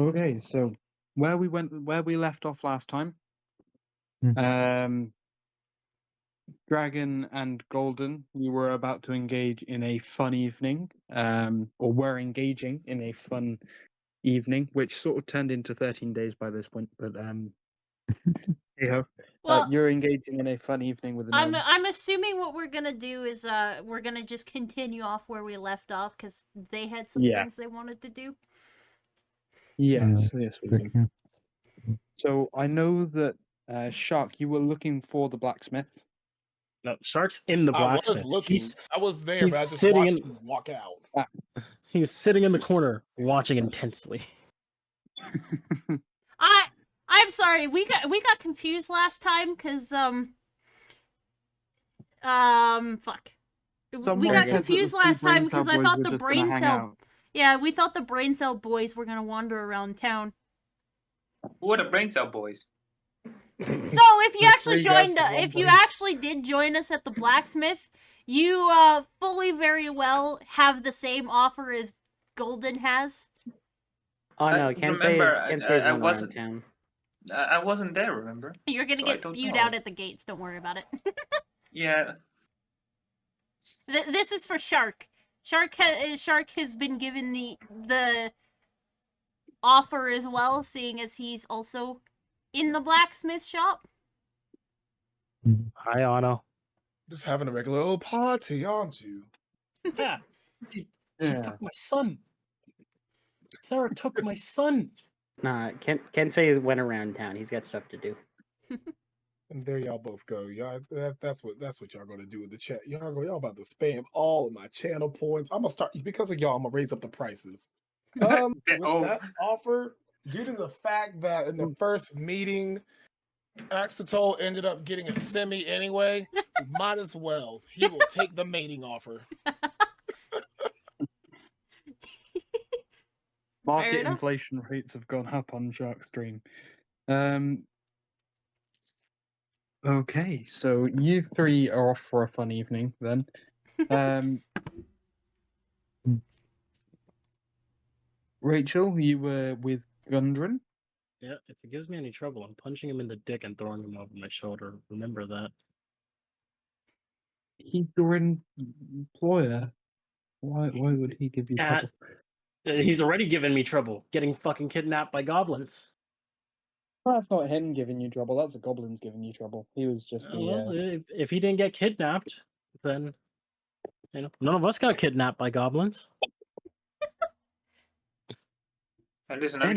Okay, so where we left off last time, Dragon and Golden, you were about to engage in a fun evening, or were engaging in a fun evening, which sort of turned into 13 days by this point. But Well, you're engaging in a fun evening with a gnome. I'm assuming what we're gonna do is we're gonna just continue off where we left off because they had some things they wanted to do. Yes, we do. So I know that Shark, you were looking for the blacksmith. No, Shark's in the I blacksmith. was looking. I was there, he's but I just sitting watched in- him walk out. He's sitting in the corner, watching intensely. I'm sorry, we got confused last time because fuck. We got confused last time because I thought the brain cell. Yeah, we thought the brain cell boys were gonna wander around town. Who are the brain cell boys? So if you actually actually did join us at the blacksmith, you fully very well have the same offer as Golden has. Oh no, Kensei's wasn't town. I wasn't there, remember? You're gonna get spewed out at the gates, don't worry about it. Yeah. This is for Shark. Shark has been given the offer as well, seeing as he's also in the blacksmith shop. Hi, Anna. Just having a regular old party, aren't you? Yeah. She took my son. Sarah took my son. Nah, Kensei went around town. He's got stuff to do. And there y'all both go. Y'all, that's what y'all gonna do in the chat. Y'all about to spam all of my channel points. I'm gonna start because of y'all. I'm gonna raise up the prices. With that offer, due to the fact that in the first meeting, Axetol ended up getting a semi anyway, might as well. He will take the mating offer. Market inflation rates have gone up on Shark Stream. Okay, so you three are off for a fun evening then. Rachel, you were with Gundren. Yeah, if it gives me any trouble, I'm punching him in the dick and throwing him over my shoulder. Remember that. He's your employer. Why would he give you trouble? He's already given me trouble, getting fucking kidnapped by goblins. Well, that's not him giving you trouble, that's the goblins giving you trouble. He was just if he didn't get kidnapped, then none of us got kidnapped by goblins. Listen, I'm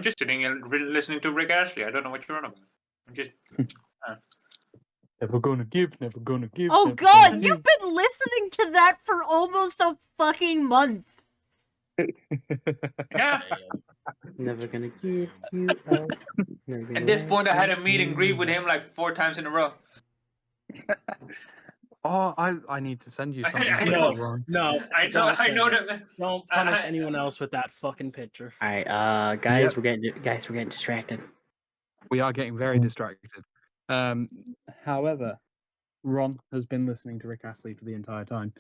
just sitting and listening to Rick Ashley. I don't know what you're on about. I'm just never gonna give, never gonna give. Oh god, you've been listening to that for almost a fucking month. Yeah. Never gonna give you up. At this point, I had a meet and greet with him like 4 times in a row. Oh, I need to send you something. No. I know that. Don't punish anyone else with that fucking picture. All right, guys, we're getting distracted. We are getting very distracted. However, Ron has been listening to Rick Astley for the entire time.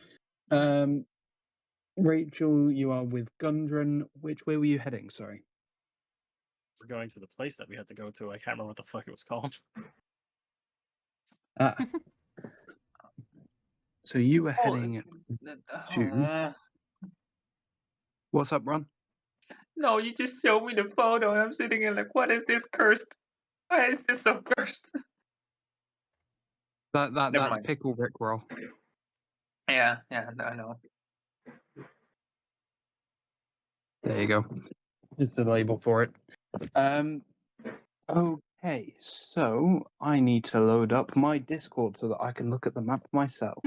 Rachel, you are with Gundren. Which way were you heading? Sorry. We're going to the place that we had to go to. I can't remember what the fuck it was called. So you were heading to... What's up, Ron? No, you just showed me the photo and I'm sitting here like, what is this cursed? Why is this so cursed? That's Pickle Rickroll. Yeah, I know. There you go. It's the label for it. Okay, so I need to load up my Discord so that I can look at the map myself.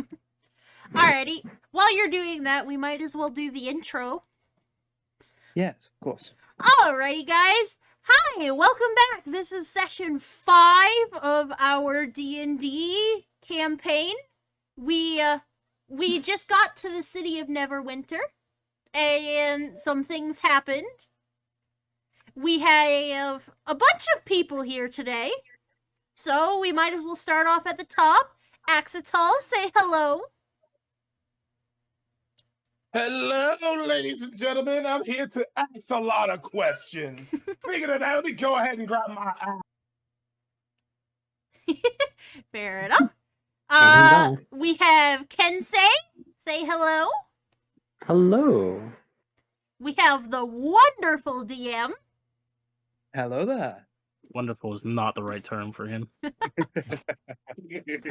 Alrighty. While you're doing that, we might as well do the intro. Yes, of course. Alrighty, guys. Hi, welcome back. This is session 5 of our D&D campaign. We just got to the city of Neverwinter, and some things happened. We have a bunch of people here today, so we might as well start off at the top. Axetol, say hello. Hello, ladies and gentlemen. I'm here to ask a lot of questions. Figured it out. Let me go ahead and grab my app. Fair enough. And he gone. We have Kensei. Say hello. Hello. We have the wonderful DM. Hello there. Wonderful is not the right term for him. I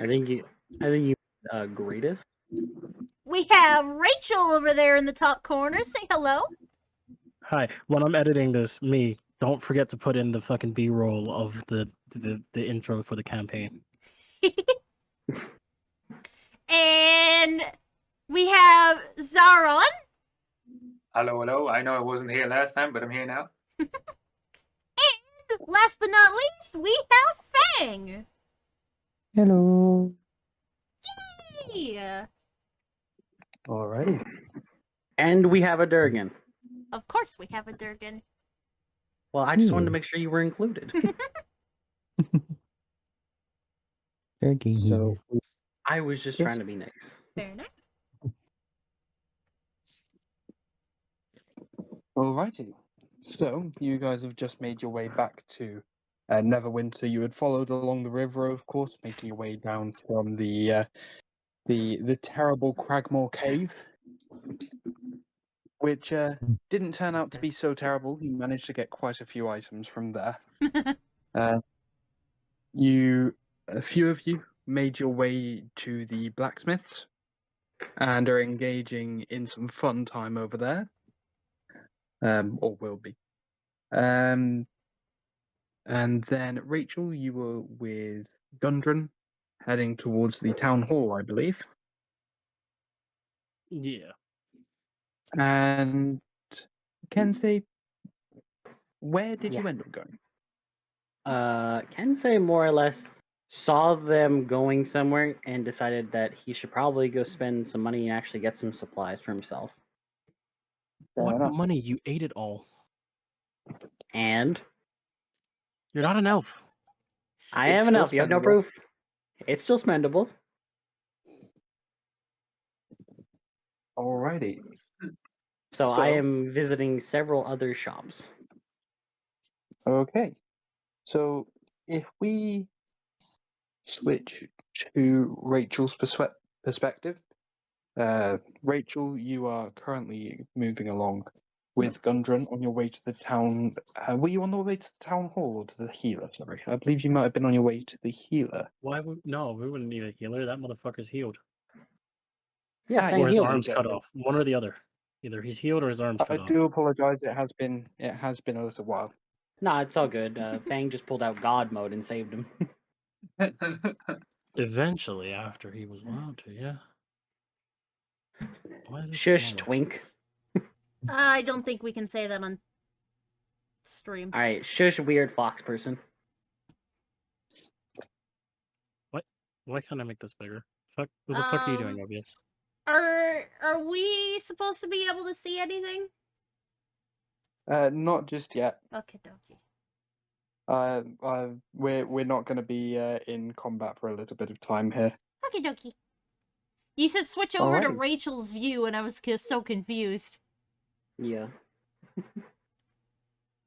think you greatest. We have Rachel over there in the top corner. Say hello. Hi. When I'm editing this, don't forget to put in the fucking B-roll of the intro for the campaign. And we have Zaron. Hello, hello. I know I wasn't here last time, but I'm here now. And last but not least, we have Fang. Hello. Yeah. Alrighty. And we have a Durgan. Of course we have a Durgan. Well, I just wanted to make sure you were included. So, I was just trying to be nice. Fair enough. alrighty. So, you guys have just made your way back to Neverwinter. You had followed along the river, of course, making your way down from the terrible Cragmore Cave, which didn't turn out to be so terrible. You managed to get quite a few items from there. A few of you made your way to the blacksmiths and are engaging in some fun time over there, or will be. And then Rachel, you were with Gundren, heading towards the town hall, I believe. Yeah. And Kensei, where did Yeah. you end up going? Kensei more or less saw them going somewhere and decided that he should probably go spend some money and actually get some supplies for himself. What enough. money? You ate it all. And You're not an elf. I It's am an still elf. You have no spendable. proof. It's still spendable. Alrighty. So I So- am visiting several other shops. Okay. So if we switch to Rachel's perspective, Rachel, you are currently moving along with Gundren on your way to the town. Were you on the way to the town hall or to the healer? Sorry, I believe you might have been on your way to the healer. Why would no? We wouldn't need a healer. That motherfucker's healed. Yeah, Ah, Fang Or his healed him. arms cut off. One or the other. Either he's healed or his arms I cut off. do apologize. It has been a little while. Nah, it's all good. Fang just pulled out God mode and saved him. Eventually, after he was allowed to, yeah. Why is this Shush, smaller? twink. I don't think we can say that on stream. All right, shush, weird fox person. Why can't I make this bigger? Fuck. What the fuck are you doing, obvious? Are we supposed to be able to see anything? Not just yet. Okay, dokie. We're not going to be in combat for a little bit of time here. Okay, dokie. You said switch over to Alrighty. Rachel's view, and I was so confused. Yeah.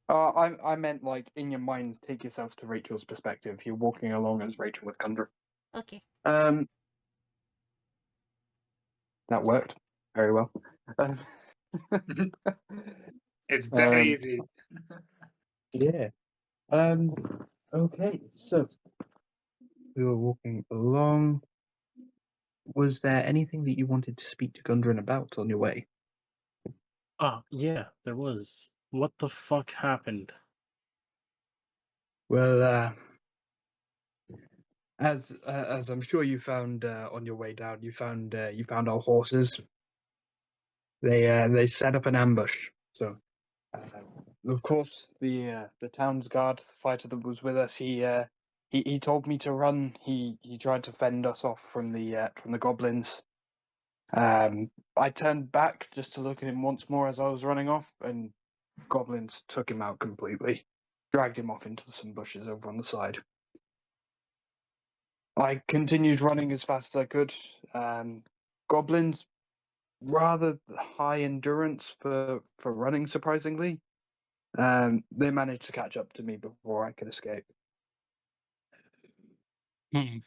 I meant like in your minds, take yourself to Rachel's perspective. You're walking along as Rachel with Gundren. Okay. That worked very well. It's that Um, easy. Yeah. Okay, so we were walking along. Was there anything that you wanted to speak to Gundren about on your way? Oh, yeah, there was. What the fuck happened? Well, as I'm sure you found on your way down, you found our horses. They set up an ambush. So, of course, the town's guard, the fighter that was with us, he told me to run. He tried to fend us off from the goblins. I turned back just to look at him once more as I was running off, and goblins took him out completely, dragged him off into some bushes over on the side. I continued running as fast as I could. Goblins rather high endurance for running. Surprisingly, they managed to catch up to me before I could escape. Hmm.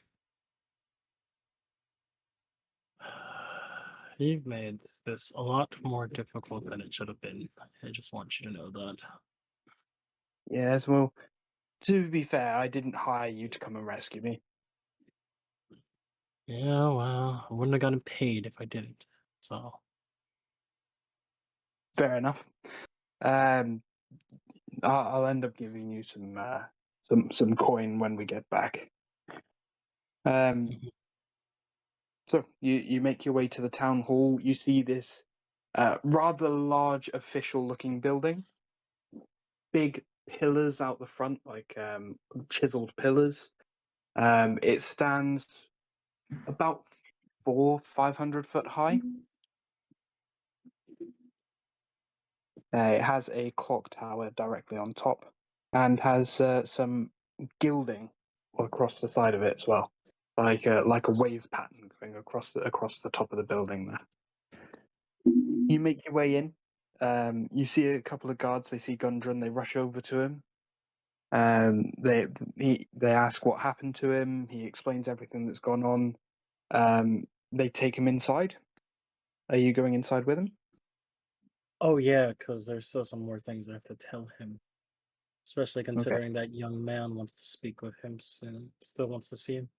You've made this a lot more difficult than it should have been. I just want you to know that. Yes, well, to be fair, I didn't hire you to come and rescue me. Yeah, well, I wouldn't have gotten paid if I didn't. So, Fair enough. Um, I'll end up giving you some coin when we get back. Um, Mhm. so you make your way to the town hall. You see this rather large official-looking building. Big pillars out the front, like chiseled pillars. It stands about 500 foot high. It has a clock tower directly on top, and has some gilding across the side of it as well, like a wave pattern thing across the top of the building there. You make your way in. You see a couple of guards. They see Gundren. They rush over to him. They ask what happened to him. He explains everything that's gone on. They take him inside. Are you going inside with him? Oh yeah, because there's still some more things I have to tell him. Especially Okay. considering that young man wants to speak with him soon. Still wants to see him.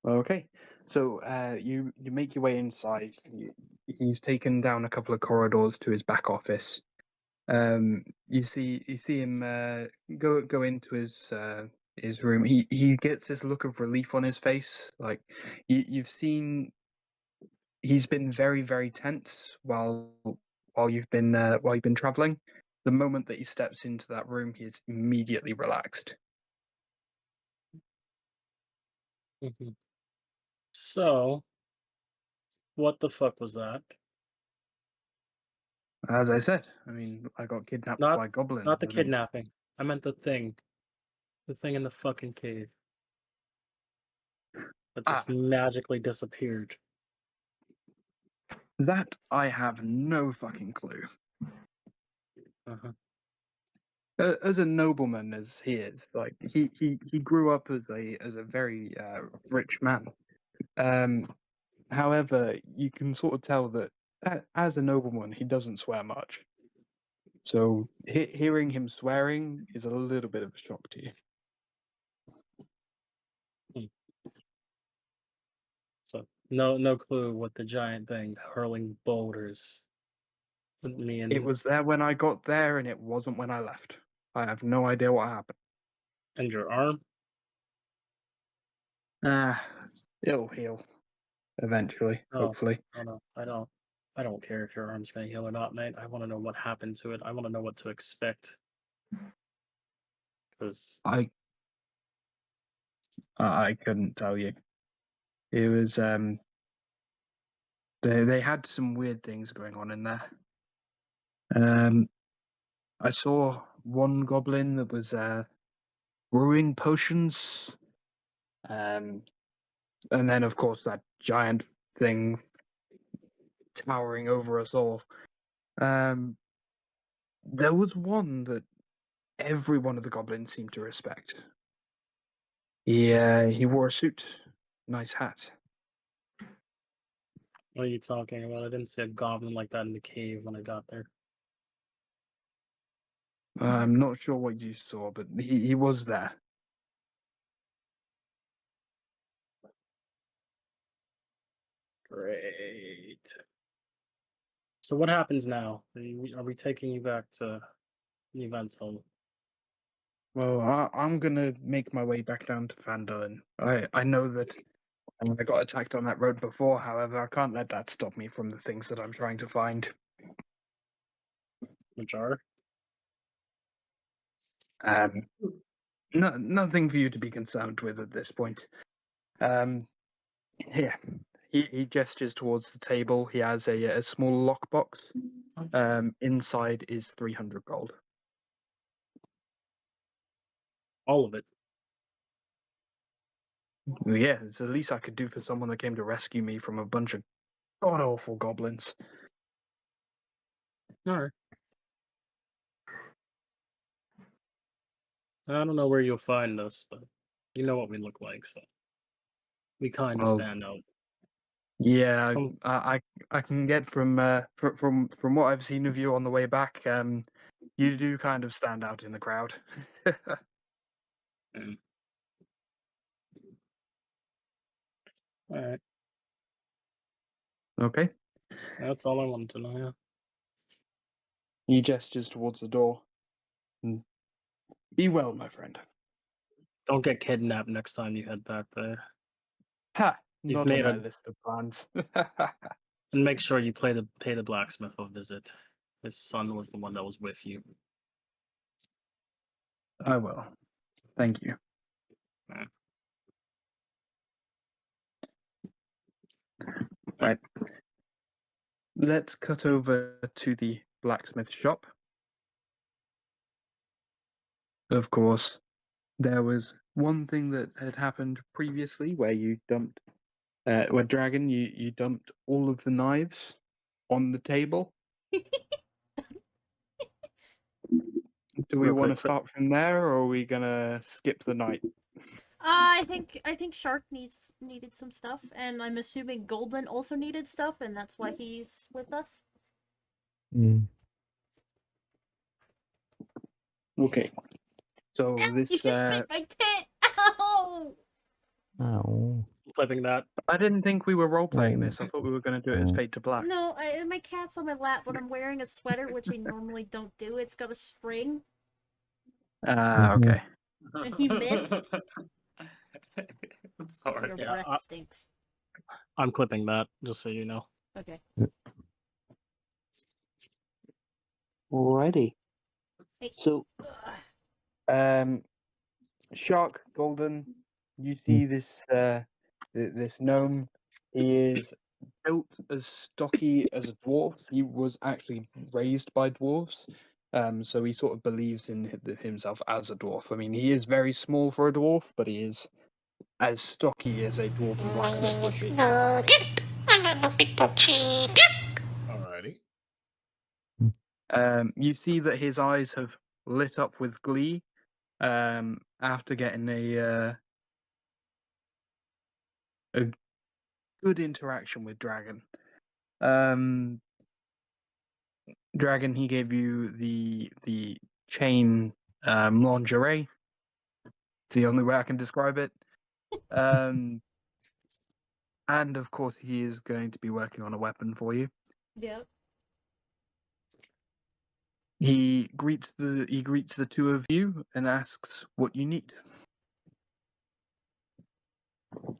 Okay. So you make your way inside. He's taken down a couple of corridors to his back office. You see him go into his room. He gets this look of relief on his face. Like you've seen, he's been very, very tense while you've been traveling. The moment that he steps into that room, he is immediately relaxed. Mhm. So, what the fuck was that? As I said, I mean, I got kidnapped Not by goblins. not the I mean, kidnapping. I meant the thing. The thing in the fucking cave that ah, just magically disappeared. that I have no fucking clue. Uh-huh. As a nobleman as he is, like he grew up as a very rich man. Um, However, you can sort of tell that as a nobleman, he doesn't swear much. So hearing him swearing is a little bit of a shock to you. Hmm. So no clue what the giant thing hurling boulders with me It was there when I got there, and it wasn't when I left. I have no idea what happened. and your arm. Ah, it'll heal eventually, Oh, hopefully. oh no, I don't care if your arm's gonna heal or not, mate. I want to know what happened to it. I want to know what to expect. Because I couldn't tell you. It was they had some weird things going on in there. I saw one goblin that was brewing potions. And then of course that giant thing towering over us all. There was one that every one of the goblins seemed to respect. He wore a suit, nice hat. what are you talking about? I didn't see a goblin like that in the cave when I got there. I'm not sure what you saw, but he was there. Great. So what happens now? Are we taking you back to the event hall? Well, I'm gonna make my way back down to Phandelver. I know that I got attacked on that road before. However, I can't let that stop me from the things that I'm trying to find. Which are? Um, nothing for you to be concerned with at this point. Here, he gestures towards the table. He has a small lockbox. Inside is 300 gold. All of it. Yeah, it's the least I could do for someone that came to rescue me from a bunch of God awful goblins. Alright. I don't know where you'll find us, but you know what we look like, so we kind of Well, stand out. Yeah, Come, I can get from what I've seen of you on the way back. You do kind of stand out in the crowd. all right, Okay. that's all I wanted to know. Yeah. He gestures towards the door. Be well, my friend. Don't get kidnapped next time you head back there. Ha! You've Not on made my a list of plans. and make sure you pay the blacksmith a visit. His son was the one that was with you. I will. Thank you. Yeah. Right. Let's cut over to the blacksmith shop. Of course, there was one thing that had happened previously where you dumped, where Dragon, you dumped all of the knives on the table. Do we Real want to quick, start from there, or are we gonna skip the night? I think Shark needed some stuff, and I'm assuming Golden also needed stuff, and that's why he's with us. Okay. So You this, just bit my tit! Ow! Oh. clipping that. I didn't think we were role playing this. I thought we were gonna do it as Fade to Black. No, my cat's on my lap, but I'm wearing a sweater, which I normally don't do. It's got a string, Ah, okay. and he missed. I'm So sorry. your Yeah, breath stinks. I'm clipping that just so you know. Okay. Alrighty. Hey. So, Shark Golden, you see this this gnome. He is built as stocky as a dwarf. He was actually raised by dwarves, so he sort of believes in himself as a dwarf. I mean, he is very small for a dwarf, but he is as stocky as a dwarven blacksmith would be. Alrighty. You see that his eyes have lit up with glee after getting a good interaction with Dragon. Dragon, he gave you the chain lingerie. It's the only way I can describe it. And of course, he is going to be working on a weapon for you. Yep. He greets the two of you and asks what you need.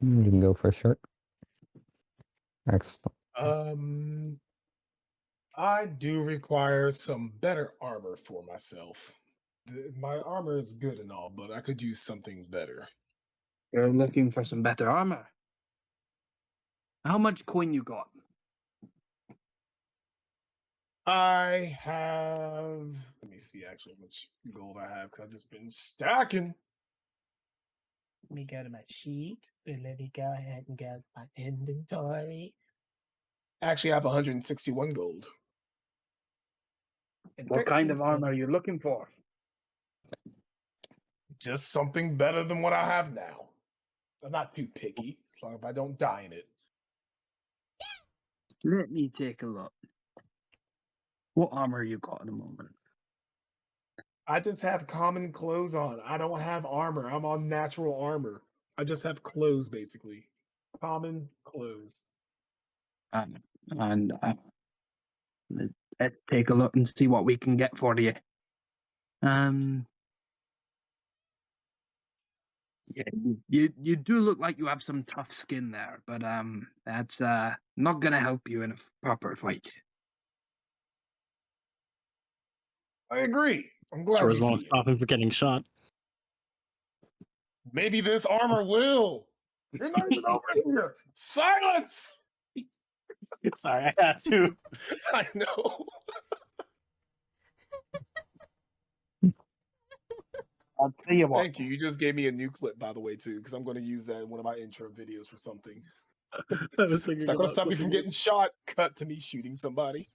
You can go for a shirt. Excellent. I do require some better armor for myself. My armor is good and all, but I could use something better. You're looking for some better armor. How much coin you got? I have. Let me see actually how much gold I have because I've just been stacking. Let me go to my sheet and let me go ahead and go to my inventory. Actually, I have 161 gold. And What kind 13 of armor silver. are you looking for? Just something better than what I have now. I'm not too picky, as long as I don't die in it. Let me take a look. What armor you got at the moment? I just have common clothes on. I don't have armor. I'm on natural armor. I just have clothes, basically. Common clothes. And let's take a look and see what we can get for you. Yeah, you do look like you have some tough skin there, but that's not gonna help you in a proper fight. I agree. I'm glad Sure you as won't see it. stop him from getting shot. Maybe this armor will. You're not even over here. Silence! Sorry, I had to. I know. I'll tell you what. Thank you. You just gave me a new clip, by the way, too, because I'm going to use that in one of my intro videos for something. I was thinking It's not gonna about stop me from flipping getting shot. Cut to me shooting somebody.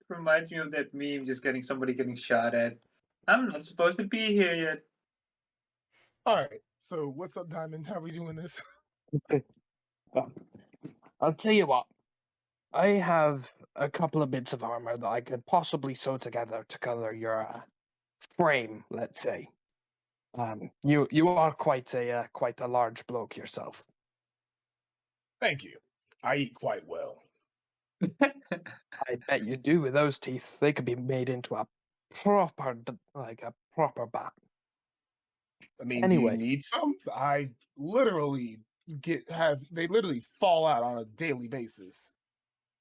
Reminds me of that meme, just getting somebody getting shot at. I'm not supposed to be here yet. All right. So what's up, Diamond? How are we doing this? Okay. I'll tell you what. I have a couple of bits of armor that I could possibly sew together to cover your frame, let's say. You are quite a large bloke yourself. Thank you. I eat quite well. I bet you do with those teeth. They could be made into a proper bat. I mean, do you Anyway, need some? I literally they literally fall out on a daily basis.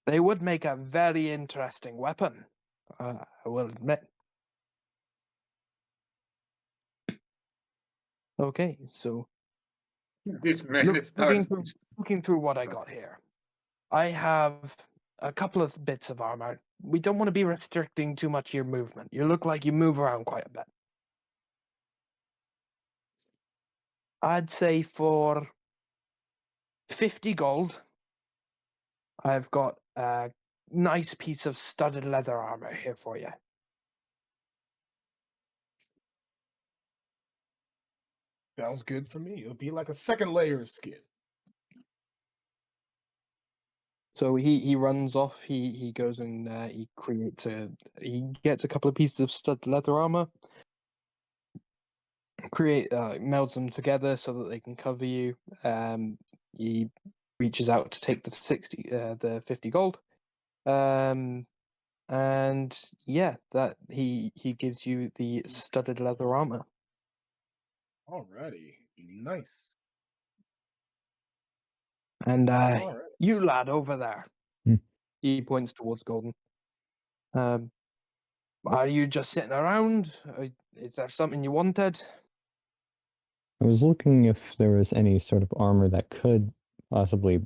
they would make a very interesting weapon. I will admit. Okay, so This man is looking through what I got here. I have a couple of bits of armor. We don't want to be restricting too much your movement. You look like you move around quite a bit. I'd say for 50 gold, I've got a nice piece of studded leather armor here for you. Sounds good for me. It'll be like a second layer of skin. So he runs off. He goes and he gets a couple of pieces of studded leather armor. Melds them together so that they can cover you. He reaches out to take the 50 gold. And yeah, that he gives you the studded leather armor. Alrighty. Nice. And Alright. you lad over there. Hmm. He points towards Golden. Are you just sitting around? Is there something you wanted? I was looking if there was any sort of armor that could possibly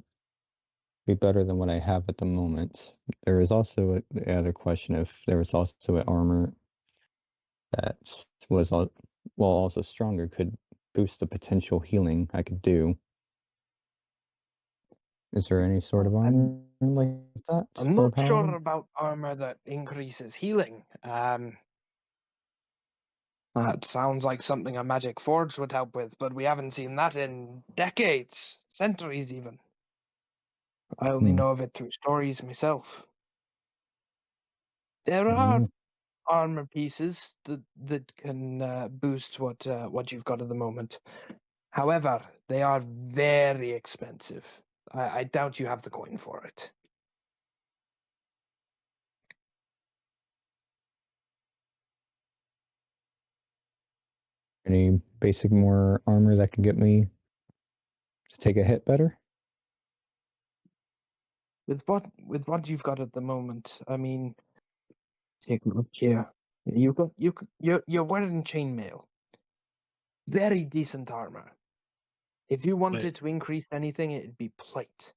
be better than what I have at the moment. There is also the other question if there was also an armor that was also stronger, could boost the potential healing I could do. Is there any sort of armor like that I'm for a not sure paladin? about armor that increases healing. That sounds like something a magic forge would help with, but we haven't seen that in decades, centuries even. I only Hmm. know of it through stories myself. There are Mm. armor pieces that can boost what you've got at the moment. However, they are very expensive. I doubt you have the coin for it. Any basic more armor that could get me to take a hit better? With what you've got at the moment, I mean, take a look here. You're wearing chainmail. Very decent armor. If you wanted to increase anything, it'd be plate.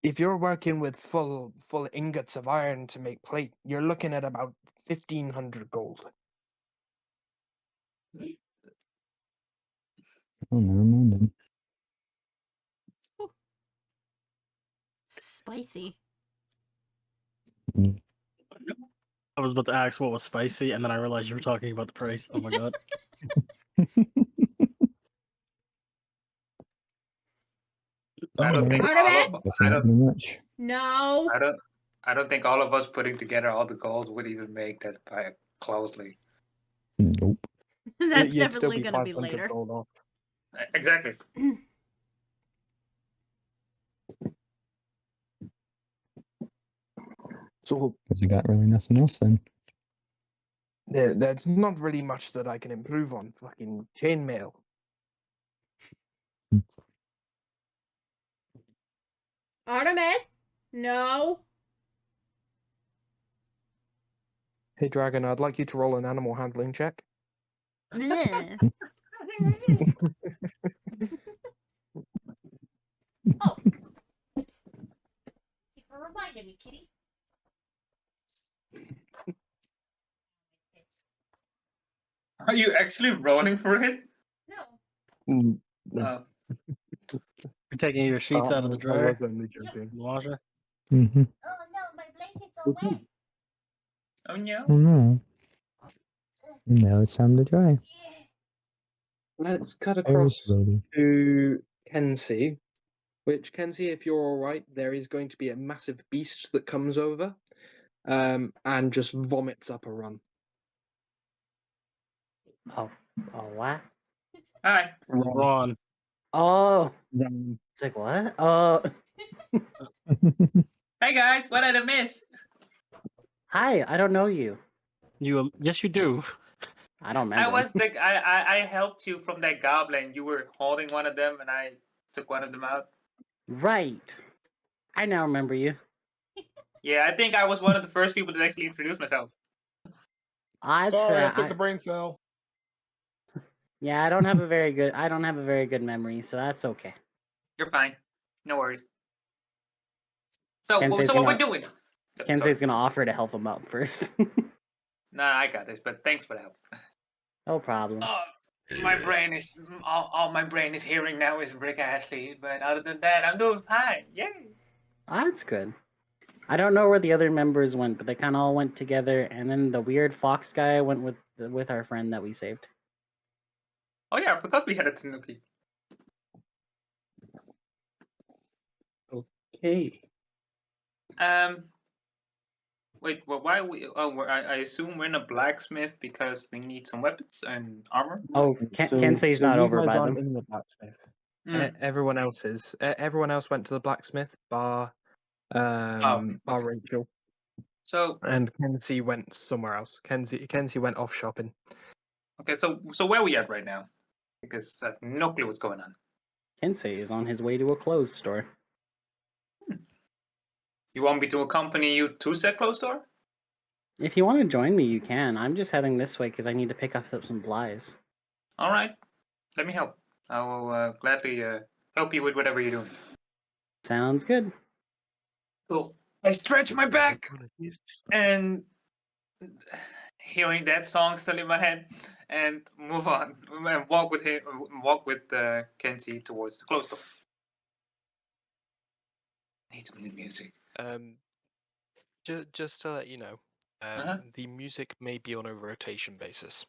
If you're working with full ingots of iron to make plate, you're looking at about 1,500 gold. Oh, never mind then. Spicy. Mm. I was about to ask what was spicy, and then I realized you were talking about the price. Oh my god. I don't think Artemis? all of That's I not don't too much. No. I don't think all of us putting together all the gold would even make that by closely. Nope. That's You'd still definitely be gonna be 500 later. gold off. Exactly. So Because I got really nothing else then. there's not really much that I can improve on. Fucking chainmail. Artemis? No. Hey, Dragon, I'd like you to roll an animal handling check. Ugh. Oh. You reminded me, kitty. Are you actually rolling for it? No. No. Uh, You're taking your sheets out of the I dryer, was only joking. the washer. Mm-hmm. Oh no, my blanket's all wet. oh no. Oh no. Now it's time to dry. Let's cut Very across slowly. to Kenzie. Which, Kenzie, if you're all right, there is going to be a massive beast that comes over, and just vomits up a run. Oh, what? Hi. Ron. Oh, Run. it's like what? Oh, Hey guys, what did I miss? hi. I don't know you. You yes, you do. I don't I remember. was the I helped you from that goblin. You were holding one of them, and I took one of them out. Right. I now remember you. Yeah, I think I was one of the first people to actually introduce myself. Sorry, I I took the brain cell. yeah, I don't have a very good memory, so that's okay. You're fine. No worries. So, Kensei's what we're gonna doing? Kensei's gonna offer to help him out first. No, I got this. But thanks for the help. No problem. Oh, my brain is all my brain is hearing now is Rick Ashley. But other than that, I'm doing fine. Yay! That's good. I don't know where the other members went, but they kind of all went together, and then the weird fox guy went with our friend that we saved. Oh yeah, I forgot we had a Tanuki. Okay. Wait, well, why are we? Oh, I assume we're in a blacksmith because we need some weapons and armor. Oh, Kensei's not you over guys by aren't them. in the blacksmith. Mm. Everyone else is. Everyone else went to the blacksmith bar. Oh, Bar okay. Rachel. So And Kenzie went somewhere else. Kenzie went off shopping. okay, so where are we at right now? Because I have no clue what's going on. Kensei is on his way to a clothes store. You want me to accompany you to said clothes store? If you want to join me, you can. I'm just heading this way because I need to pick up some supplies. All right, let me help. I will gladly help you with whatever you're doing. Sounds good. Cool. I stretch my back and hearing that song still in my head and move on and walk with him, walk with Kenzie towards the clothes store. Need some new music. Just to let you know, the music may be on a rotation basis.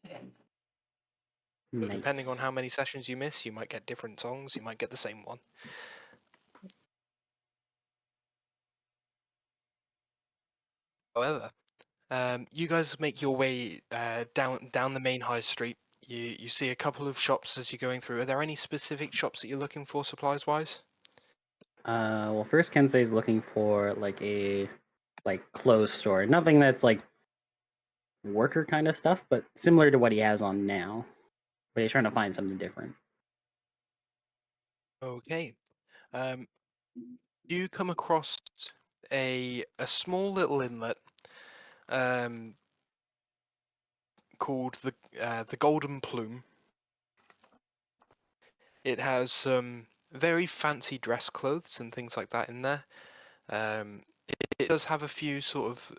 So depending on Nice. how many sessions you miss, you might get different songs, you might get the same one. However, you guys make your way down the main high street. You see a couple of shops as you're going through. Are there any specific shops that you're looking for supplies wise? Well, first Kensei's looking for like a clothes store. Nothing that's like worker kind of stuff, but similar to what he has on now. But he's trying to find something different. Okay. You come across a small little inlet called the Golden Plume. It has some very fancy dress clothes and things like that in there. It does have a few sort of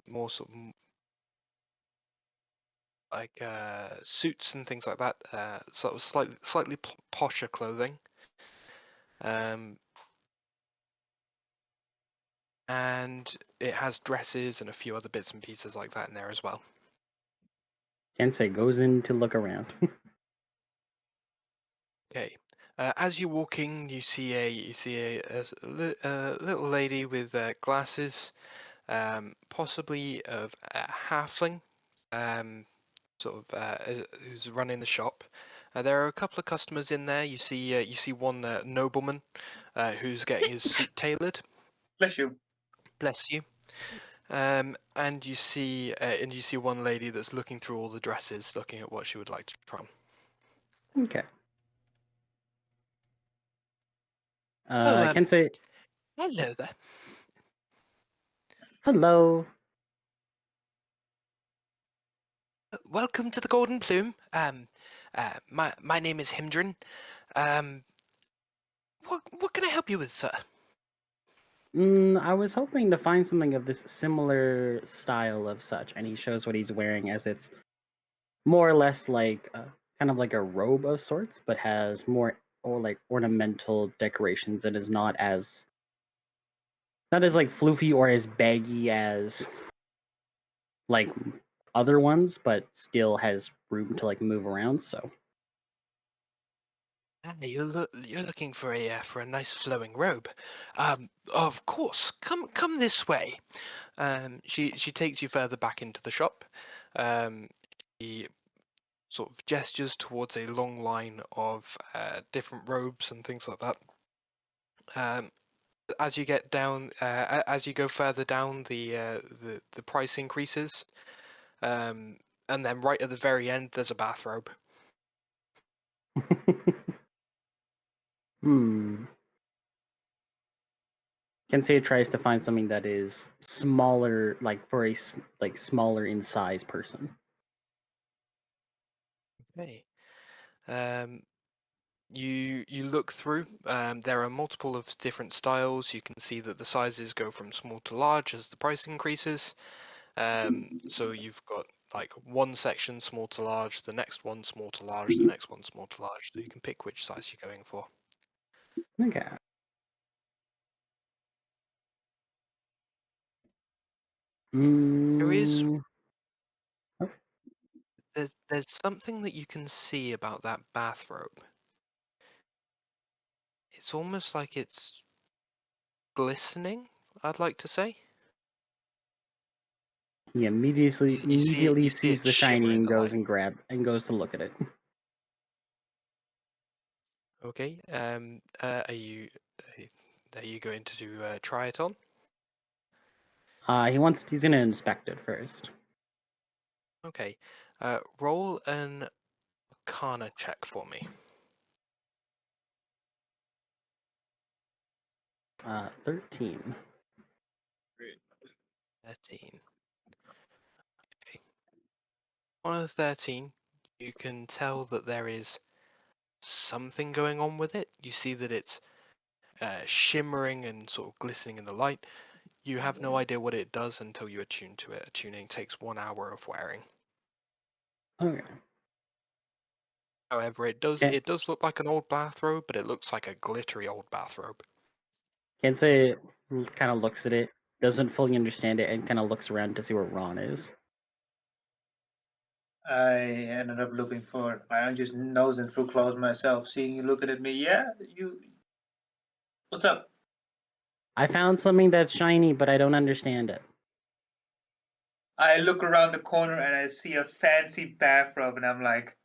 more sort of like suits and things like that, sort of slightly posher clothing. And it has dresses and a few other bits and pieces like that in there as well. Kensei goes in to look around. Okay. As you're walking, you see a little lady with glasses, possibly of a halfling, sort of who's running the shop. There are a couple of customers in there. You see one nobleman who's getting his suit tailored. Bless you. Bless you. And you see one lady that's looking through all the dresses, looking at what she would like to try on. Okay. Oh, Kensei. hello there. Hello. Welcome to the Golden Plume. My name is Himdrin. What can I help you with, sir? I was hoping to find something of this similar style of such, and he shows what he's wearing as it's more or less like kind of like a robe of sorts, but has more or like ornamental decorations and is not as like floofy or as baggy as like other ones, but still has room to like move around. So You're looking for a nice flowing robe. Of course. Come this way. She takes you further back into the shop. She sort of gestures towards a long line of different robes and things like that. As you get down, as you go further down, the price increases, and then right at the very end, there's a bathrobe. Kensei tries to find something that is smaller, like for a smaller in size person. Okay. You look through. There are multiple of different styles. You can see that the sizes go from small to large as the price increases. So you've got like one section small to large, the next one small to large, the next one small to large. So you can pick which size you're going for. Okay. There is Mm, there's something that you can see about that bathrobe. It's almost like it's glistening, I'd like to say. he immediately You see sees it the shimmer shiny in and the light. goes to look at it. Okay. Are you going to try it on? He's gonna inspect it first. Okay. Roll an Arcana check for me. 13. 13. Okay. On a 13, you can tell that there is something going on with it. You see that it's shimmering and sort of glistening in the light. You have no idea what it does until you attune to it. Attuning takes 1 hour of wearing. Okay. However, it does look like an old bathrobe, but it looks like a glittery old bathrobe. Kensei kind of looks at it, doesn't fully understand it, and kind of looks around to see where Ron is. I ended up looking for it. I'm just nosing through clothes myself, seeing you looking at me. Yeah, you. What's up? I found something that's shiny, but I don't understand it. I look around the corner and I see a fancy bathrobe, and I'm like,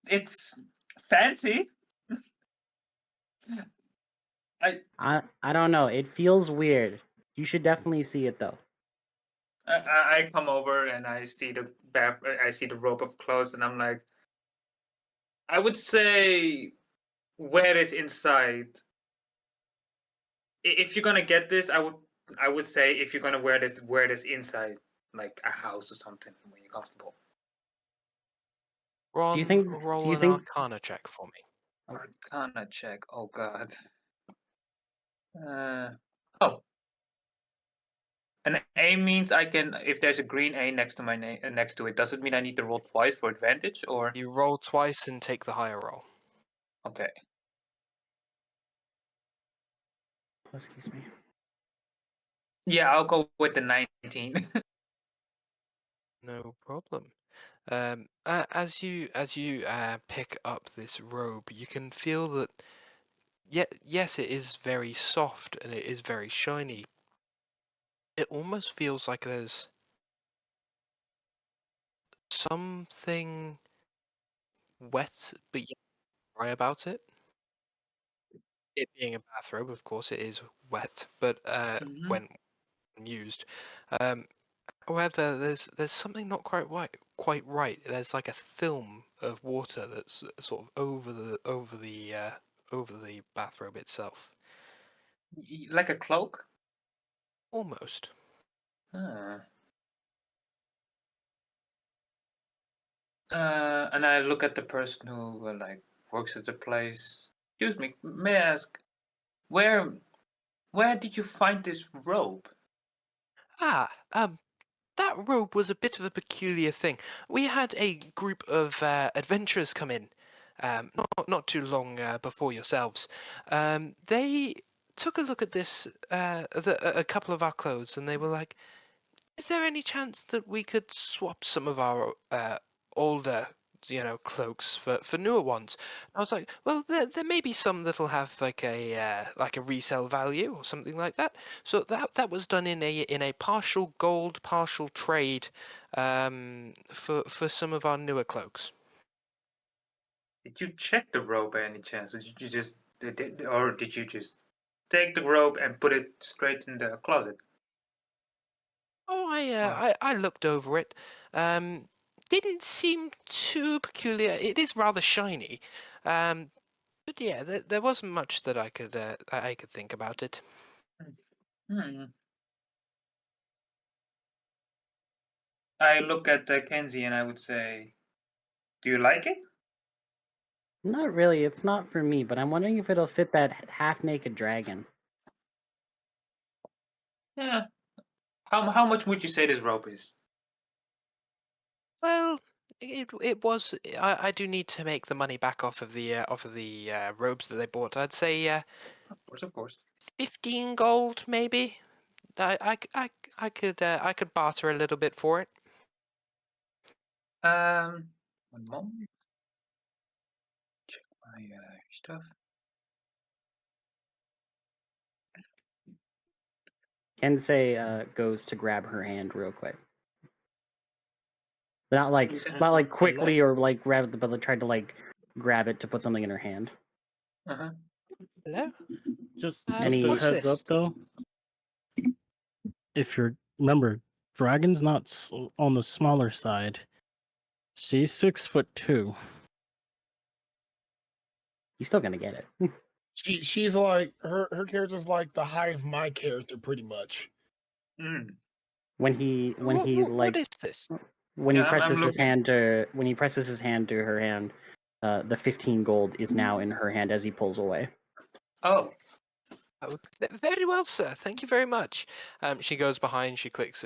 it's fancy. I don't know. It feels weird. You should definitely see it though. I come over and I see I see the rope of clothes, and I'm like, I would say wear this inside. If you're gonna get this, I would say if you're gonna wear this inside, like a house or something when you're comfortable. Ron, Do you think? roll Do you an think? Arcana check for me. Arcana check. Oh God. Oh. An A means I can, if there's a green A next to my name next to it. Does it mean I need to roll twice for advantage, or You roll twice and take the higher roll. okay? Excuse me. Yeah, I'll go with the 19. No problem. As you pick up this robe, you can feel that. Yes, it is very soft and it is very shiny. It almost feels like there's something wet but yet dry about it. It being a bathrobe, of course, it is wet, but when used. Um, However, there's something not quite right. There's like a film of water that's sort of over the bathrobe itself. Like a cloak. Almost. And I look at the person who like works at the place. Excuse me, may I ask, where did you find this robe? Ah, that robe was a bit of a peculiar thing. We had a group of adventurers come in, not too long before yourselves. They took a look at this, a couple of our clothes, and they were like, "Is there any chance that we could swap some of our older, cloaks for newer ones?" I was like, "Well, there may be some that'll have like a resale value or something like that." So that was done in a partial gold, partial trade, for some of our newer cloaks. Did you check the robe by any chance, or did you just take the robe and put it straight in the closet? Oh, I looked over it. Didn't seem too peculiar. It is rather shiny. But yeah, there wasn't much that I could think about it. Hmm. I look at Kenzie and I would say, "Do you like it?" Not really. It's not for me, but I'm wondering if it'll fit that half-naked dragon. Yeah. How much would you say this robe is? Well, it was. I do need to make the money back off of the robes that they bought. I'd say Of course. 15 gold, maybe. I could barter a little bit for it. One moment. Check my stuff. Kensei goes to grab her hand real quick. Not Use not like anything quickly or like grab it, but tried to like grab it to put something in her hand. Uh-huh. Hello. Just And just a he- heads up though. If you're remember, dragon's not on the smaller side. She's 6'2". He's still gonna get it. She's like her character's like the height of my character, pretty much. Mm. when he What is this? when he Yeah, I'm presses his looking. hand to her hand, the 15 gold is now in her hand as he pulls away. Oh, Oh, very well, sir. Thank you very much. She goes behind. She clicks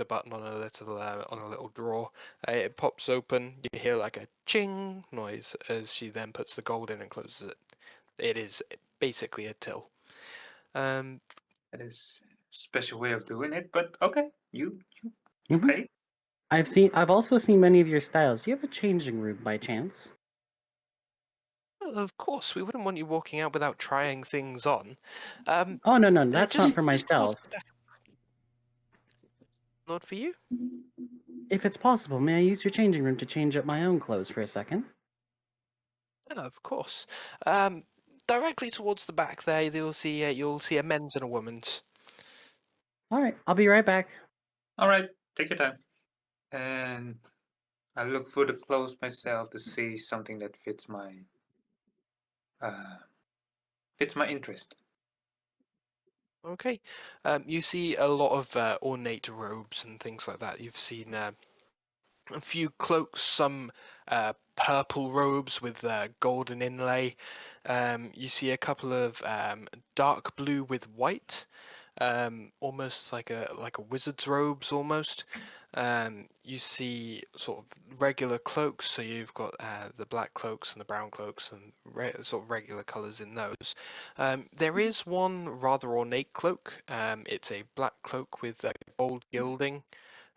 a button on a little drawer. It pops open. You hear like a ching noise as she then puts the gold in and closes it. It is basically a till. Um, that is a special way of doing it, but okay. You Mhm. pay. I've also seen many of your styles. Do you have a changing room by chance? well, of course, we wouldn't want you walking out without trying things on. Oh no, that's not for Just towards myself. the back. Not for you. If it's possible, may I use your changing room to change up my own clothes for a second? Yeah, of course. Directly towards the back there, you'll see a men's and a woman's. All right, I'll be right back. All right, take your time. And I look for the clothes myself to see something that uh fits my interest. Okay. You see a lot of ornate robes and things like that. You've seen a few cloaks, some purple robes with golden inlay. You see a couple of dark blue with white, almost like a wizard's robes almost. You see sort of regular cloaks, so you've got the black cloaks and the brown cloaks and sort of regular colours in those. There is one rather ornate cloak. It's a black cloak with gold gilding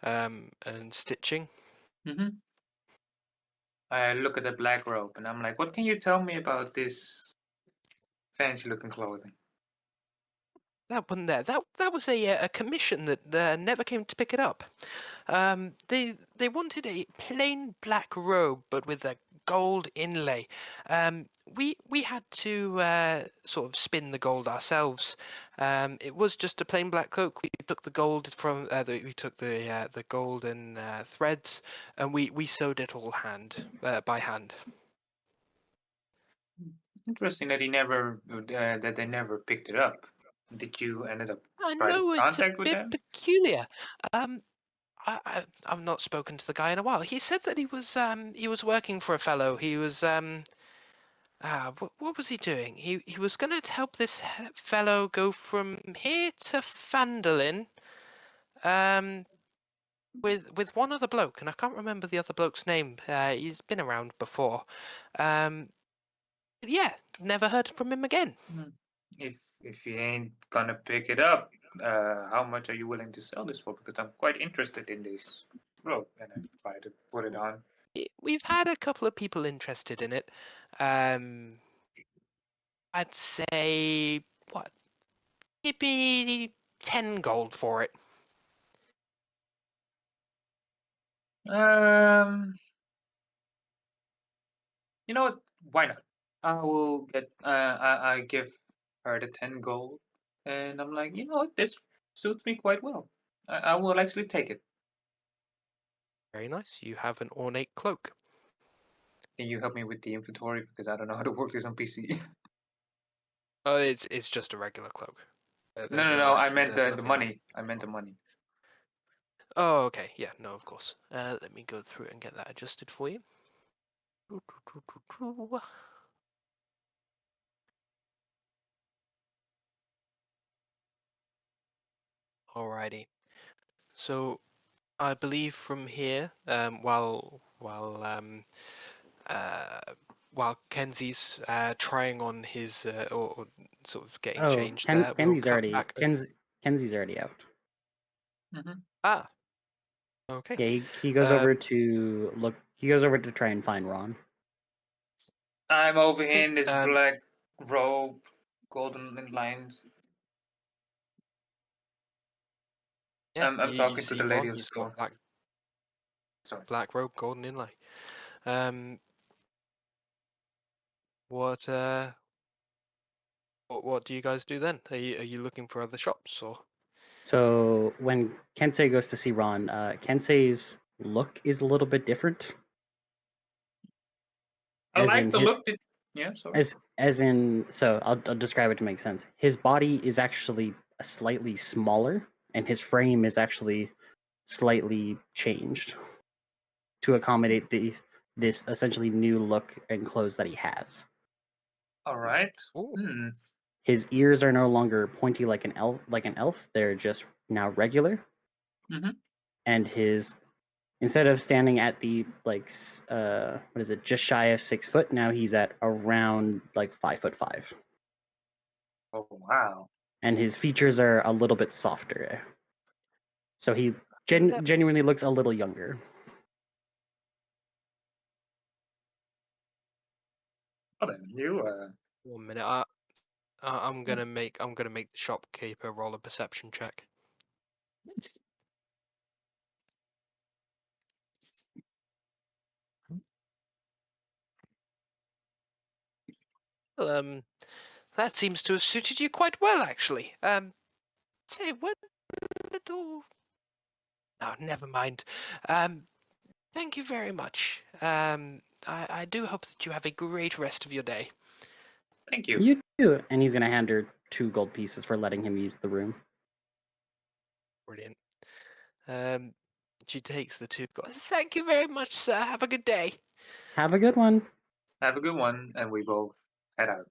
and stitching. Mm-hmm. I look at the black robe and I'm like, what can you tell me about this fancy looking clothing? That one there, that was a commission that never came to pick it up. They wanted a plain black robe, but with a gold inlay. We had to sort of spin the gold ourselves. It was just a plain black cloak. We took the gold from we took the golden threads, and we sewed it all by hand. Interesting that that they never picked it up. Did you end up I try to know it's a contact with bit them? peculiar. I've not spoken to the guy in a while. He said that he was working for a fellow. He was what was he doing? He was going to help this fellow go from here to Phandelver. Um, with one other bloke, and I can't remember the other bloke's name. He's been around before. Yeah, never heard from him again. If he ain't gonna pick it up, how much are you willing to sell this for? Because I'm quite interested in this robe, and I try to put it on. We've had a couple of people interested in it. I'd say what? Give me 10 gold for it. You know what? Why not? I will get. I give her the 10 gold, and I'm like, you know what? This suits me quite well. I will actually take it. Very nice. You have an ornate cloak. Can you help me with the inventory because I don't know how to work this on PC? Oh, it's just a regular cloak. No. I meant there's the nothing money. I meant the money. Oh, okay. Yeah, no, of course. Let me go through and get that adjusted for you. Alrighty. So I believe from here, while Kenzie's trying on his or sort of getting Oh, changed there, we'll cut back. Kenzie's already out. Ah, okay. Yeah, he goes over to look. He goes over to try and find Ron. I'm over Okay, here in this black robe, golden lines. Yeah, I'm you talking to see the lady Ron. of the He's got store. Sorry. black robe, golden inlay. What what do you guys do then? Are you looking for other shops or? So when Kensei goes to see Ron, Kensei's look is a little bit different. I As like in the his, look. Yeah, sorry. as in, so I'll describe it to make sense. His body is actually slightly smaller, and his frame is actually slightly changed to accommodate this essentially new look and clothes that he has. All right. Ooh. His ears are no longer pointy like an elf. They're just now regular. Mhm. And his instead of standing at the what is it, just shy of 6 foot, now he's at around like 5'5". Oh wow. And his features are a little bit softer. So he genuinely looks a little younger. Well then, you 1 minute. I'm gonna make the shopkeeper roll a perception check. Well, that seems to have suited you quite well, actually. Say what little. No, never mind. Thank you very much. I do hope that you have a great rest of your day. Thank you. You do, and he's gonna hand her 2 gold pieces for letting him use the room. Brilliant. She takes the 2 gold. Thank you very much, sir. Have a good day. Have a good one. Have a good one, and we both head out.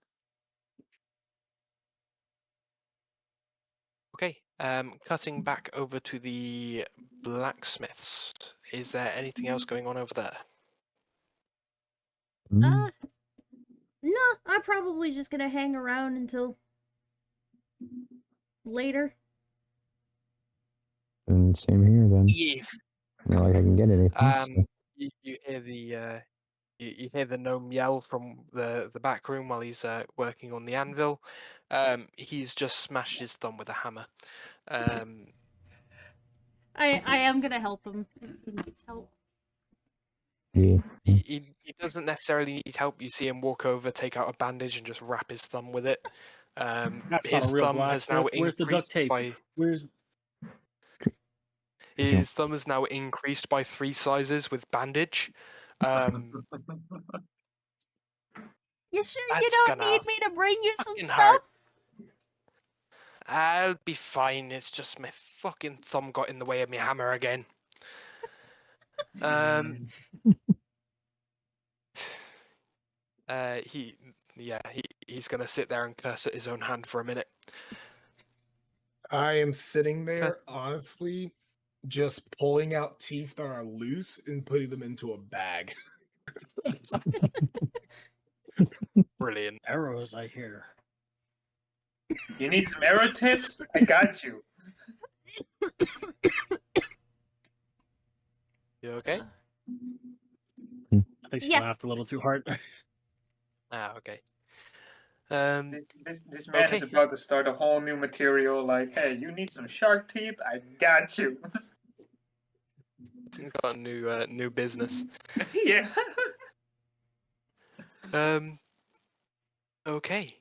Okay. Cutting back over to the blacksmiths. Is there anything else going on over there? Mm, No, I'm probably just gonna hang around until later. and same here then. Yeah. Not like I can get anything. So. You hear the you hear the gnome yell from the back room while he's working on the anvil. He's just smashed his thumb with a hammer. I am gonna help him if he needs help. Yeah. He doesn't necessarily need help. You see him walk over, take out a bandage, and just wrap his thumb with it. That's His not a real thumb has now blacksmith. Where's the duct increased tape? by Where's his thumb is now increased by 3 sizes with bandage. You sure you That's don't gonna need me to bring you some fucking stuff? hurt. I'll be fine. It's just my fucking thumb got in the way of my hammer again. He's gonna sit there and curse at his own hand for a minute. I am sitting there, Okay. honestly, just pulling out teeth that are loose and putting them into a bag. Brilliant. Arrows, I hear. You need some arrow tips? I got you. You okay? I think she Yeah. laughed a little too hard. Ah, okay. Um, This man is Okay. about to start a whole new material. Like, hey, you need some shark teeth? I got you. got a new business. Yeah. Okay.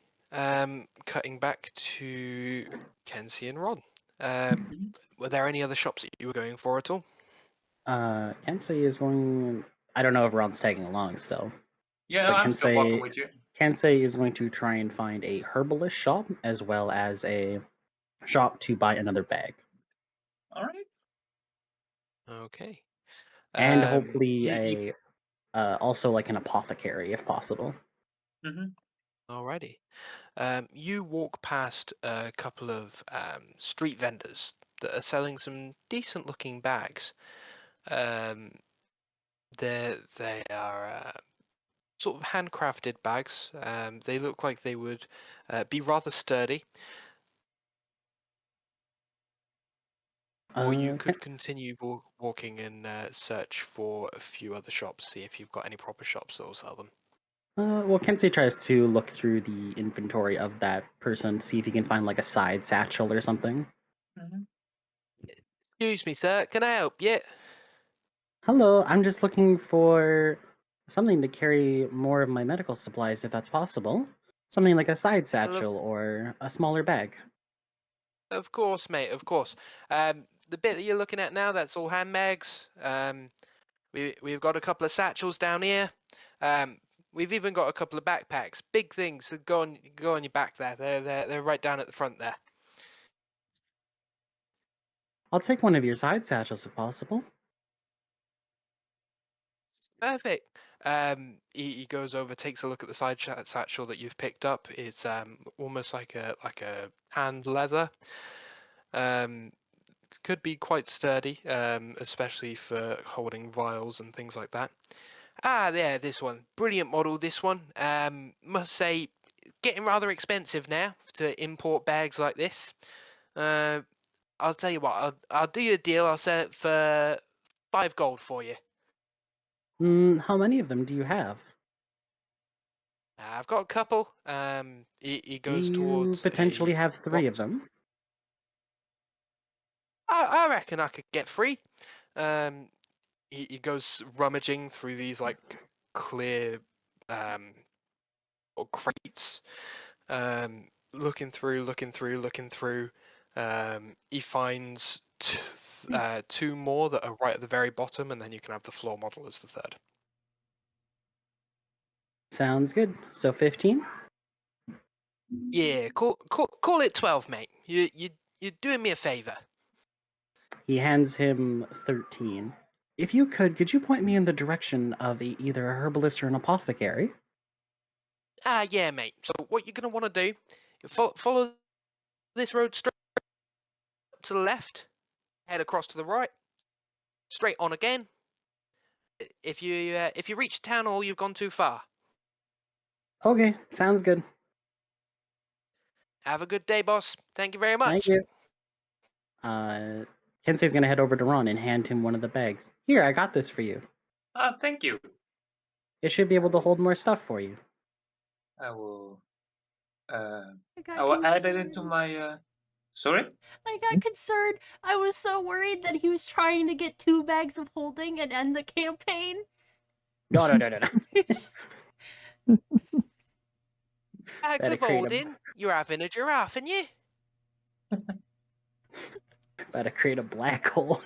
Cutting back to Kenzie and Ron. Were there any other shops that you were going for at all? Kensei is going. I don't know if Ron's tagging along still. Yeah, no, But I'm still walking Kensei, with you. Kensei is going to try and find a herbalist shop as well as a shop to buy another bag, All right. Okay. and hopefully you- also like an apothecary if possible. Alrighty. You walk past a couple of street vendors that are selling some decent looking bags. They are sort of handcrafted bags. They look like they would be rather sturdy. Or you could continue walking and search for a few other shops, see if you've got any proper shops that will sell them. Well, Kensei tries to look through the inventory of that person, see if he can find like a side satchel or something. Excuse me, sir. Can I help you? Hello, I'm just looking for something to carry more of my medical supplies if that's possible. Something like a side satchel or a smaller bag. Of course, mate. Of course. The bit that you're looking at now, that's all handbags. We've got a couple of satchels down here. We've even got a couple of backpacks, big things that go on your back there. They're right down at the front there. I'll take one of your side satchels if possible. Perfect. He goes over, takes a look at the side satchel that you've picked up. It's almost like a tanned leather. Could be quite sturdy, especially for holding vials and things like that. Ah, there, this one. Brilliant model, this one. Must say, getting rather expensive now to import bags like this. I'll tell you what, I'll do you a deal. I'll sell it for 5 gold for you. How many of them do you have? I've got a couple. He goes You towards potentially a have 3 of box. them. I reckon I could get 3. He goes rummaging through these like clear or crates, looking through. He finds 2 more that are right at the very bottom, and then you can have the floor model as the 3rd. Sounds good. So 15? Yeah, call it 12, mate. You're doing me a favor. He hands him 13. If you could you point me in the direction of either a herbalist or an apothecary? Yeah, mate. So what you're gonna want to do, follow this road straight to the left, head across to the right, straight on again. If you reach town hall, you've gone too far. Okay, sounds good. Have a good day, boss. Thank you very Thank much. you. Kensei's gonna head over to Ron and hand him one of the bags. Here, I got this for you. Thank you. It should be able to hold more stuff for you. I will. I got I will add it concerned. into my. Sorry. I got concerned. I was so worried that he was trying to get 2 bags of holding and end the campaign. No. Bags Better of create a- holding. You're having a giraffe, and you. Better create a black hole.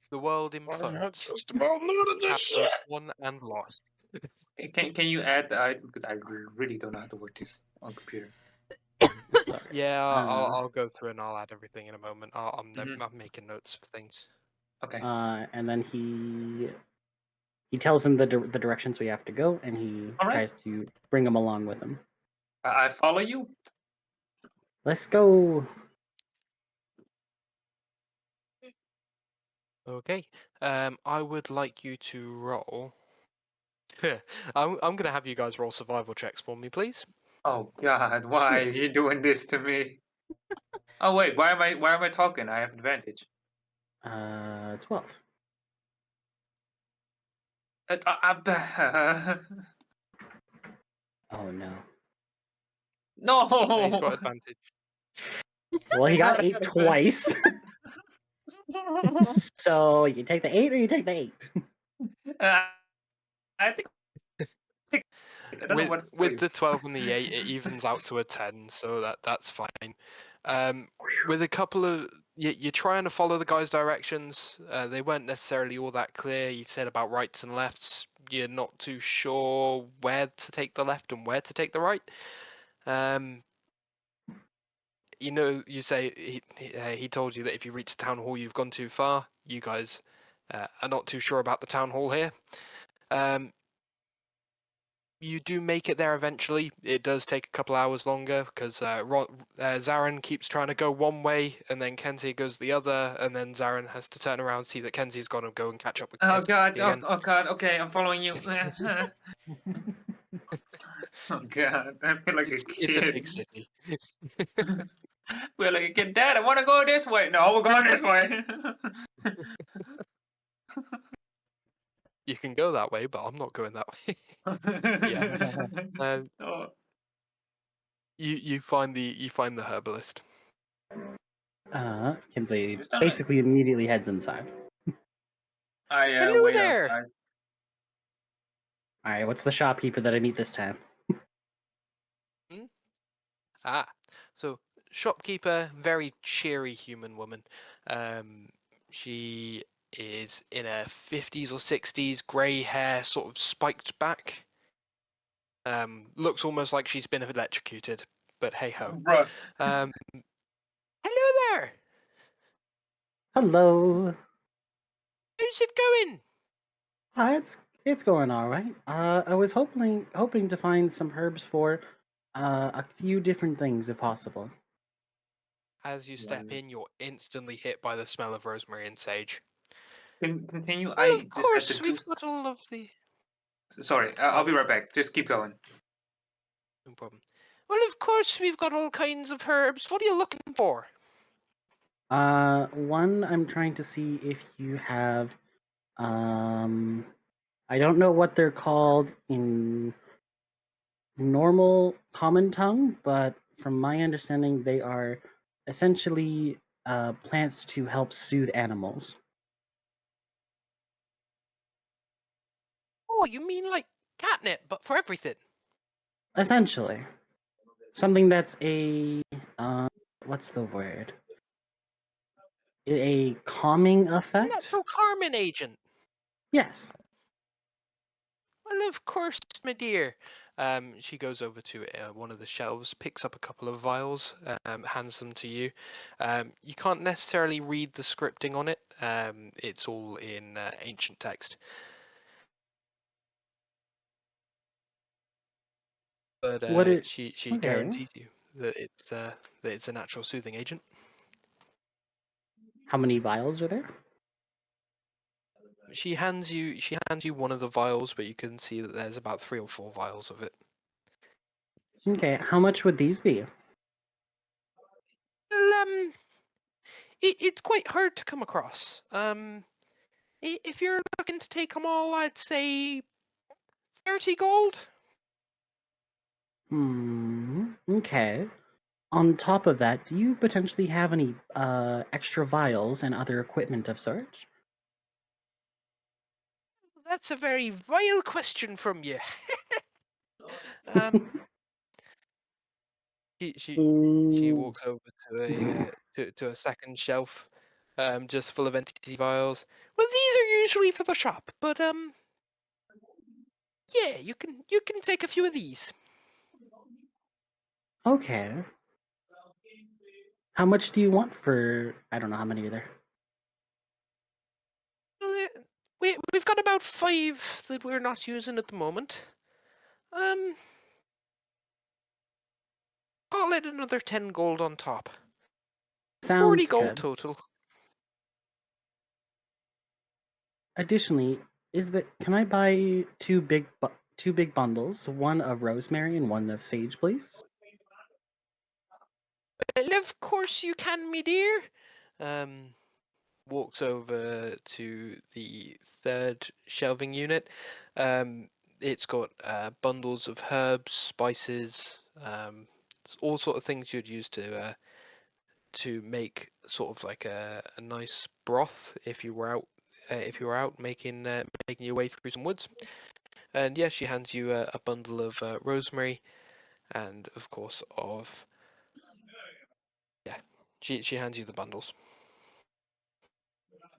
The world I've implodes. just about loaded this Chapter shit. 1 and lost. Can you add? Because I really don't know how to work this on computer. Sorry. Yeah, I'll go through and I'll add everything in a moment. I'm making notes for things. Okay. And then he tells him the directions we have to go, and he All right. tries to bring him along with him. I follow you. Let's go. Okay. I would like you to roll. I'm gonna have you guys roll survival checks for me, please. Oh God, why are you doing this to me? Oh wait, why am I talking? I have advantage. 12. Oh no. Yeah, he's got No. advantage. Well, he I got got 8 advantage. twice. So you take the 8 or you take the 8? Uh, I think I don't know With what to with do. the 12 and the 8, it evens out to a 10, so that's fine. With a couple of you're trying to follow the guy's directions. They weren't necessarily all that clear. You said about rights and lefts. You're not too sure where to take the left and where to take the right. You say he told you that if you reach the town hall, you've gone too far. You guys are not too sure about the town hall here. You do make it there eventually. It does take a couple hours longer because Zarin keeps trying to go one way and then Kenzie goes the other, and then Zarin has to turn around, see that Kenzie's got to go and catch up with Oh Kenzie God! again. Oh God! Okay, I'm following you. Oh God! I feel like a It's a big kid. city. Feel like a kid. Dad, I want to go this way. No, we're going this way. You can go that way, but I'm not going that way. Yeah. Oh, You find the herbalist. Kinsey just don't let- basically immediately heads inside. I Hello wait there. outside. All right, what's the shopkeeper that I meet this time? So shopkeeper, very cheery human woman. She is in her 50s or 60s, grey hair, sort of spiked back. Looks almost like she's been electrocuted, but hey ho. Bruh. Hello there. Hello. How's it going? It's going all right. I was hoping to find some herbs for a few different things if possible. As you step in, you're instantly hit by the smell of rosemary and sage. Continue. Well, I of just had course, to do. we've got all of the. Sorry, I'll be right back. Just keep going. No problem. Well, of course, we've got all kinds of herbs. What are you looking for? One, I'm trying to see if you have, I don't know what they're called in normal common tongue, but from my understanding, they are essentially plants to help soothe animals. Oh, you mean like catnip, but for everything? Essentially, something that's what's the word? A calming effect? Natural calming agent. Yes. Well, of course, my dear. She goes over to one of the shelves, picks up a couple of vials, hands them to you. You can't necessarily read the scripting on it. It's all in ancient text. But she Okay. guarantees you that it's a natural soothing agent. How many vials are there? She hands you one of the vials, but you can see that there's about 3 or 4 vials of it. Okay, how much would these be? Well, it's quite hard to come across. If you're looking to take them all, I'd say 30 gold. Okay. On top of that, do you potentially have any extra vials and other equipment of sorts? That's a very vile question from you. um, she walks over to a second shelf, just full of empty vials. Well, these are usually for the shop, but yeah, you can take a few of these. Okay. How much do you want for? I don't know how many are there. Well, we've got about 5 that we're not using at the moment. Call it another 10 gold on top. 40 Sounds gold good. total. Additionally, can I buy two big bundles, one of rosemary and one of sage, please? Well, of course you can, me dear. Walks over to the third shelving unit. It's got bundles of herbs, spices, all sort of things you'd use to make sort of like a nice broth if you were out making your way through some woods. And yeah, she hands you a bundle of rosemary, and of course she hands you the bundles.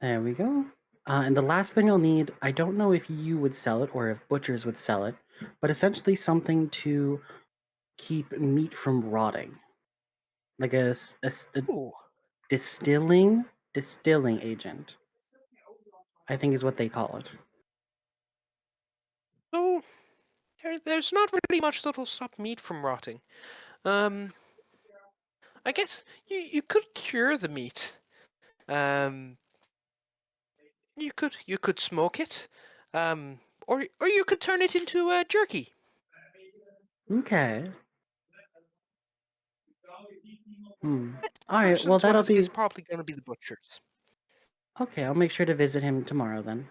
There we go. And the last thing I'll need, I don't know if you would sell it or if butchers would sell it, but essentially something to keep meat from rotting. Like a Ooh. distilling agent, I think is what they call it. So there's not really much that'll stop meat from rotting. I guess you could cure the meat. You could smoke it, or you could turn it into a jerky. Okay. All right. Person Well, to that'll ask is be probably going to be the butchers. okay. I'll make sure to visit him tomorrow then.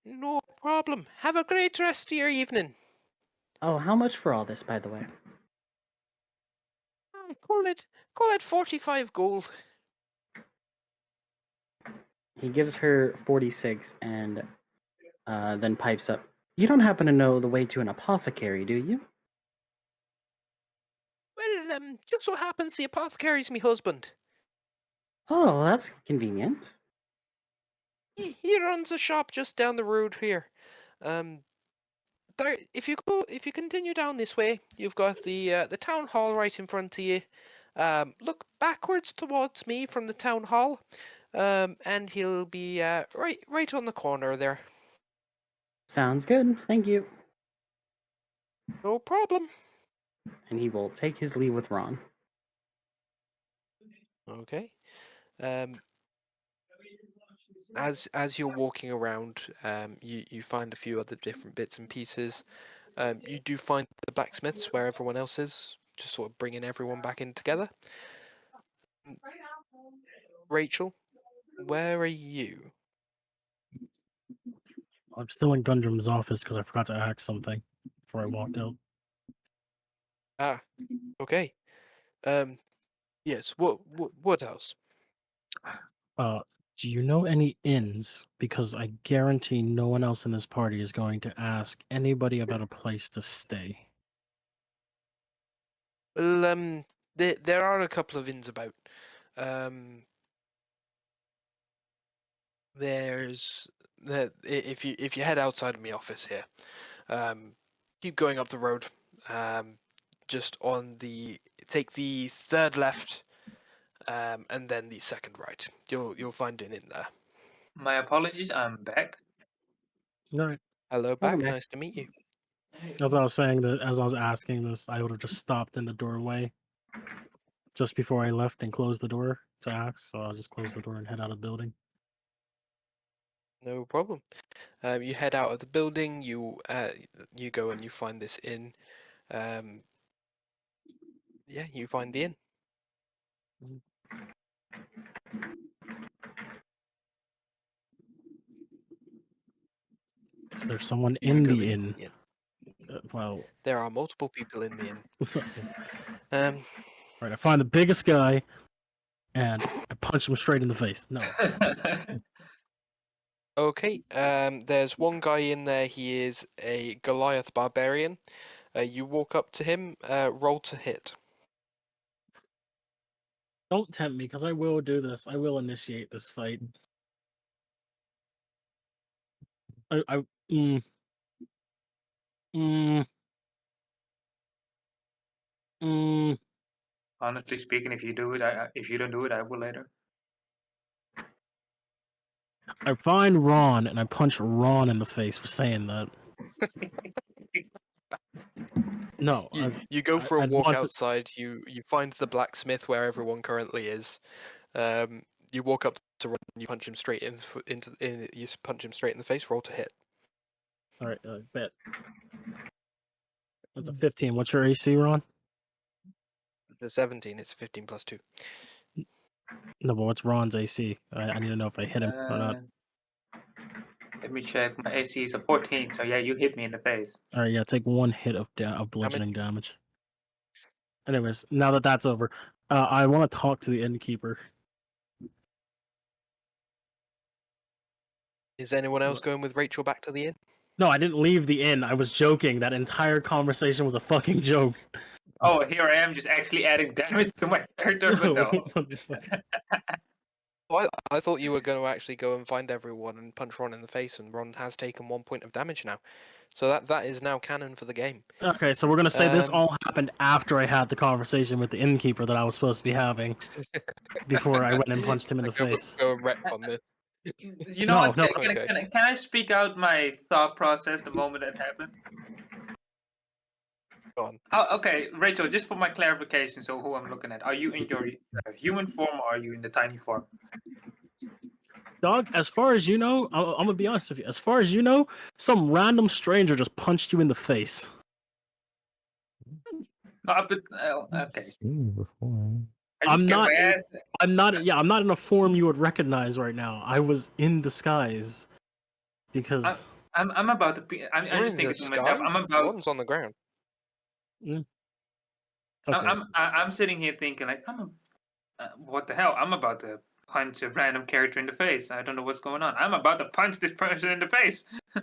No problem. Have a great rest of your evening. Oh, how much for all this, by the way? Call it 45 gold. He gives her 46 and then pipes up. You don't happen to know the way to an apothecary, do you? Well, just so happens the apothecary's me husband. Oh, that's convenient. He runs a shop just down the road here. There, if you continue down this way, you've got the town hall right in front of you. Look backwards towards me from the town hall, and he'll be right on the corner there. Sounds good. Thank you. No problem. And he will take his leave with Ron. Okay. As you're walking around, you find a few other different bits and pieces. You do find the blacksmiths where everyone else is, just sort of bringing everyone back in together. Rachel, where are you? I'm still in Gundram's office because I forgot to ask something before I walked out. Ah, okay. Yes. What else? Do you know any inns? Because I guarantee no one else in this party is going to ask anybody about a place to stay. Well, there are a couple of inns about. There's if you head outside of my office here, keep going up the road. Just on take the third left, and then the second right. You'll find an inn there. My apologies, I'm back. All right. Hello, Welcome back. back. Nice to meet you. As I was saying that, as I was asking this, I would have just stopped in the doorway just before I left and closed the door to ask. So I'll just close the door and head out of the building. No problem. You head out of the building. You go and you find this inn. Yeah, you find the inn. Is there someone You in go the into inn? the inn. Well, There are multiple people in the inn. Right, I find the biggest guy and I punch him straight in the face. No. Okay. There's one guy in there. He is a Goliath barbarian. You walk up to him. Roll to hit. Don't tempt me, because I will do this. I will initiate this fight. Honestly speaking, if you do it, if you don't do it, I will later. I find Ron and I punch Ron in the face for saying that. No, You go for a I'd walk want to- outside. You find the blacksmith where everyone currently is. You walk up to run, you punch him straight you punch him straight in the face. Roll to hit. All right, bet. That's a 15. What's your AC, Ron? The 17. It's 15 plus 2. No, but what's Ron's AC? I need to know if I hit him or not. Let me check. My AC is a 14, so yeah, you hit me in the face. All right, yeah, take 1 hit of bludgeoning damage. Anyways, now that that's over, I want to talk to the innkeeper. Is anyone else going with Rachel back to the inn? No, I didn't leave the inn. I was joking. That entire conversation was a fucking joke. Oh, here I am just actually adding damage to my character, but no. What the fuck? Well, I thought you were going to actually go and find everyone and punch Ron in the face, and Ron has taken 1 point of damage now. So that is now canon for the game. Okay, so we're gonna say this all happened after I had the conversation with the innkeeper that I was supposed to be having before I went and punched him in the face. Go and retcon this. You know what? No, Can I speak out my thought process the moment that happened? Go on. Oh, okay, Rachel, just for my clarification, so who I'm looking at. Are you in your human form or are you in the tiny form? Dog, as far as you know, I'm gonna be honest with you. As far as you know, some random stranger just punched you in the face. No, but okay. Before. I just get my ass. I'm not in a form you would recognize right now. I was in disguise because I'm about to be. I'm We're just in thinking the to myself. sky? I'm about. Ron's on the ground. okay. I'm sitting here thinking like what the hell? I'm about to punch a random character in the face. I don't know what's going on. I'm about to punch this person in the face. All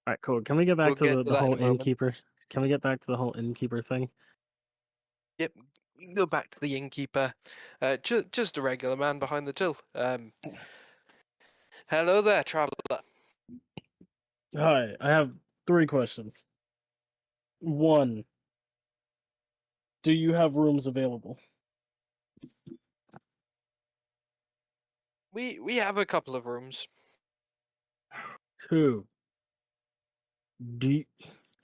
right, cool. Can we get back We'll to get the to that in whole a moment. innkeeper? Can we get back to the whole innkeeper thing? Yep. You can go back to the innkeeper. Just a regular man behind the till. Hello there, traveller. Hi, I have 3 questions. 1, do you have rooms available? We have a couple of rooms. 2,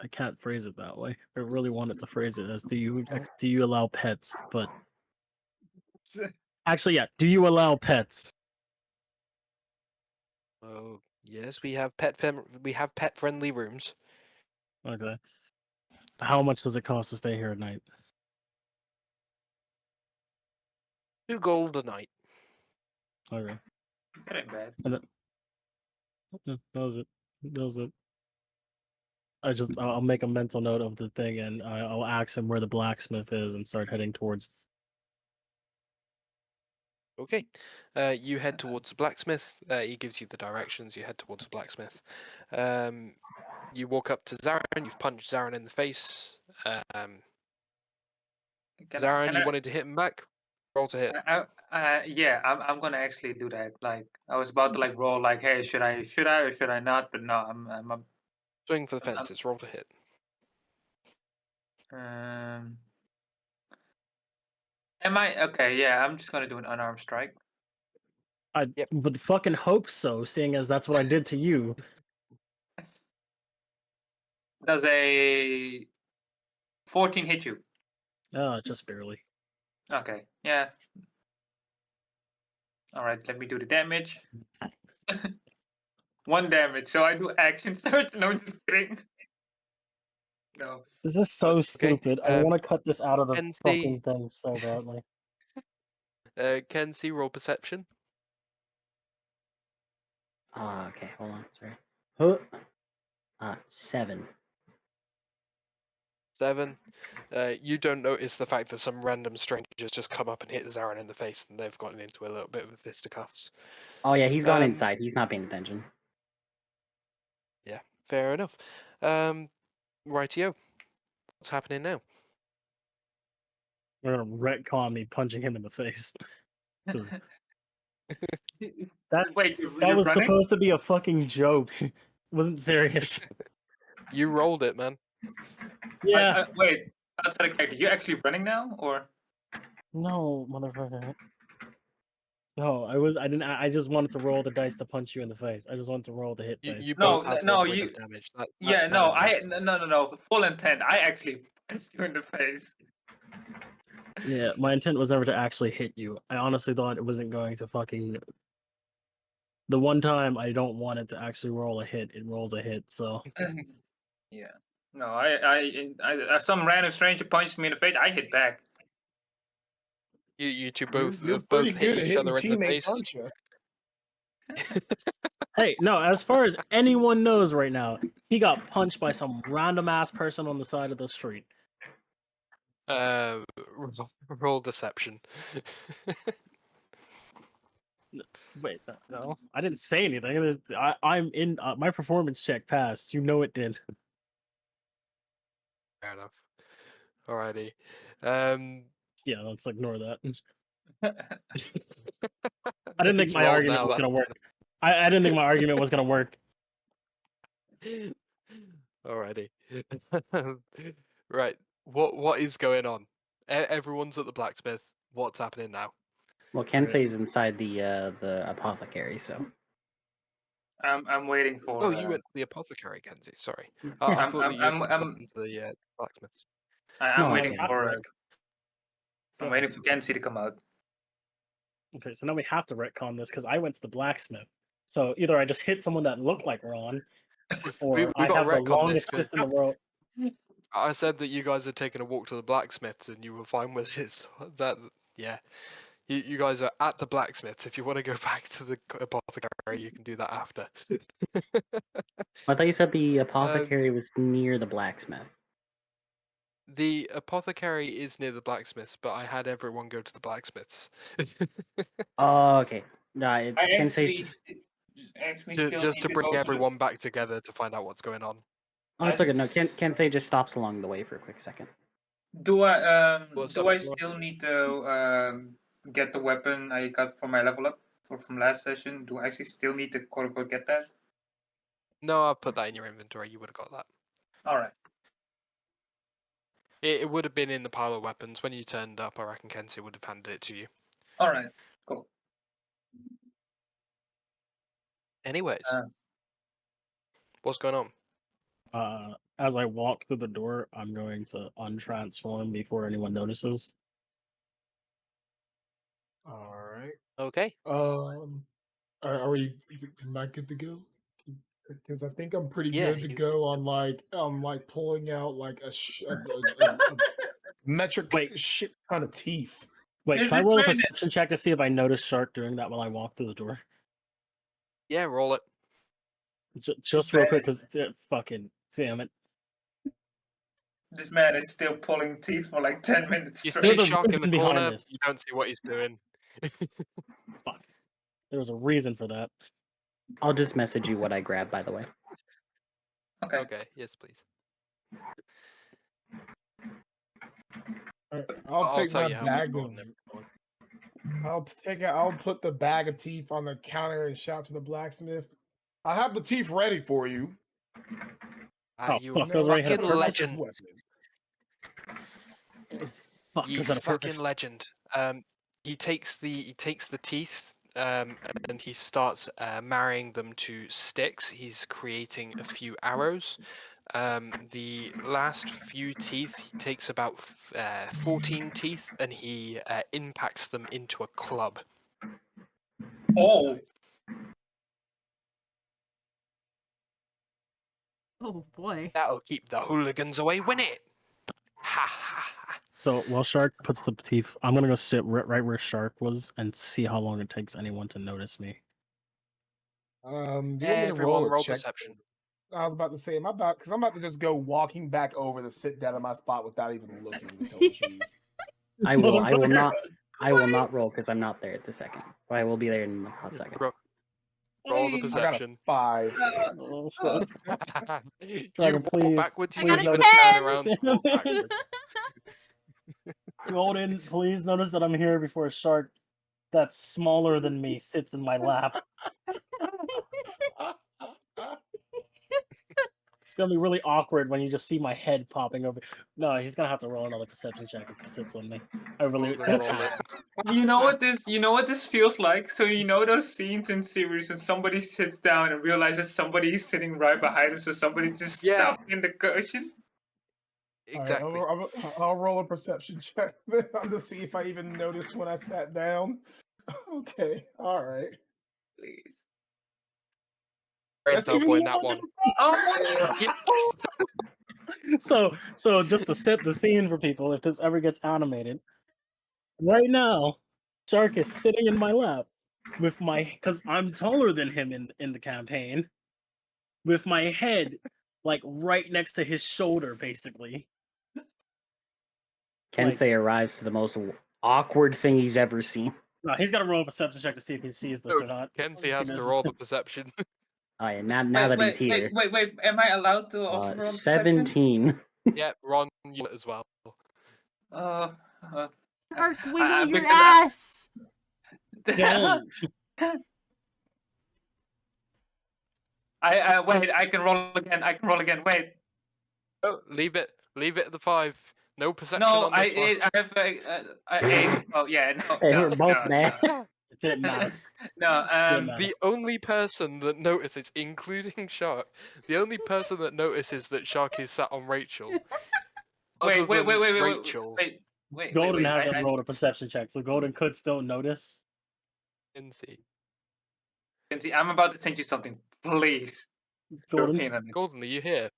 I can't phrase it that way. I really wanted to phrase it as do you allow pets? But actually, yeah, do you allow pets? Oh yes, we have pet friendly rooms. Okay. How much does it cost to stay here at night? 2 gold a night. Okay. That ain't bad. Yeah, that was it. That was it. I'll make a mental note of the thing and I'll ask him where the blacksmith is and start heading towards. Okay. You head towards the blacksmith. He gives you the directions. You head towards the blacksmith. You walk up to Zarin. You've punched Zarin in the face. Zarin, you wanted to hit him back? Roll to hit. Yeah, I'm gonna actually do that. Like I was about to like roll like, hey, should I or should I not? But no, I'm Swing for the fences. Roll to hit. Am I okay? Yeah, I'm just gonna do an unarmed strike. I would fucking hope so, seeing as that's what I did to you. Does a 14 hit you? Just barely. Okay, yeah. All right, let me do the damage. 1 damage. So I do action search. No, just kidding. No. This is so stupid. I want to cut this out of the Kenzie- fucking thing so badly. Kenzie, roll perception. Okay, hold on, sorry. 7. 7. You don't notice the fact that some random strangers just come up and hit Zarin in the face, and they've gotten into a little bit of a fisticuffs. Oh yeah, he's gone inside. He's not paying attention. Yeah, fair enough. Rightio. What's happening now? We're gonna retcon me punching him in the face. 'Cause that Wait, that you're was running? supposed to be a fucking joke. It wasn't serious. You rolled it, man. Yeah. Wait, outside of character, you actually running now, or? No, motherfucker. No, I didn't. I just wanted to roll the dice to punch you in the face. I just wanted to roll the hit dice. You No, both have no, 1 point you- of damage. Yeah, no, no. Full intent. I actually punched you in the face. Yeah, my intent was never to actually hit you. I honestly thought it wasn't going to fucking. The one time I don't want it to actually roll a hit, it rolls a hit. So Yeah. No, if some random stranger punches me in the face, I hit back. You two You're, both you're both pretty hit good at each hitting other in the teammates, face. aren't you? hey, no. As far as anyone knows right now, he got punched by some random ass person on the side of the street. Roll deception. Wait, no, I didn't say anything. I'm in. My performance check passed. You know it did. Fair enough. Alrighty. Yeah, let's ignore that. I I didn't think my argument was gonna work. I didn't think my argument was gonna work. Alrighty. Right. What is going on? Everyone's at the blacksmith. What's happening now? Well, Kensei's inside the apothecary, so I'm waiting for. Oh, you went to the apothecary, Kenzie. Sorry. Yeah. I I'm- thought that you I'm- had I'm- gone to the blacksmiths. I'm No, waiting okay. for. Go I'm ahead. waiting for Kenzie to come out. Okay, so now we have to retcon this because I went to the blacksmith. So either I just hit someone that looked like Ron, or We I gotta have the retcon this, longest 'cause- fist in the world. I said that you guys had taken a walk to the blacksmiths and you were fine with it. Yeah. You guys are at the blacksmiths. If you want to go back to the apothecary, you can do that after. I thought you said the apothecary was near the blacksmith. The apothecary is near the blacksmiths, but I had everyone go to the blacksmiths. Oh, okay. No, I Kensei's actually just to bring everyone back together to find out what's going on. Oh, it's okay. No, Kensei just stops along the way for a quick second. Do I What's do up, I Rob? still need to get the weapon I got for my level up or from last session? Do I actually still need to quote unquote get that? No, I'll put that in your inventory. You would have got that. All right. It would have been in the pile of weapons when you turned up. I reckon Kensei would have handed it to you. All right. Cool. Anyways, Uh, what's going on? As I walk through the door, I'm going to untransform before anyone notices. All right. Okay. Are we not good to go? Because I think I'm pretty Yeah, good to you- go on like pulling out like a metric Wait. shit ton of teeth. Wait, Is can I this roll a man- perception check to see if I notice Shark doing that while I walk through the door? Yeah, roll it. Just real quick, because fucking damn it. This man is still pulling teeth for like 10 minutes You straight. see There's a Shark in the reason behind corner. this. You don't see what he's doing. Fuck. There was a reason for that. I'll just message you what I grabbed, by the way. Okay. Okay. Yes, please. All right, I'll take tell my you how much bag more of. than everyone. I'll put the bag of teeth on the counter and shout to the blacksmith. I have the teeth ready for you. Oh, You fuck, those already had a fucking purpose? legend. Fuck, You those had a fucking purpose. legend. He takes the teeth, and he starts marrying them to sticks. He's creating a few arrows. The last few teeth, he takes about 14 teeth, and he impacts them into a club. Oh, Nice. Oh boy. That'll keep the hooligans away, win it. Ha ha ha. So while Shark puts the teeth, I'm gonna go sit right where Shark was and see how long it takes anyone to notice me. Do you want me to Everyone roll a roll check? perception. I was about to say, I'm about to just go walking back over to sit down in my spot without even looking. To tell the truth. I will Motherfucker. not roll because I'm not there at the second. But I will be there in a hot second. Roll the please. I got a perception. 5. Oh, fuck. you Dragon, walk please. backwards, you I got just a gotta turn 10! around and walk backwards. Golden, please notice that I'm here before a shark that's smaller than me sits in my lap. It's gonna be really awkward when you just see my head popping over. No, he's gonna have to roll another perception check if he sits on me. I really. Golden roll it. You know what this feels like? So you know those scenes in series when somebody sits down and realizes somebody's sitting right behind him, so somebody's just Yeah. stuffed in the cushion? Exactly. All right, I'll roll a perception check to see if I even noticed when I sat down. Okay, all right. Please. That's Oh even boy, lower that than one. Oh, So just to set the scene for people, if this ever gets animated, right now, Shark is sitting in my lap with my, because I'm taller than him in the campaign, with my head like right next to his shoulder, basically. Kensei arrives to the most awkward thing he's ever seen. No, he's got to roll a perception check to see if he sees this No, or not. Kenzie has He to misses roll it. the perception. Oh yeah, now that he's here. Wait. Am I allowed to also roll perception? 17. Yep, Ron, you as well. Uh, Shark, wiggle your because ass. Don't. I wait. I can roll again. Wait. Oh, leave it at the 5. No perception No, on this one. I have a 8. Oh yeah, no, Hey, no, we're both no, mad. It didn't matter. no. Didn't matter. The only person that notices, including Shark, the only person that notices that Shark is sat on Rachel. other Wait, than wait. Rachel, Golden hasn't I rolled a perception check, so Golden could still notice. Kenzie. Kenzie, I'm about to send you something. Please. Golden? You're a pain in the- Golden, are you here?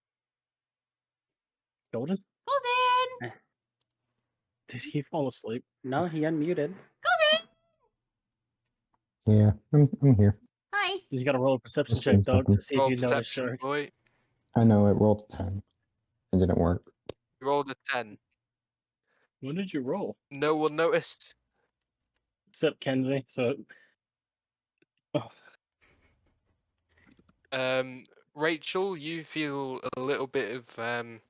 Golden? Golden. Did he fall asleep? No, he unmuted. Yeah, I'm here. Hi. You got to roll a perception Just check, doing Doug, something. to see if Roll you notice perception, Shark. boy. I know it rolled 10. It didn't work. You rolled a 10. When did you roll? No one noticed. Except Kenzie, so... Rachel, you feel a little bit of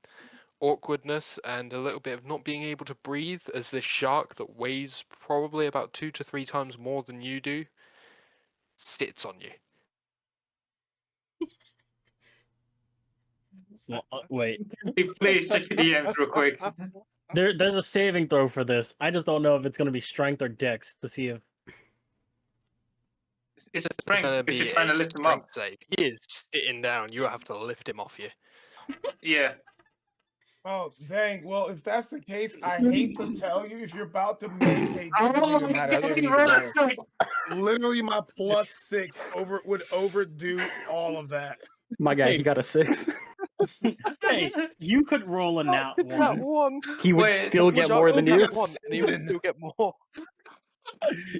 awkwardness and a little bit of not being able to breathe as this shark that weighs probably about 2 to 3 times more than you do sits on you. Wait. Please check your DMs real quick. There's a saving throw for this. I just don't know if it's going to be strength or dex to see if... It's a It's strength gonna because be you're trying a to lift him up. strength save. He is sitting down. You have to lift him off you. Yeah. Oh, dang. Well, if that's the case, I hate to tell you, if you're about to make a Oh doesn't even my matter. I God, don't he even rolled a know. 6. Literally, my +6 would overdo all of that. My guy, Hey. he got a 6. Hey, you could roll a nat That 1. one. He would Wait, still get Shark more will than get you. a One, and he would 7 still get more.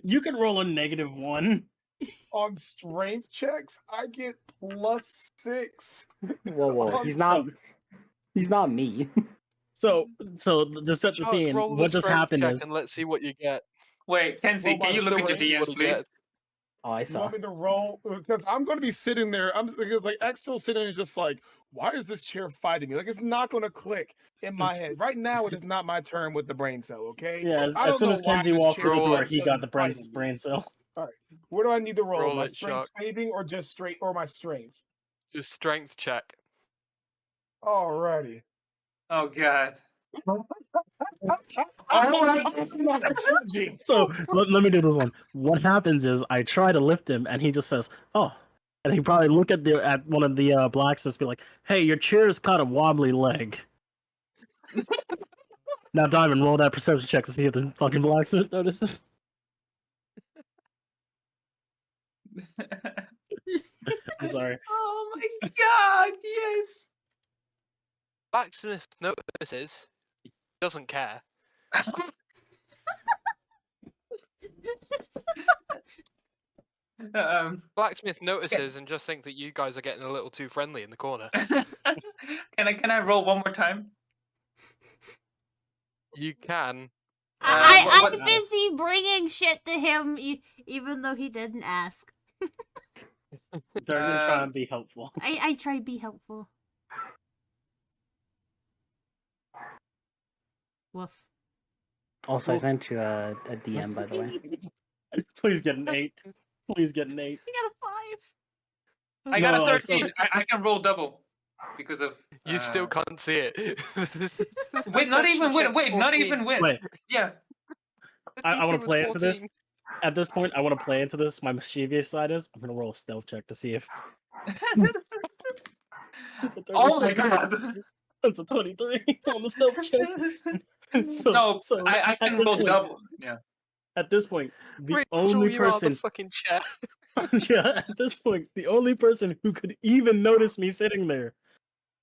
You could roll a -1. on strength checks. I get +6. Whoa. He's not me. So to set the Shark, scene, roll what the just strength happened check is... and let's see what you get. Wait, Kenzie, Well, can you my look at your Let's see what DMs, he please? gets. Oh, I You saw. want me to roll? Because I'm going to be sitting there. Because like X still sitting there, just like, why is this chair fighting me? Like it's not going to click in my head right now. It is not my turn with the brain cell. Okay. Yeah, I as don't soon know as why Kenzie this walked chair through the is Roll door, all of a he got sudden the fighting me. brain cell. What do I need to roll? Roll My it, strength Shark. saving or just straight or my strength? Just strength check. Alrighty. Oh God. So let me do this one. What happens is I try to lift him, and he just says, "Oh," and he probably look at one of the blacksmiths, be like, "Hey, your chair is kind of wobbly leg." Now, Diamond, roll that perception check to see if the fucking blacksmith notices. I'm sorry. Oh my God, yes. Blacksmith notices. He doesn't care. Blacksmith notices and just think that you guys are getting a little too friendly in the corner. Can I roll one more time? You can. I'm busy bringing shit to him, even though he didn't ask. They're gonna try and be helpful. I try to be helpful. Woof. Also, I sent you a DM, by the way. Please get an 8. Please get an 8. I got a 5. I got No, a 13. I can roll double because of. You still can't see it. Wait, not even win. Perception Wait, check's not 14. even win. Wait, Yeah. I DC want to was play into this. 14. At this point, I want to play into this. My mischievous side is I'm gonna roll a stealth check to see if. Oh my God. That's a 23 on the stealth check. No, I at can this roll point, double. Yeah. At this point, the Rachel, only you are the person, fucking chat. yeah, at this point, the only person who could even notice me sitting there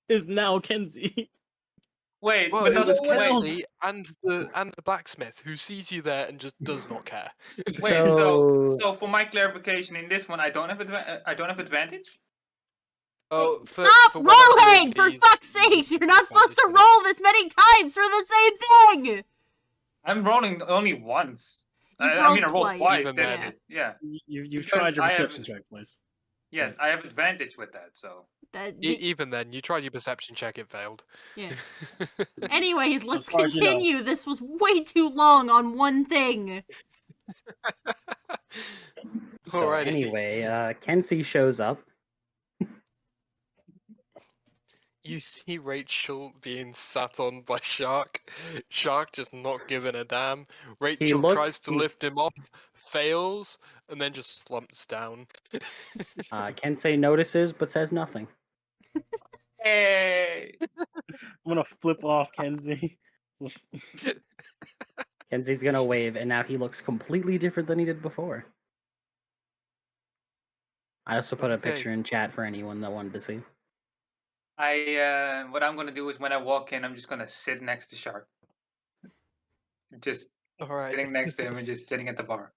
is now Kenzie. Wait, Well, but it was no one else. Kenzie and the blacksmith who sees you there and just does not care. wait. So- So for my clarification, in this one, I don't have advantage. Oh, Stop for whenever you're rolling! For engaged, fuck's you sake! You're not advantage supposed to with it. roll this many times for the same thing! I'm rolling only once. You've I mean, I rolled rolled twice. twice. Even then then. yeah. You've Because tried your I have- perception check, please. Yes, I have advantage with that. So Even then, you tried your perception check, it failed. Yeah. Anyways, let's as far as you know. continue. This was way too long on one thing. So Alrighty. anyway, Kenzie shows up. You see Rachel being sat on by Shark. Shark just not giving a damn. Rachel tries to lift him up, fails, and then just slumps down. Kenzie notices but says nothing. hey. I'm gonna flip off Kenzie. Just- Kenzie's gonna wave, and now he looks completely different than he did before. I also put a Okay. picture in chat for anyone that wanted to see. What I'm gonna do is when I walk in, I'm just gonna sit next to Shark. Just Alright. sitting next to him and just sitting at the bar.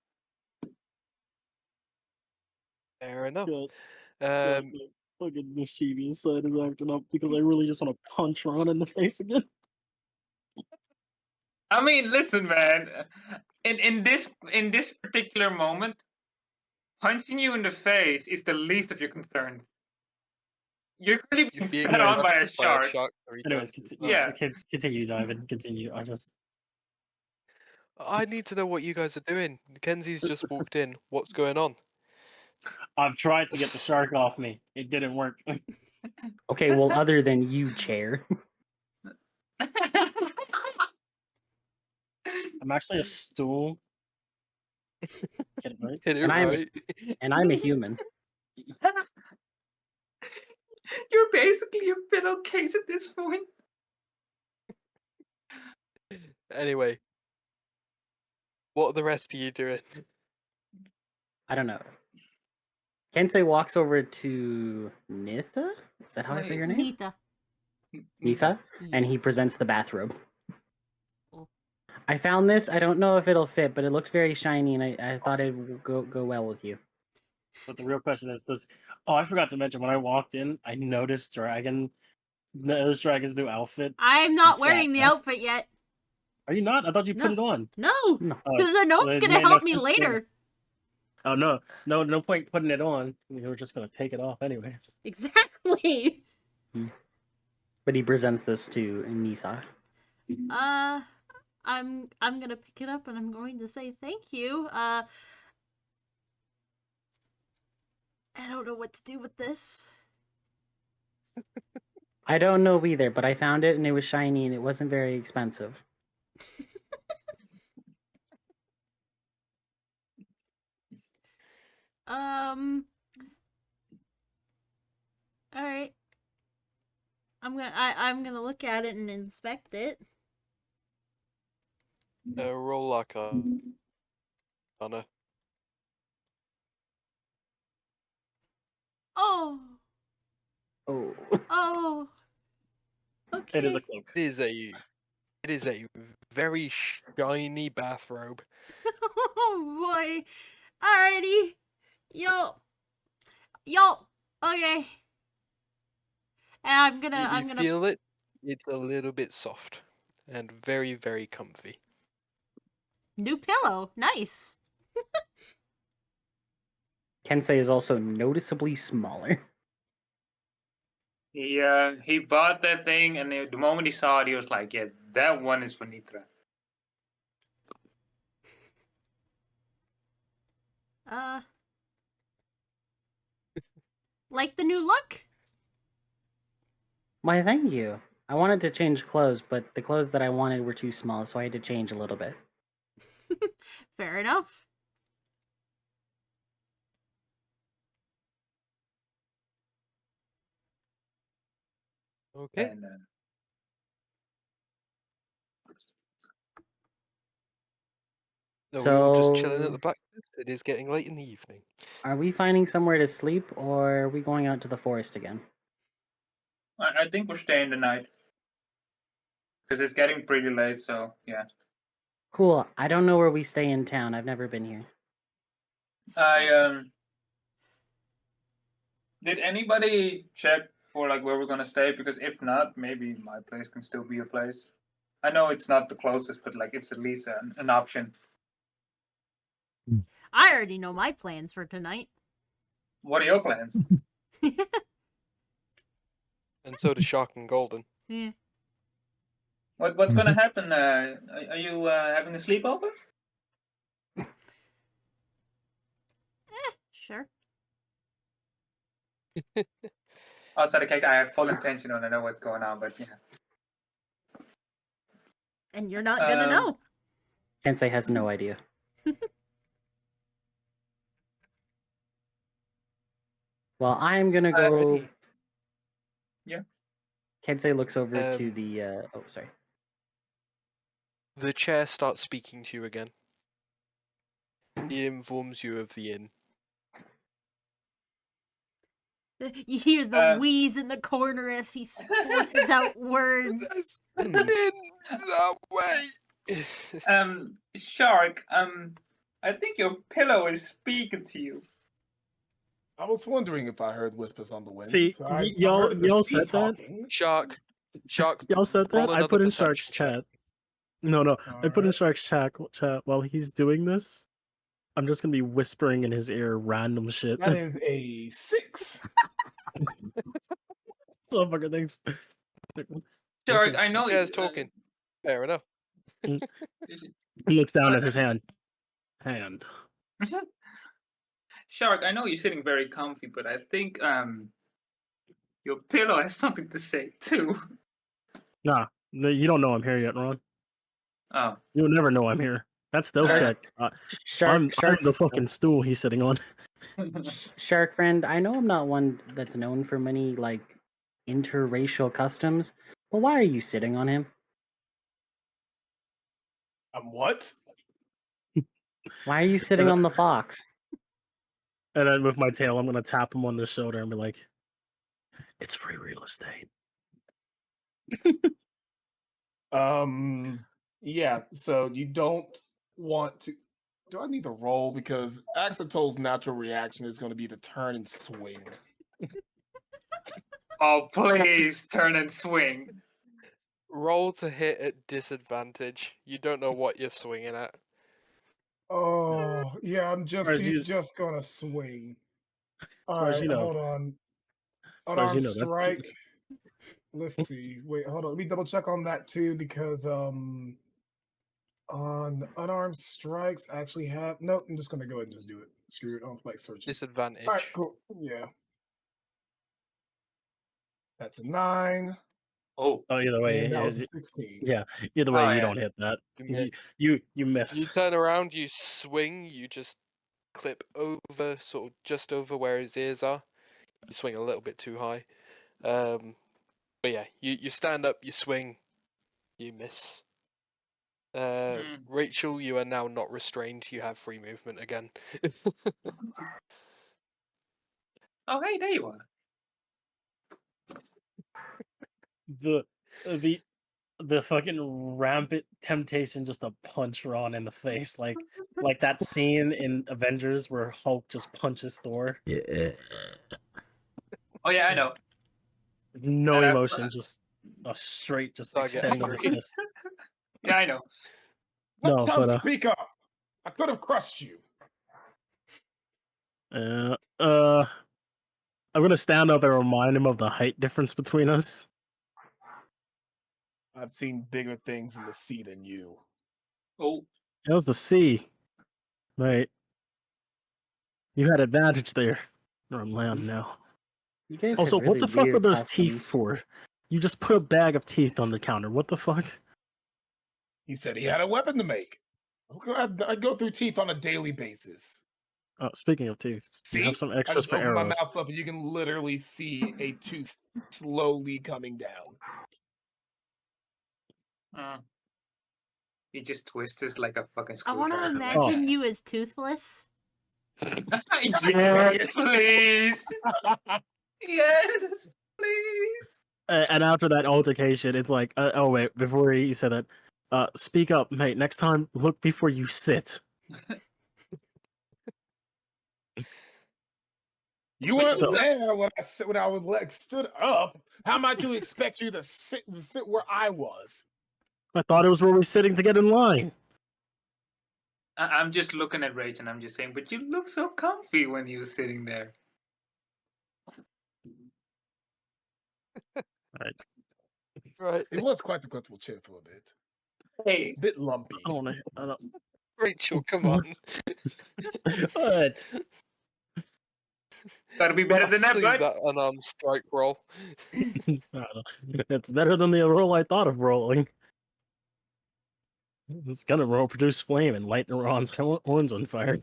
Fair enough. God, my fucking mischievous side is acting up because I really just want to punch Ron in the face again. I mean, listen, man. In this particular moment, punching you in the face is the least of your concern. You're really You're being being fed on Anyways. by a punched by a shark. shark 3 Anyways, times. Yeah. continue, Diamond. Continue. I need to know what you guys are doing. Kenzie's just walked in. What's going on? I've tried to get the shark off me. It didn't work. Okay, well, other than you, chair. I'm actually a stool. Get it right? Hit it And I'm- right. And I'm a human. You're basically a pillowcase at this point. Anyway. What are the rest of you doing? I don't know. Kenzie walks over to Nitha? Is that how I say your name? Nita. Nitha? And he Yes. presents the bathrobe. Oh. I found this. I don't know if it'll fit, but it looks very shiny, and I thought it would go well with you. But the real question is, oh, I forgot to mention, when I walked in, I noticed Dragon's new outfit. I'm not Sat wearing the there. outfit yet. Are you not? I thought you put No. it on. No, No. the note's it gonna made no help me sense to me. later. Oh, no point putting it on. We were just gonna take it off anyways. Exactly. But he presents this to Nitha. I'm gonna pick it up and I'm going to say thank you. I don't know what to do with this. I don't know either, but I found it and it was shiny and it wasn't very expensive. All right. I'm gonna look at it and inspect it. Roll Arcana. Oh. Oh. Oh. Okay. It is a cloak. It is a very shiny bathrobe. Oh boy. Alrighty. Yo. Okay. And I'm You gonna feel it? It's a little bit soft and very, very comfy. new pillow. Nice. Kensei is also noticeably smaller. He bought that thing, and the moment he saw it, he was like, "Yeah, that one is for Nitra." Like the new look? Why, thank you. I wanted to change clothes, but the clothes that I wanted were too small, so I had to change a little bit. Fair enough. Okay. And No, we're all just chilling at So- the blacksmith. It is getting late in the evening. Are we finding somewhere to sleep, or are we going out to the forest again? I think we're staying the night because it's getting pretty late. So yeah. Cool. I don't know where we stay in town. I've never been here. Did anybody check for like where we're gonna stay? Because if not, maybe my place can still be a place. I know it's not the closest, but like it's at least an option. I already know my plans for tonight. What are your plans? And so does Shark and Golden. Yeah. What's gonna happen? Are you having a sleepover? Sure. Outside the cake, I have full intention on. I know what's going on, but yeah. And you're not gonna know. Kensei has no idea. Well, I'm gonna go. Yeah. Kensei looks over to Um, the. Oh, sorry. The chair starts speaking to you again. He informs you of the inn. You hear the wheeze in the corner as he forces out words. In that way. Shark, I think your pillow is speaking to you. I was wondering if I heard whispers on the wind. See, I y'all heard the sea said that? talking. Shark. Y'all said roll that? I another put in perception Shark's check. chat. No, I put in Alright. Shark's chat while he's doing this. I'm just gonna be whispering in his ear random shit. That is a 6. So fucking thanks. Shark, I know The chair's talking. Fair enough. He looks down at his hand. Shark, I know you're sitting very comfy, but I think your pillow has something to say too. Nah, you don't know I'm here yet, Ron. Oh. You'll never know I'm here. That's stealth Alright. check. Shark, I'm the fucking stool he's sitting on. Shark friend, I know I'm not one that's known for many like interracial customs, but why are you sitting on him? I'm what? Why are you sitting on the fox? And then with my tail, I'm gonna tap him on the shoulder and be like, "It's free real estate." Yeah, so you don't want to. Do I need to roll? Because Axatol's natural reaction is going to be to turn and swing. Oh, please turn and swing. Roll to hit at disadvantage. You don't know what you're swinging at. Oh, yeah, he's you- just going to swing. All far as right, you know. hold on. As far as Unarmed you know, that's- strike. Let's see. Wait, hold on. Let me double check on that too, because on unarmed strikes actually have nope, I'm just gonna go ahead and just do it. Screw it. I don't like searching. Disadvantage. All right, cool. Yeah. That's a 9. Oh. either way, And that was a 16. yeah. Either way, Oh, you yeah. don't hit that. You missed. You missed. You turn around, you swing, you just clip over, sort of just over where his ears are. You swing a little bit too high. But yeah, you stand up, you swing, you miss. Rachel, you are now not restrained. You have free movement again. Oh, hey, there you are. The fucking rampant temptation just to punch Ron in the face, like that scene in Avengers where Hulk just punches Thor. Oh yeah, I know. No And emotion, just a straight, just I get extending the hungry. fist. Yeah, I know. Let's No, but speak up. I could have crushed you. I'm gonna stand up and remind him of the height difference between us. I've seen bigger things in the sea than you. Oh. It was the sea, right? You had advantage there. Or on land now. You guys Also, have what really the fuck were weird those teeth customs. for? You just put a bag of teeth on the counter. What the fuck? He said he had a weapon to make. I go through teeth on a daily basis. Oh, speaking of teeth, See, you have some I extras just for open my arrows. mouth up and you can literally see a tooth slowly coming down. He just twists like a fucking I want to screwdriver. imagine you as toothless. Yes, please. Yes, please. And after that altercation, it's like, oh wait, before he said that, speak up, mate. Next time, look before you sit. You weren't So- there when I was like stood up. How am I to expect you to sit where I was? I thought it was where we're sitting to get in line. I'm just looking at Rach and I'm just saying, but you look so comfy when you're sitting there. Right. It was quite a comfortable chair for a bit. Hey, A bit lumpy. I don't know. Rachel, come on. What? gotta be better than that, Leave bud. that unarmed strike roll. I don't know. It's better than the roll I thought of rolling. It's gonna produce flame and light Ron's horns on fire.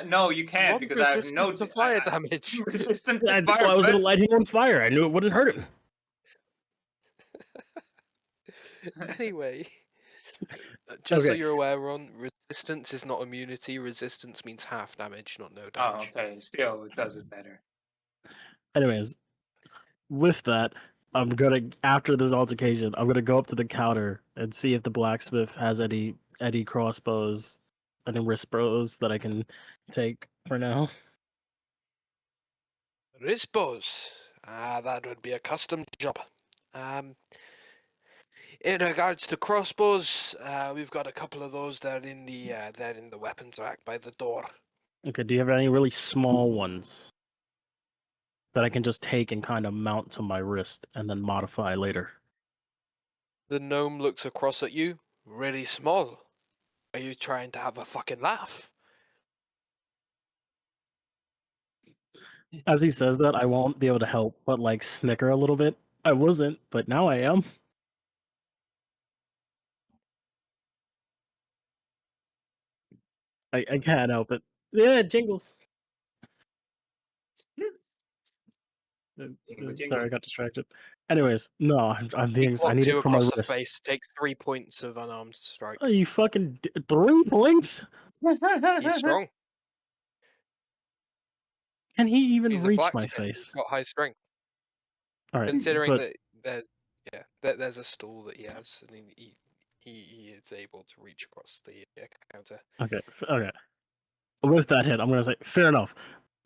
No, you can't One because I have no resistant to fire damage. resistant to That's fire, why I was gonna bud. light him on fire. I knew it wouldn't hurt him. Anyway, just so Okay. you're aware, Ron, resistance is not immunity. Resistance means half damage, not no Oh, damage. okay. Still, it does it better. Anyways, with that, I'm gonna after this altercation, I'm gonna go up to the counter and see if the blacksmith has any crossbows, any wrist bows that I can take for now. Wrist bows. That would be a custom job. In regards to crossbows, we've got a couple of those. They're in the weapons rack by the door. Okay, do you have any really small ones that I can just take and kind of mount to my wrist and then modify later? The gnome looks across at you. Really small. Are you trying to have a fucking laugh? As he says that, I won't be able to help but like snicker a little bit. I wasn't, but now I am. I can't help it. Yeah, it jingles. Jingle, jingle. Sorry, I got distracted. Anyways, no, I'm He being. I clocks need you it for my across the wrist. face. Take 3 points of unarmed strike. Oh, you fucking 3 points? He's strong. Can he even He's a reach my blacksmith. He's face? got high strength. All right, Considering but that there's a stool that he has, and he is able to reach across the counter. okay. With that hit, I'm gonna say fair enough.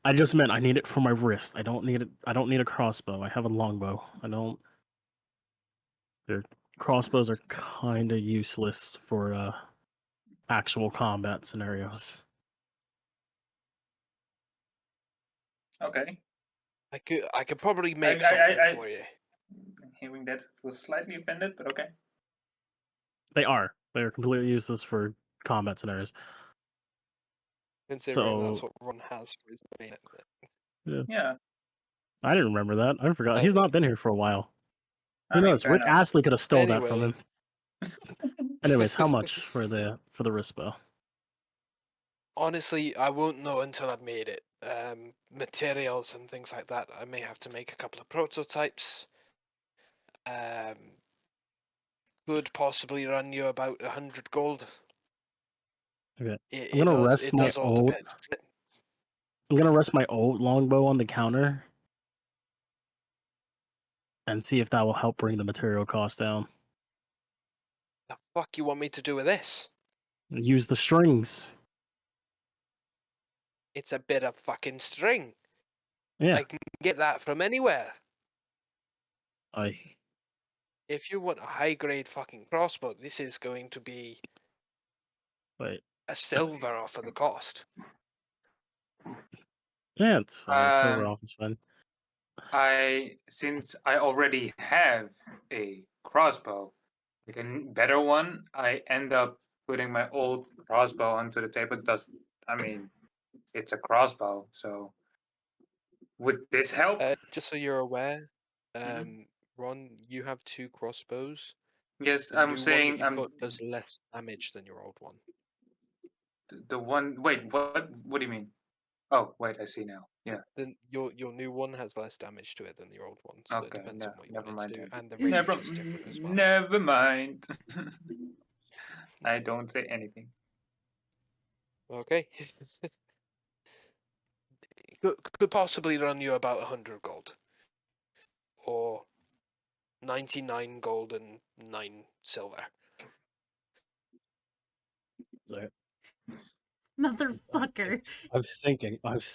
I just meant I need it for my wrist. I don't need it. I don't need a crossbow. I have a longbow. I don't. Their crossbows are kind of useless for actual combat scenarios. Okay. I could probably make something for you. Hearing that was slightly offended, but okay. They are. They're completely useless for combat scenarios. Considering that's So what Ron has for his main. Yeah. I didn't remember that. I forgot. Oh. He's not been here for a while. I Who mean, knows? fair Rick enough. Astley could have stole that from Anyway. him. Anyways, how much for the wrist bow? Honestly, I won't know until I've made it. Materials and things like that. I may have to make a couple of prototypes. Could possibly run you about 100 gold. Okay. It I'm gonna does, rest it my does all old. depend. I'm gonna rest my old longbow on the counter and see if that will help bring the material cost down. The fuck you want me to do with this? Use the strings. It's a bit of fucking string. Yeah. I can get that from anywhere. I. If you want a high grade fucking crossbow, this is going to be Wait. a silver off of the cost. Yeah, it's fine. Silver off is fine. Since I already have a crossbow, like a better one, I end up putting my old crossbow onto the table. It's a crossbow, so would this help? Just so you're aware, Mhm. Ron, you have 2 crossbows. Yes, The I'm new one saying that you've got does less damage than your old one. the one. Wait, what? What do you mean? Oh, wait, I see now. Yeah. Then your new one has less damage to it than your old one, so it Okay. depends No, on what you never want it mind. to do, Then. and the range is different as well. Never mind. I don't say anything. Okay. Could possibly run you about 100 gold. Or 99 gold and 9 silver. So, Motherfucker. I'm thinking. While he's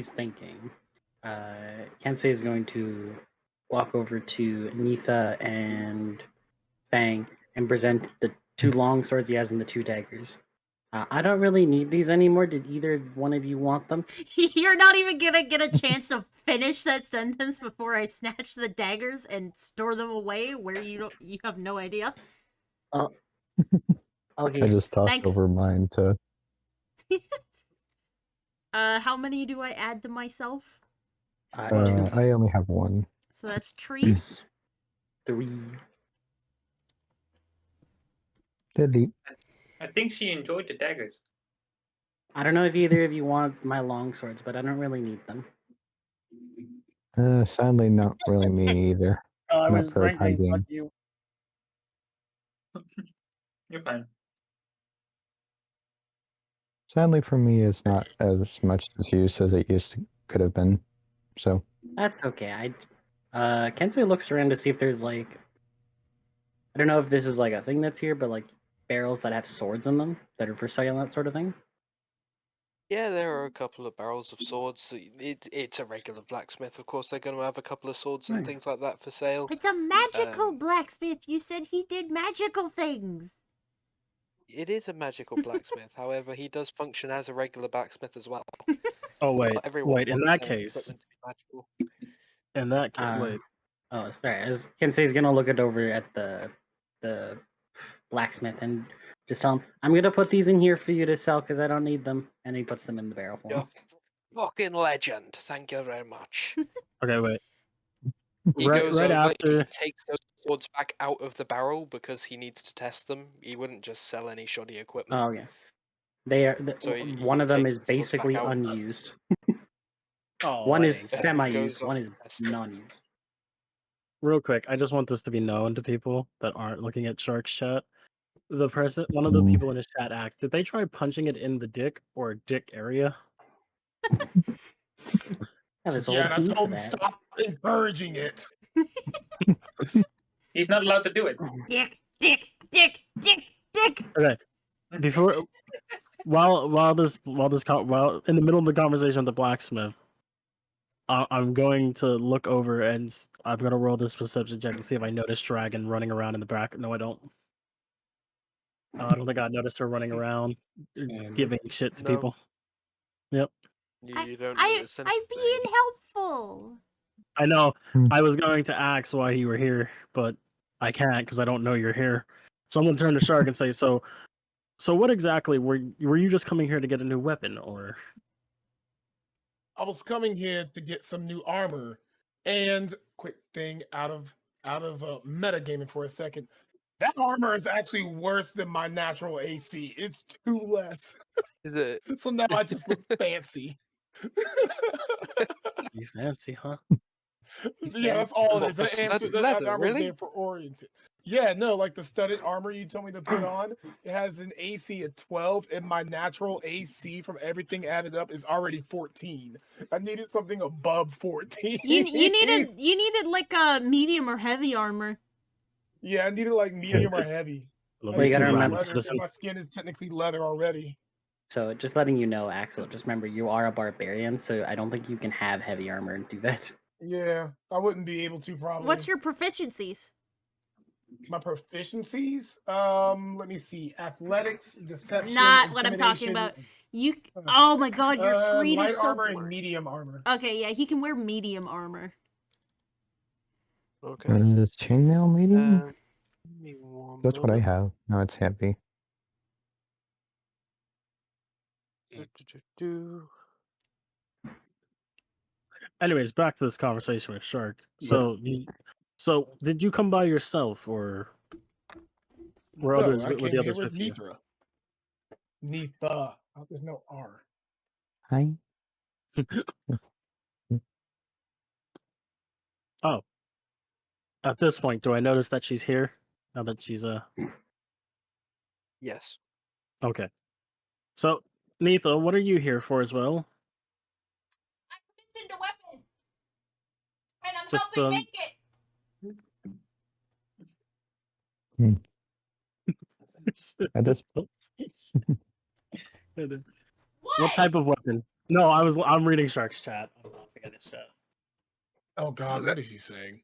thinking, Kensei is going to walk over to Nitha and Fang and present the 2 long swords he has and the 2 daggers. I don't really need these anymore. Did either one of you want them? You're not even gonna get a chance to finish that sentence before I snatch the daggers and store them away where you have no idea. Oh, I okay. just tossed Thanks. over mine to. How many do I add to myself? I only have one. So that's 3. 3. Diddy. I think she enjoyed the daggers. I don't know if either of you want my long swords, but I don't really need them. Sadly, not really me either. I Not was for the time drinking. Fuck being. you. You're fine. Sadly for me, it's not as much use as it could have been. So That's okay. Kensei looks around to see if there's like, I don't know if this is like a thing that's here, but like barrels that have swords in them that are for sale and that sort of thing. Yeah, there are a couple of barrels of swords. It's a regular blacksmith, of course. They're going to have a couple of swords and Right. things like that for sale. It's a magical Um, blacksmith. You said he did magical things. It is a magical blacksmith. However, he does function as a regular blacksmith as well. Oh wait, Not everyone wait. In wants that their case, equipment to be magical. Uh, wait. Oh, sorry. As Kensei's gonna look it over at the blacksmith and just tell him, "I'm gonna put these in here for you to sell because I don't need them." And he puts them in the barrel for You're him. fucking legend. Thank you very much. Okay, wait. He goes Right over, he after. takes those swords back out of the barrel because he needs to test them. He wouldn't just sell any shoddy equipment. Oh yeah, they are. So he One of them takes is the swords back basically out. unused. Oh, One that is ain't good. semi-used. Goes One off is to test. non-used. Real quick, I just want this to be known to people that aren't looking at Shark's chat. One of the people in his chat asked, did they try punching it in the dick or dick area? Have his Yeah, whole and I team for told him that. stop encouraging it. He's not allowed to do it. Dick, dick, dick, dick, dick. Okay, before while in the middle of the conversation with the blacksmith, I'm going to look over and I'm going to roll this perception check to see if I notice Dragon running around in the back. No, I don't. I don't think I noticed her running around giving shit to No. people. Yep. You don't I'm notice anything. being helpful. I know. Hmm. I was going to ask why you were here, but I can't because I don't know you're here. Someone turned to Shark and say, "So what exactly were you just coming here to get a new weapon, or?" I was coming here to get some new armor. And quick thing out of metagaming for a second. That armor is actually worse than my natural AC. It's 2 less. The- So now I just look fancy. You fancy, huh? Yeah, that's all it What, is. for An answer studded that leather, I was really? there for oriented. Yeah, no, like the studded armor you told me to put on, it has an AC of 12, and my natural AC from everything added up is already 14. I needed something above 14. You needed like a medium or heavy armor. Yeah, I needed like medium or heavy. Love I Well, you need gotta to use remember, leather, and citizen. my skin is technically leather already. So just letting you know, Axel. Just remember, you are a barbarian, so I don't think you can have heavy armor and do that. Yeah, I wouldn't be able to probably. What's your proficiencies? My proficiencies? Let me see. Athletics, deception, Not what I'm talking about. You. Oh my god, your screen light is so armor and blurry. medium armor. Okay, yeah, he can wear medium armor. Okay. is chainmail medium? Give me one That's what I moment. have. No, it's heavy. Do. Anyways, back to this conversation with Shark. So did you come by yourself, or were No, others I were came the here others with with you? Nithra. Nitha. Oh, there's no R. Hi. Oh, At this point, do I notice that she's here? Now that she's Yes. okay. So, Neitha, what are you here for as well? I commissioned a weapon, and I'm Just, helping make it. At this What type of weapon? No, I'm reading Shark's chat. I'm laughing at his chat. Oh God, what is he saying?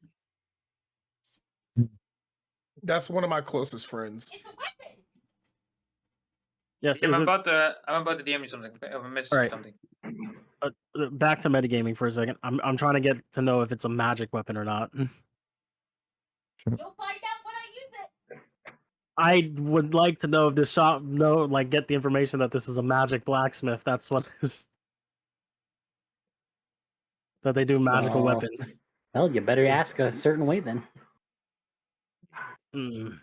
That's one of my closest friends. It's a weapon. Yes, I'm is it about to DM you something. I missed Alright. something. back to metagaming for a second? I'm trying to get to know if it's a magic weapon or not. You'll find out when I use it. I would like to know if this shop get the information that this is a magic blacksmith. That's what is that they do magical Well, weapons. Well, you better ask a certain way then. Mm.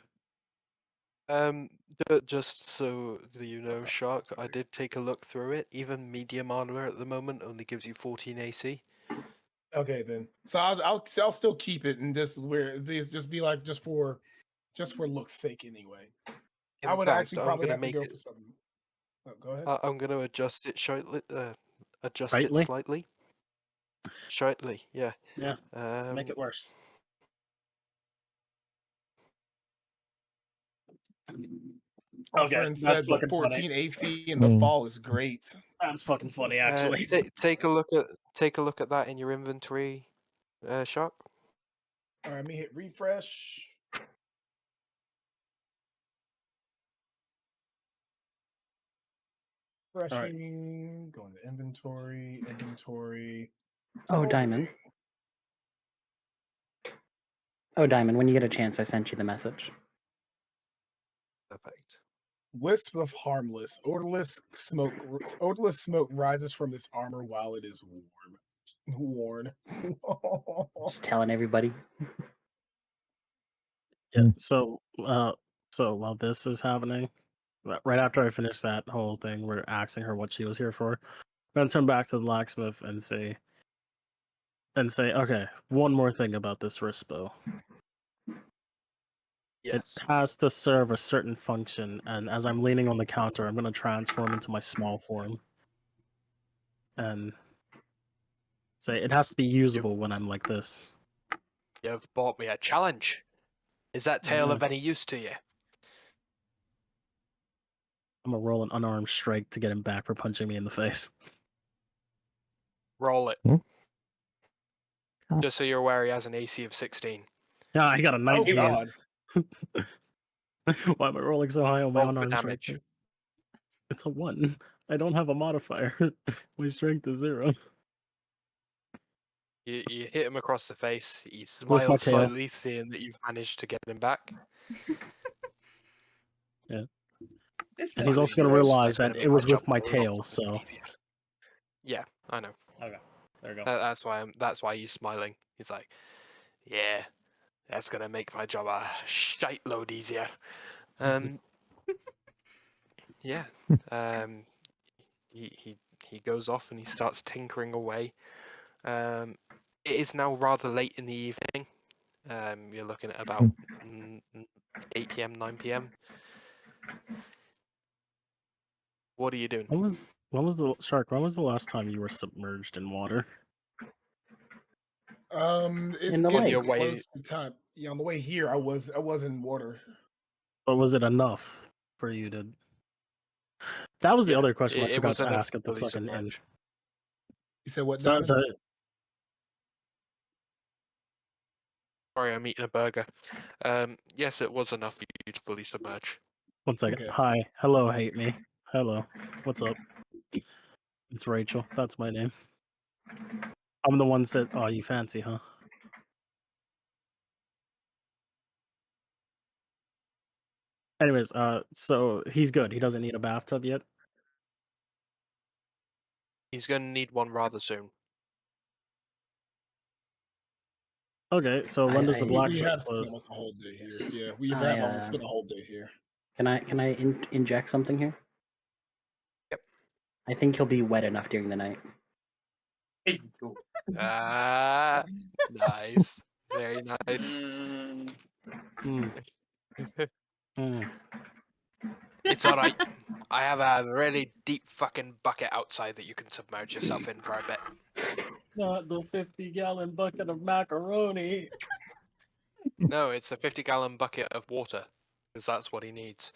Just so that you know, Shark, I did take a look through it. Even medium armor at the moment only gives you 14 AC. Okay, then. So I'll still keep it and just be like just for looks sake anyway. In I would fact, actually I'm probably gonna have to make go it. for something. Oh, go ahead. I'm going to adjust it slightly. Adjust Rightly? it slightly. Slightly, yeah. Yeah, make it worse. My Okay, friend that's said the fucking 14 funny. AC in the fall is great. That's fucking funny, actually. Take a look at that in your inventory, Shark. All right, let me hit refresh. Refreshing. Going to inventory. Oh, Diamond. Oh, Diamond, when you get a chance, I sent you the message. Perfect. Wisp of harmless, odorless smoke rises from this armor while it is worn. Just telling everybody. Yeah. So while this is happening, right after I finish that whole thing, we're asking her what she was here for. I'm gonna turn back to the blacksmith and say, okay, one more thing about this wrist bow. It Yes. has to serve a certain function, and as I'm leaning on the counter, I'm gonna transform into my small form. And say it has to be usable when I'm like this. You've bought me a challenge. Is that tail of any use to you? I'm gonna roll an unarmed strike to get him back for punching me in the face. Roll it. Hmm? Just so you're aware, he has an AC of 16. Yeah, I got a Oh 19. God. Why am I rolling so high on my Roll for unarmed strike? damage. It's a 1. I don't have a modifier. My strength is 0. You hit him across the face. He With my smiles tail. slightly, seeing that you've managed to get him back. Yeah. It's And he's fine, also gonna guys. realize That's that gonna it make was my job with my a lot tail, so easier. Yeah, I know. okay. There you go. That's why he's smiling. He's like, yeah, that's gonna make my job a shite load easier. Yeah. He goes off and he starts tinkering away. It is now rather late in the evening. You're looking at about 8 p.m., 9 p.m. What are you doing? When was the last time you were submerged in water? It's In the getting lake. close to time. Yeah, on the way here, I was in water. Or was it enough for you to? That was the Yeah, other question I it forgot was to enough ask to at the fully fucking end. submerge. You said what, So, Diamond? Sorry, I'm eating a burger. Yes, it was enough for you to fully submerge. one second. Okay. Hi. Hello, hate me. Hello. What's up? It's Rachel. That's my name. I'm the one that said, oh, you fancy, huh? Anyways, so he's good. He doesn't need a bathtub yet. He's going to need one rather soon. Okay, so when does the I- We blacksmith have spent close? almost a whole day here. Yeah, we I, have almost spent a whole day here. Can I inject something here? Yep. I think he'll be wet enough during the night. Hey, go. Nice. Very nice. Hmm. Hmm. It's all right. I have a really deep fucking bucket outside that you can submerge yourself in for a bit. Not the 50-gallon bucket of macaroni. No, it's a 50-gallon bucket of water, because that's what he needs.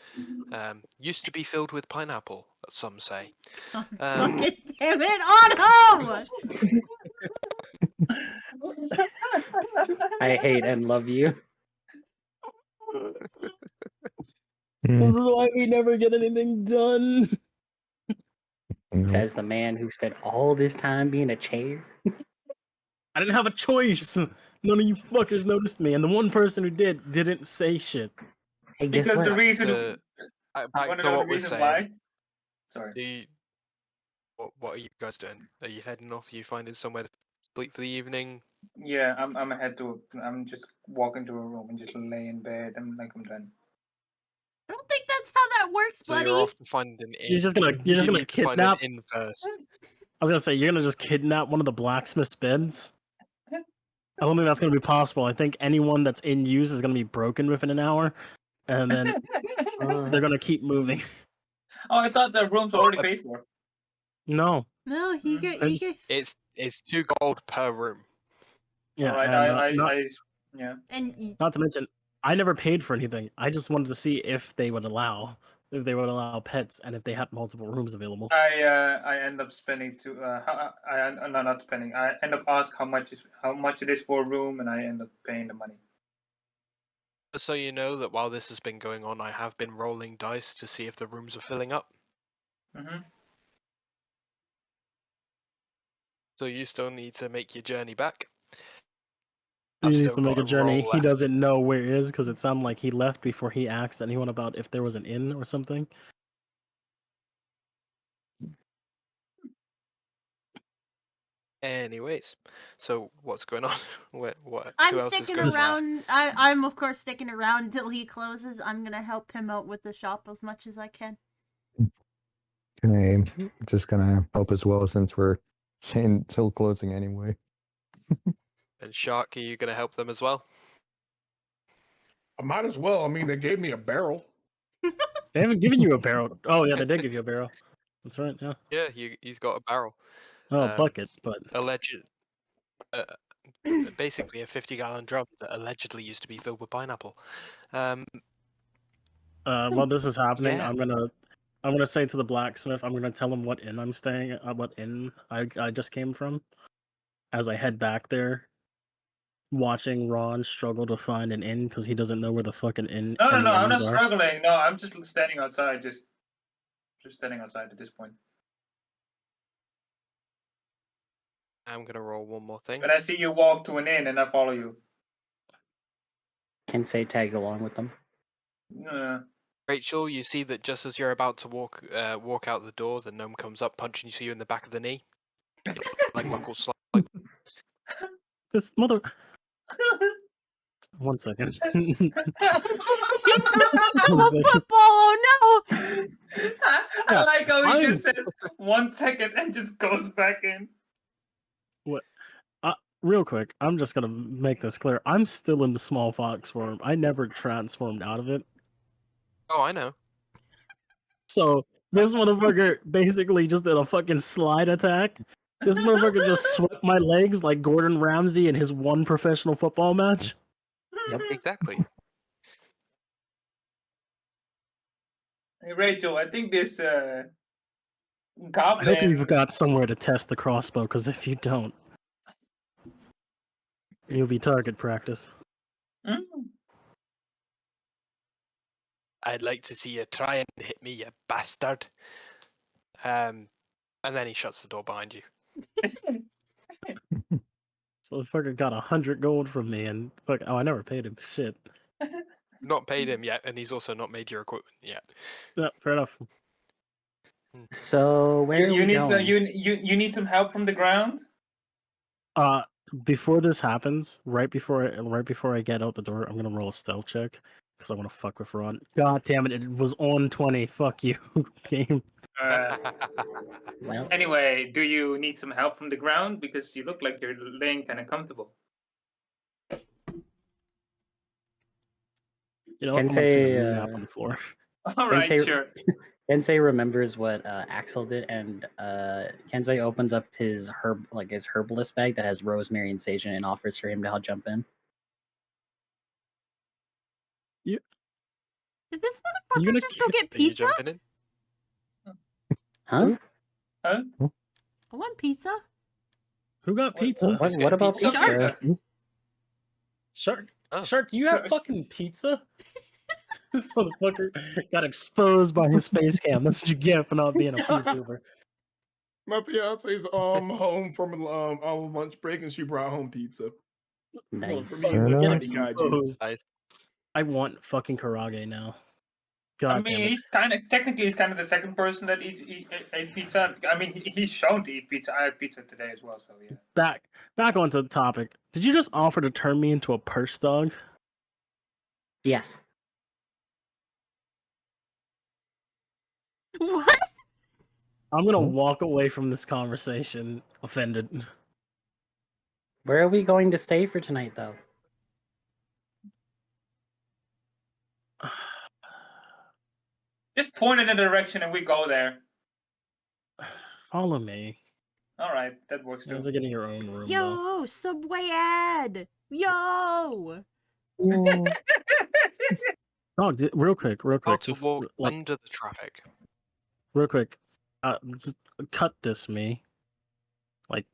Used to be filled with pineapple, some say. Fucking damn it, on home! I hate and love you. This is why we never get anything done. Says the man who spent all this time being a chair. I didn't have a choice. None of you fuckers noticed me, and the one person who did didn't say shit. Hey, guess Because what? the reason. So, You back want to to know the what we're reason saying. why? Sorry. What are you guys doing? Are you heading off? Are you finding somewhere to sleep for the evening? Yeah, I'm I'm just walking to a room and just lay in bed and like I'm done. I don't think that's how that works, So buddy. you're off to find an inn. You're just gonna You need to find an kidnap. inn first. I was gonna say you're gonna just kidnap one of the blacksmith's beds. I don't think that's gonna be possible. I think anyone that's in use is gonna be broken within an hour, and then they're gonna keep moving. Oh, I thought the rooms were already paid for. No, No, he I'm gets It's 2 gold per room. yeah, Alright, and yeah. and not to mention, I never paid for anything. I just wanted to see if they would allow pets and if they had multiple rooms available. I end up spending no, not spending. I end up ask how much it is for a room, and I end up paying the money. Just so you know that while this has been going on, I have been rolling dice to see if the rooms are filling up. Mm-hmm. So you still need to make your journey back. He I've needs still to make got a journey. roll He left. doesn't know where it is because it sounded like he left before he asked anyone about if there was an inn or something. Anyways, so what's going on? What? I'm Who else is sticking going around. I'm of course sticking around until he closes. I'm gonna help him out with the shop as much as I can. Can I just gonna help as well since we're saying till closing anyway? And Shark, are you going to help them as well? I might as well. I mean, they gave me a barrel. They haven't given you a barrel. Oh yeah, they did give you a barrel. That's right. Yeah. Yeah, he's got a barrel. Oh, a bucket, but Alleged, basically a 50-gallon drum that allegedly used to be filled with pineapple. while this is happening, Yeah. I'm gonna say to the blacksmith, I'm gonna tell him what inn I'm staying at, what inn I just came from. As I head back there, watching Ron struggle to find an inn because he doesn't know where the fucking inn. No, any I'm not inns are. struggling. No, I'm just standing outside. Just standing outside at this point. I'm going to roll one more thing. But I see you walk to an inn, and I follow you. Kensei tags along with them. Rachel, you see that just as you're about to walk out the door, the gnome comes up, punching you in the back of the knee. Like buckle slide. This mother. 1 second. Football! Oh no! I like how he just says 1 second and just goes back in. What? Real quick, I'm just gonna make this clear. I'm still in the small fox form. I never transformed out of it. Oh, I know. So this motherfucker basically just did a fucking slide attack. This motherfucker just swept my legs like Gordon Ramsay in his one professional football match. Yep, exactly. Hey, Rachel, I think this I hope goblin. you've got somewhere to test the crossbow, because if you don't, you'll be target practice. Mm. I'd like to see you try and hit me, you bastard. And then he shuts the door behind you. So the fucker got 100 gold from me, and fuck. Oh, I never paid him. Shit. Not paid him yet, and he's also not made your equipment yet. Yeah, fair enough. So where are You we need going? some. You need some help from the ground. Before this happens, right before I get out the door, I'm gonna roll a stealth check because I want to fuck with Ron. God damn it! It was on 20. Fuck you, game. Well, Anyway, do you need some help from the ground because you look like you're laying kind of comfortable? You know what? I'm gonna take a Kensei, nap on the floor. All right, Kensei, sure. Kensei remembers what Axel did, and Kensei opens up his herbalist bag that has rosemary and sage in it and offers for him to help jump in. Did this You motherfucker gonna just go kick- get Are you pizza? jumping in? Huh? Huh? I want pizza. Who got pizza? What, Who's what getting about pizza? pizza? Shark. Oh. Shark, do you have Gross. fucking pizza? This motherfucker got exposed by his face cam. That's what you get for not being a YouTuber. My fiance's home from lunch break, and she brought home pizza. Nice. For me, Fair look enough. at me, guide you. Exposed. Nice. I want fucking karage now. I God mean, damn it. he's technically kind of the second person that ate pizza. I mean, he's shown to eat pizza. I had pizza today as well, so yeah. Back onto the topic. Did you just offer to turn me into a purse dog? Yes. What? I'm gonna Huh? walk away from this conversation offended. Where are we going to stay for tonight, though? Just point in a direction and we go there. Follow me. All right, that works You guys too. are getting your own room though. Yo, Subway ad. Yo. Whoa. Dog, real quick, How to just, walk like, under the traffic. real quick. Just cut this, me. Like,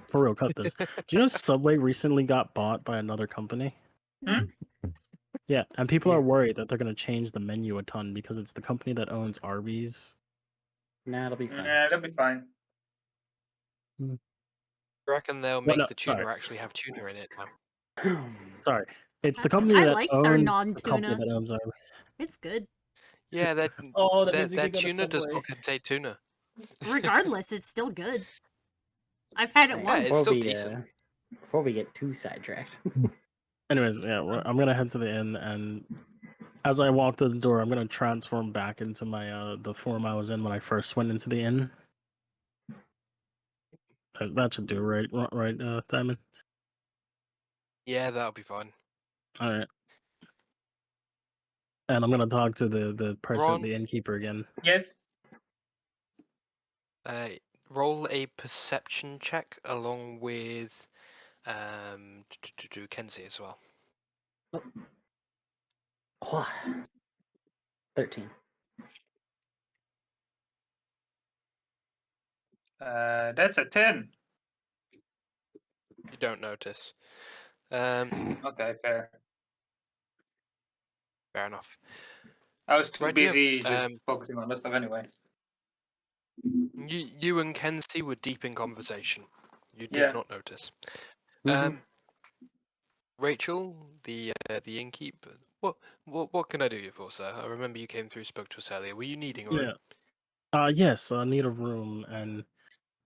for real, cut this. Do you know Subway recently got bought by another company? Hmm? Yeah, and people Yeah. are worried that they're gonna change the menu a ton because it's the company that owns Arby's. Nah, it'll be fine. Yeah, that'll be fine. I reckon they'll Well, make no, the tuna sorry. actually have tuna in it now. Sorry, it's the company I that like their owns the company non-tuna. that owns Arby's. It's good. Yeah, that Oh, that that, means we that can go to tuna does Subway. not contain tuna. Regardless, it's still good. I've had it Right, Yeah, once. it's still decent. Before we get too sidetracked. Anyways, yeah, I'm gonna head to the inn, and as I walk through the door, I'm gonna transform back into my the form I was in when I first went into the inn. That should do, right? Right, Diamond? Yeah, that'll be fine. All right. And I'm gonna talk to the person, Ron? the innkeeper again. Yes. Roll a perception check along with Kenzie as well. Oh, 13. That's a 10. You don't notice. Okay, fair. Fair enough. I was too Right, busy yeah. just focusing on that stuff anyway. You and Kenzie were deep in conversation. You did Yeah. not notice. Mhm. Rachel, the innkeeper. What can I do you for, sir? I remember you came through, spoke to us earlier. Were you needing a room? Yeah. Yes, I need a room, and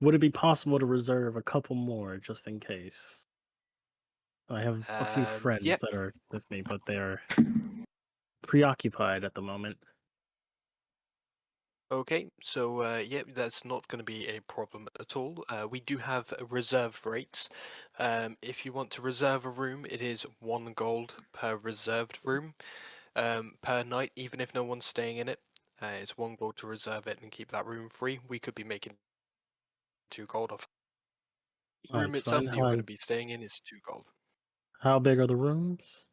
would it be possible to reserve a couple more just in case? I have a few friends Yep. that are with me, but they are preoccupied at the moment. Okay, so yeah, that's not going to be a problem at all. We do have reserved rates. If you want to reserve a room, it is 1 gold per reserved room per night, even if no one's staying in it. It's 1 gold to reserve it and keep that room free. We could be making 2 gold off. The room That's itself fine. that you're going to be staying in is 2 gold. How big are the rooms?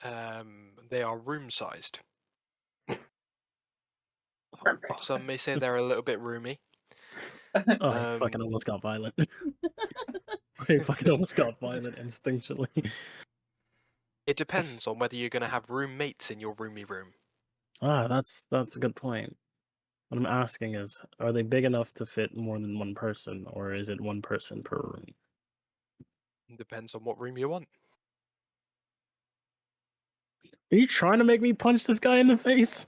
They are room sized. Perfect. Some may say they're a little bit roomy. Oh, I fucking almost got violent. I fucking almost got violent instinctually. It depends on whether you're going to have roommates in your roomy room. That's a good point. What I'm asking is, are they big enough to fit more than one person, or is it one person per room? Depends on what room you want. Are you trying to make me punch this guy in the face?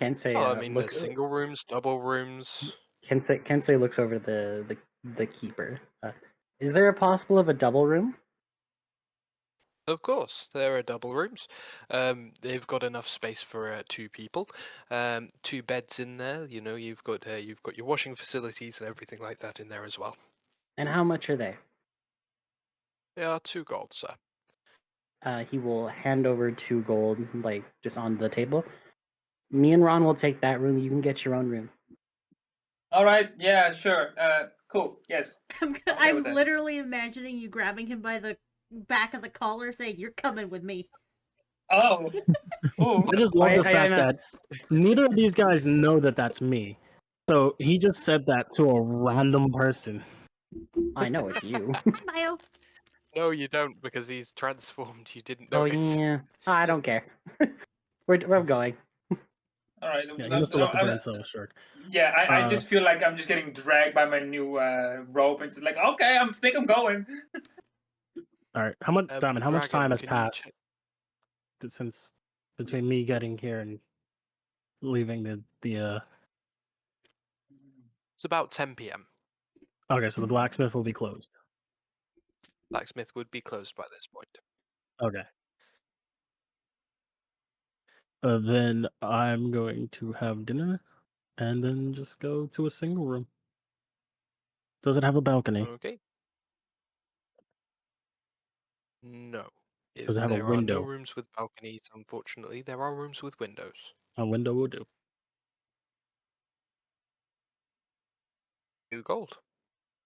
Kensei, Oh, I mean, look, there's single rooms, double rooms. Kensei looks over the keeper. Is there a possible of a double room? Of course, there are double rooms. They've got enough space for 2 people. 2 beds in there. You know, you've got your washing facilities and everything like that in there as well. And how much are they? They are 2 gold, sir. he will hand over 2 gold, like just on the table. Me and Ron will take that room. You can get your own room. All right. Yeah. Sure. Cool. Yes. I'm Okay with that. literally imagining you grabbing him by the back of the collar, saying, "You're coming with me." Oh. Ooh. I just love the I fact know. that neither of these guys know that that's me. So he just said that to a random person. I know it's you. Hi, Bio. No, you don't, because he's transformed. You didn't Oh notice. yeah. I don't care. we're going. All right. Yeah, he must have left the brain cell shark. Yeah, I just feel like I'm just getting dragged by my new robe, and it's like, okay, I think I'm going. All right, how much Diamond? How much time Dragon, has can you passed since between me getting here and leaving the? It's about 10 p.m. Okay, so the blacksmith will be closed. Blacksmith would be closed by this point. Okay. Then I'm going to have dinner, and then just go to a single room. Does it have a balcony? Okay. No. Does it have a There are no window? rooms with balconies, unfortunately. There are rooms with windows. A window will do. 2 gold.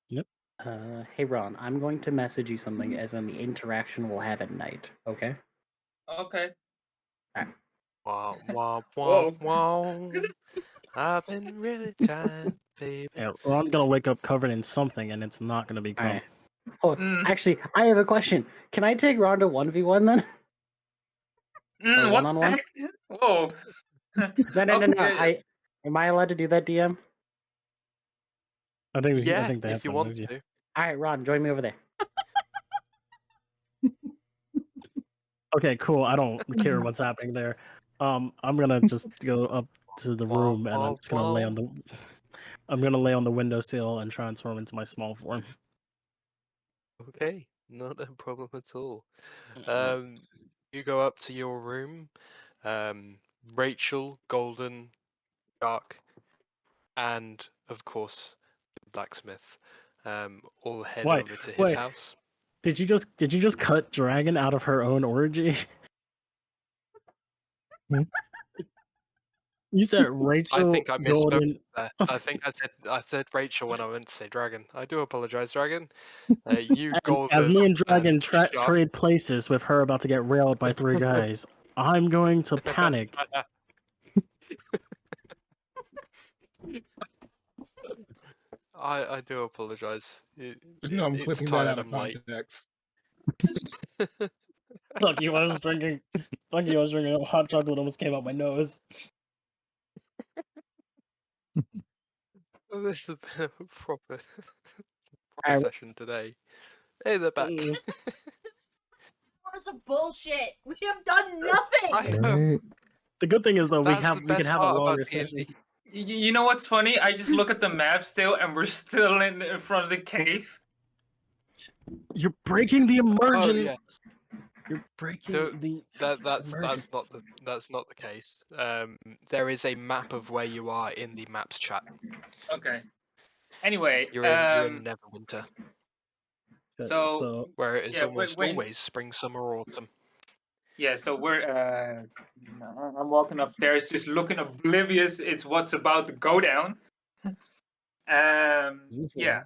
Yep. Hey Ron, I'm going to message you something as in the interaction we'll have at night. Okay. Okay. Wah, wah, wah, Whoa. wah. I've been really trying, baby. Yeah, Ron's gonna wake up covered in something, and it's not gonna be cum. Alright. Oh, Mm. actually, I have a question. Can I take Ron to 1v1 then? Or What the one-on-one? heck? Whoa. No. Okay. Am I allowed to do that, DM? I Yeah, think they have if you to want move you. to. All right, Ron, join me over there. Okay, cool. I don't care what's happening there. I'm gonna just go up to the Wah, room, and I'm wah, just gonna lay wah. on the. I'm gonna lay on the windowsill and transform into my small form. Okay, not a problem at all. Mm. You go up to your room. Rachel, Golden, Dark, and of course the blacksmith. All head Wait, over to his wait. house. Did you just cut Dragon out of her own orgy? Hmm? You said I Rachel, think I misspoke Golden. there. I think I said Rachel when I meant to say Dragon. I do apologize, Dragon. You, And as Golden, me and Dragon and Shark. trade places with her about to get railed by 3 guys, I'm going to panic. I do apologize. No, I'm It's clipping that out tired. of I'm late. context. Fuck you! I was drinking. Fuck you! I was drinking hot chocolate. Almost came out my nose. Well, this has been a proper Alright. session today. Hey, they're back. Mm. Hours of bullshit. We have done nothing. I know. Right? The good thing is though we That's the can best have a part about longer D&D. session. You know what's funny? I just look at the map still, and we're still in front of the cave. You're breaking the Oh emergence. yeah, You're breaking Don't- the that's emergence. not the case. There is a map of where you are in the maps chat. Okay. Anyway, You're in Neverwinter, so where it is yeah, almost always spring, summer, autumn. yeah, so we're I'm walking upstairs, just looking oblivious. It's what's about to go down. Yeah.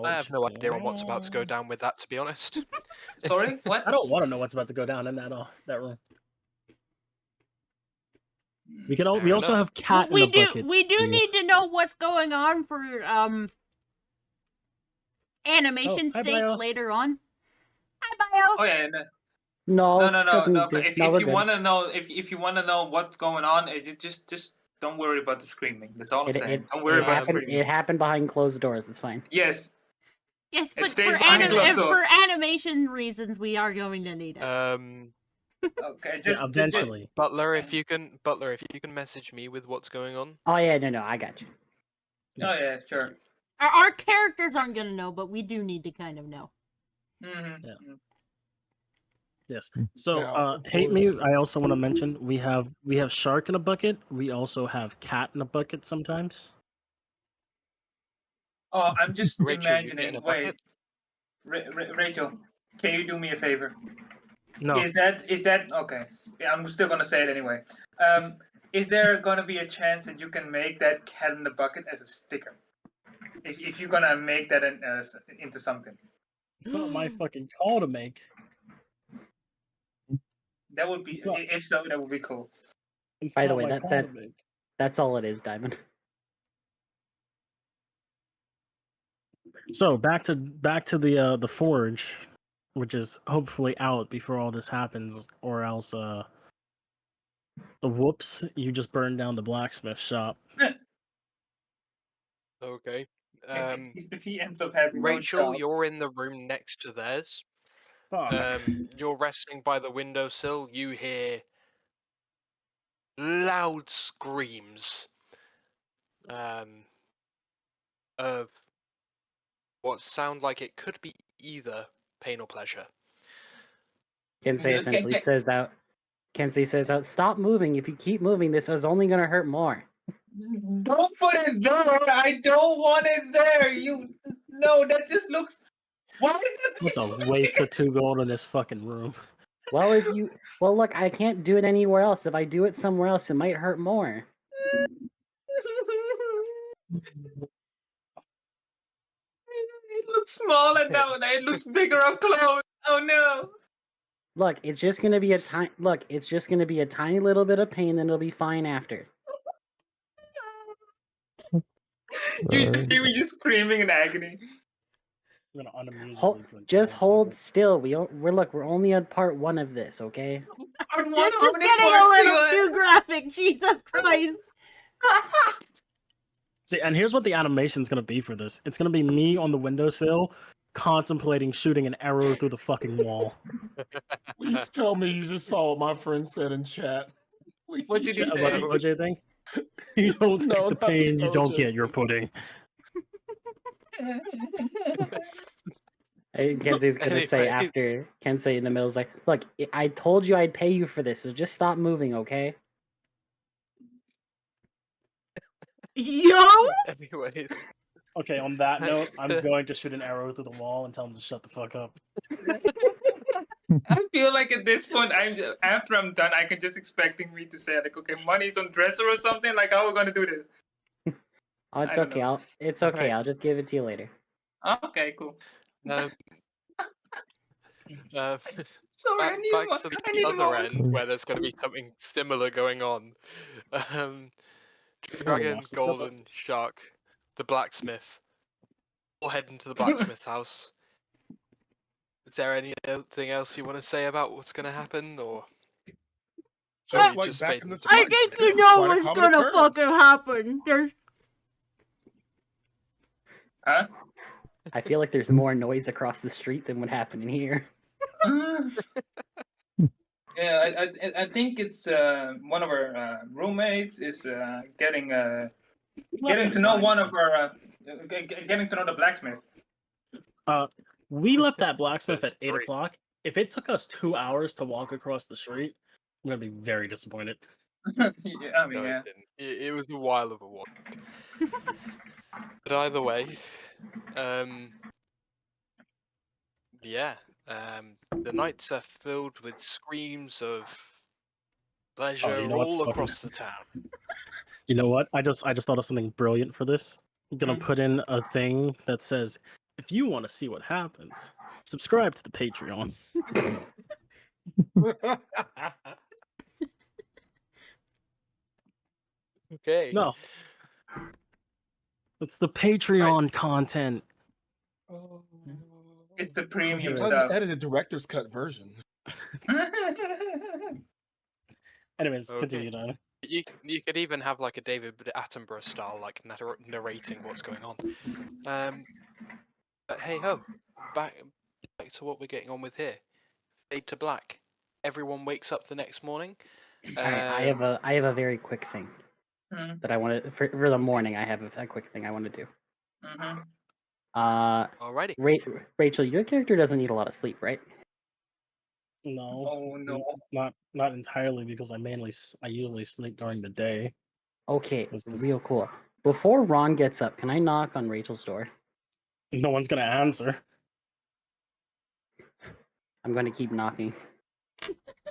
I have no idea on what's about to go down with that, to be honest. Sorry, what? I don't want to know what's about to go down in that room. We can. We Fair also enough. have cat in we the do. bucket. We do Yeah. need to know what's going on for animation's hi, sake Bio. later on. Hi, Bio. Oh yeah, No, no. doesn't need Okay. to. If No, we're you good. want to know, if you want to know what's going on, just don't worry about the screaming. That's all I'm saying. Don't worry about screaming. It happened behind closed doors. It's fine. Yes. Yes, It but stays for behind closed doors. for animation reasons, we are going to need it. Okay. Yeah, eventually. Butler, if you can message me with what's going on. Oh yeah, no, I got you. Oh yeah, sure. Our characters aren't going to know, but we do need to kind of know. Mm-hmm. Yeah. Yes. So, Now, hate me. I also want to mention we have shark in a bucket. We also have cat in a bucket sometimes. Oh, I'm just Rachel, you get in imagining. a Wait, bucket? Rachel, can you do me a favor? No. Is that okay? Yeah, I'm still gonna say it anyway. Is there gonna be a chance that you can make that cat in the bucket as a sticker? If you're gonna make that into something, It's not my fucking call to make. that would be. It's not- If so, that would be cool. It's By the not way, my call to make. that's all it is, Diamond. So back to the forge, which is hopefully out before all this happens, or else whoops, you just burned down the blacksmith shop. Okay. If he ends up having Rachel, no job. you're in the room next to theirs. Fuck. You're resting by the windowsill. You hear loud screams of what sound like it could be either pain or pleasure. Kensei essentially says out. Kensei says out. Stop moving. If you keep moving, this is only gonna hurt more. Don't put it there. I don't want it there. No, that just looks. Why is What's a waste of 2 gold in this fucking room? Well, look, I can't do it anywhere else. If I do it somewhere else, it might hurt more. It looks smaller now, and it looks bigger up close. Oh no! Look, it's just gonna be a tiny. Look, it's just gonna be a tiny little bit of pain, then it'll be fine after. You just hear me just screaming in agony. I'm gonna unamusingly drink. Just that. hold still. We're only on part 1 of this, okay? This is getting a little too graphic. Jesus Christ. See, and here's what the animation's gonna be for this. It's gonna be me on the windowsill, contemplating shooting an arrow through the fucking wall. Please tell me you just saw what my friend said in chat. What did he What say? OJ thing? You don't take No, the not the pain, you don't OJ get your thing. pudding. Kensei's gonna say Anyway. after Kensei in the middle is like, look, I told you I'd pay you for this, so just stop moving, okay? Yo! Anyways. Okay, on that note, I'm going to shoot an arrow through the wall and tell him to shut the fuck up. I feel like at this point, after I'm done, I can just expecting me to say like, okay, money's on dresser or something. Like, how are we gonna do this? Oh, it's I don't okay. know. It's okay. Right. I'll just give it to you later. Okay, cool. Sorry, I back need to I the need a other moment. end where there's going to be something similar going on. Dragon, watch this clip. Golden, Shark, the blacksmith. All head into the blacksmith's house. Is there anything else you want to say about what's going to happen, or Just we like just back fade in the into I it? think This you is know quite a what's common gonna occurrence. fucking happen. There's Huh? I feel like there's more noise across the street than would happen in here. Yeah, I think it's one of our roommates is getting to know one of our getting to know the blacksmith. We left that blacksmith There's at 8 three. o'clock. If it took us 2 hours to walk across the street, I'm gonna be very disappointed. Yeah, I mean, No, yeah. it didn't. It was a while of a walk. But either way, yeah, the nights are filled with screams of pleasure you know what's all fucking- across the town. You know what? I just thought of something brilliant for this. I'm gonna Hmm. put in a thing that says, if you want to see what happens, subscribe to the Patreon. Okay. No. It's the Patreon content. It's the The premium stuff. unedited director's cut version. Anyways, Okay. continue, Diana. You could even have like a David Attenborough style, like narrating what's going on. But hey ho, back to what we're getting on with here. Fade to black. Everyone wakes up the next morning. All right, I have a very quick thing Mhm. that I want to for the morning. I have a quick thing I want to do. Mhm. Alrighty. Rachel, your character doesn't need a lot of sleep, right? No. Oh no. Not entirely, because I usually sleep during the day. Okay, This is- real cool. Before Ron gets up, can I knock on Rachel's door? No one's gonna answer. I'm going to keep knocking.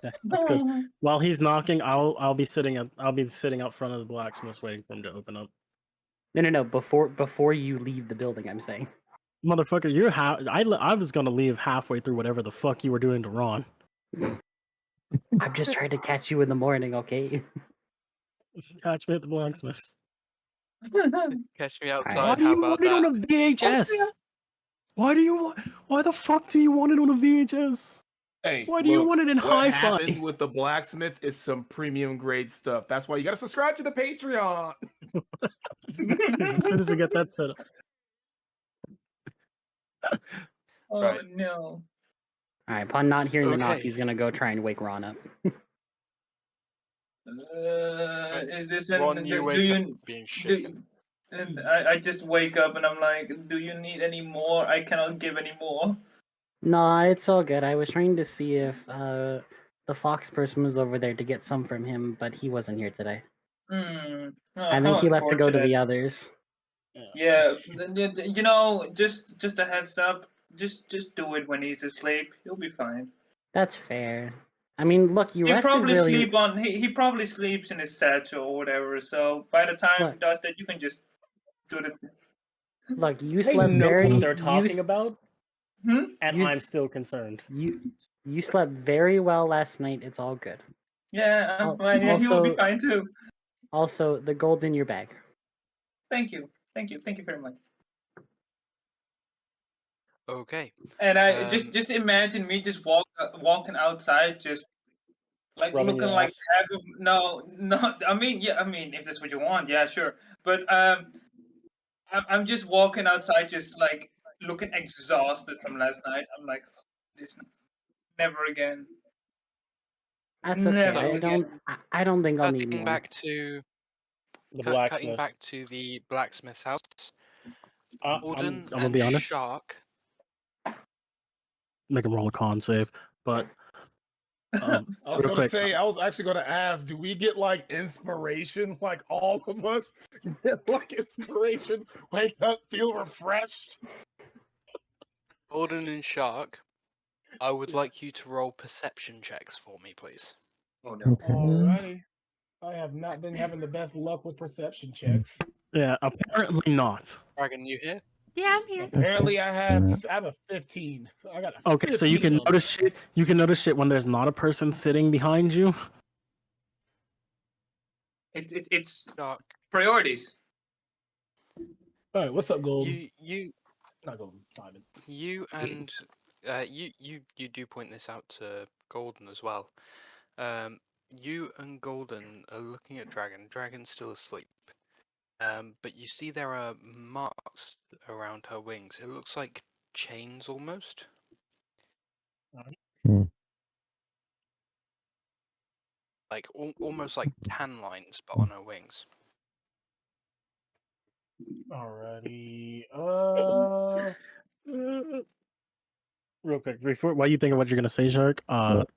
Yeah, that's good. While he's knocking, I'll be sitting out front of the blacksmith waiting for him to open up. No. Before you leave the building, I'm saying. Motherfucker, you're I was gonna leave halfway through whatever the fuck you were doing to Ron. I'm just trying to catch you in the morning, okay? Catch me at the blacksmith's. Catch me Why outside. do How you about want it on that? a VHS? Why the fuck do you want it on a VHS? Hey, Why do you look, want it in what hi-fi? happened with the blacksmith is some premium grade stuff. That's why you gotta subscribe to the Patreon. As soon as we get that set up. Oh Right. no. Alright, upon not hearing the knock, Okay. he's gonna go try and wake Ron up. Is this Ron, you wake up being shaken. and I just wake up and I'm like, do you need any more? I cannot give any more. No, it's all good. I was trying to see if the fox person was over there to get some from him, but he wasn't here today. Oh, I think how he left to go to unfortunate. the others. Yeah, you know, just a heads up. Just do it when he's asleep. He'll be fine. That's fair. I mean, look, you He rested probably really. sleep on he probably sleeps in his satchel or whatever. So by the time he Look. does that, you can just do the. Look, you I slept know very. what they're talking about, Hmm? and you- I'm still concerned. You slept very well last night. It's all good. Yeah, I'm fine. Yeah, he will be fine too. Also, the gold's in your bag. Thank you very much. Okay. And I just imagine me just walking outside, just like Rubbing looking your like ass. no. I mean, yeah, I mean, if that's what you want, yeah, sure. But I'm just walking outside, just like looking exhausted from last night. I'm like, this never again. That's Never okay. again. I don't think I'll need Cutting more. back to The cutting blacksmith. back to the blacksmith's house. I'm Alden gonna and be honest. Shark. Make him roll a con save, but I was real gonna quick. say, I was actually gonna ask, do we get like inspiration? Like all of us get like inspiration, wake up, feel refreshed. Alden and Shark. I would like you to roll perception checks for me, please. Oh no. Okay. Alrighty. I have not been having the best luck with perception checks. Yeah, apparently not. Dragon, you here? Yeah, I'm here. Apparently, I have a 15. I got a Okay, so you 15 can on notice shit. You can notice shit when there's not a person sitting behind you. It's Shark. priorities. All right, what's up, Gold? You Not Golden, Diamond. You and you do point this out to Golden as well. You and Golden are looking at Dragon. Dragon's still asleep. But you see there are marks around her wings. It looks like chains almost. Hmm. Like almost like tan lines, but on her wings. Alrighty. Real quick, before while you think of what you're gonna say, Shark, What?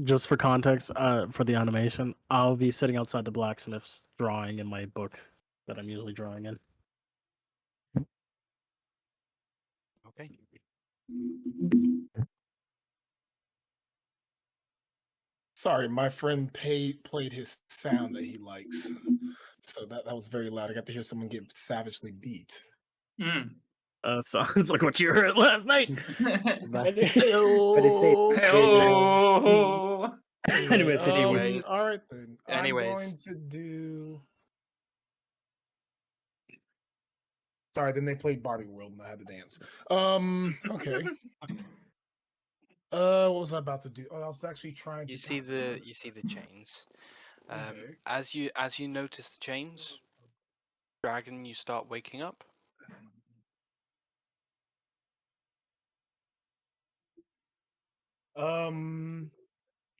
just for context, for the animation, I'll be sitting outside the blacksmith's drawing in my book that I'm usually drawing in. Okay. Sorry, my friend played his sound that he likes. So that was very loud. I got to hear someone get savagely beat. Sounds like what you heard last night. But it's safe. Oh. Anyways, continue. Anyways. All right then. Anyways. I'm going to do. Sorry, then they played Barbie World and I had to dance. Okay. What was I about to do? Oh, I was actually trying to. You see the chains. Okay. As you notice the chains, Dragon, you start waking up.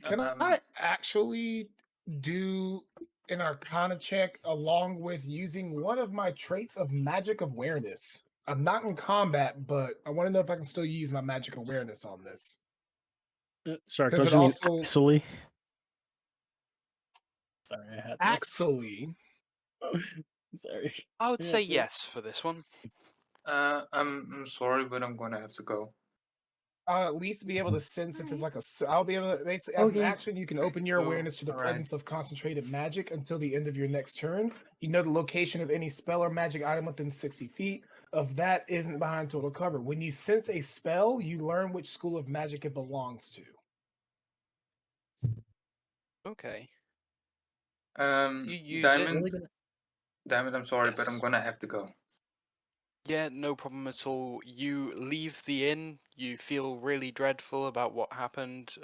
Can I actually do an Arcana check along with using one of my traits of magic awareness? I'm not in combat, but I want to know if I can still use my magic awareness on this. Shark, Does don't it you mean also- actually? Sorry, I had to. Actually, Sorry. I would say Yeah, yes for this one. I'm sorry, but I'm gonna have to go. I'll at least be able to sense if it's like I'll be able to basically as an Okay. action you can open your So, awareness to the alright. presence of concentrated magic until the end of your next turn. You know the location of any spell or magic item within 60 feet of that isn't behind total cover. When you sense a spell, you learn which school of magic it belongs to. Okay. Um, You use Diamond, it. Diamond, I'm sorry, but Yes. I'm gonna have to go. Yeah, no problem at all. You leave the inn. You feel really dreadful about what happened.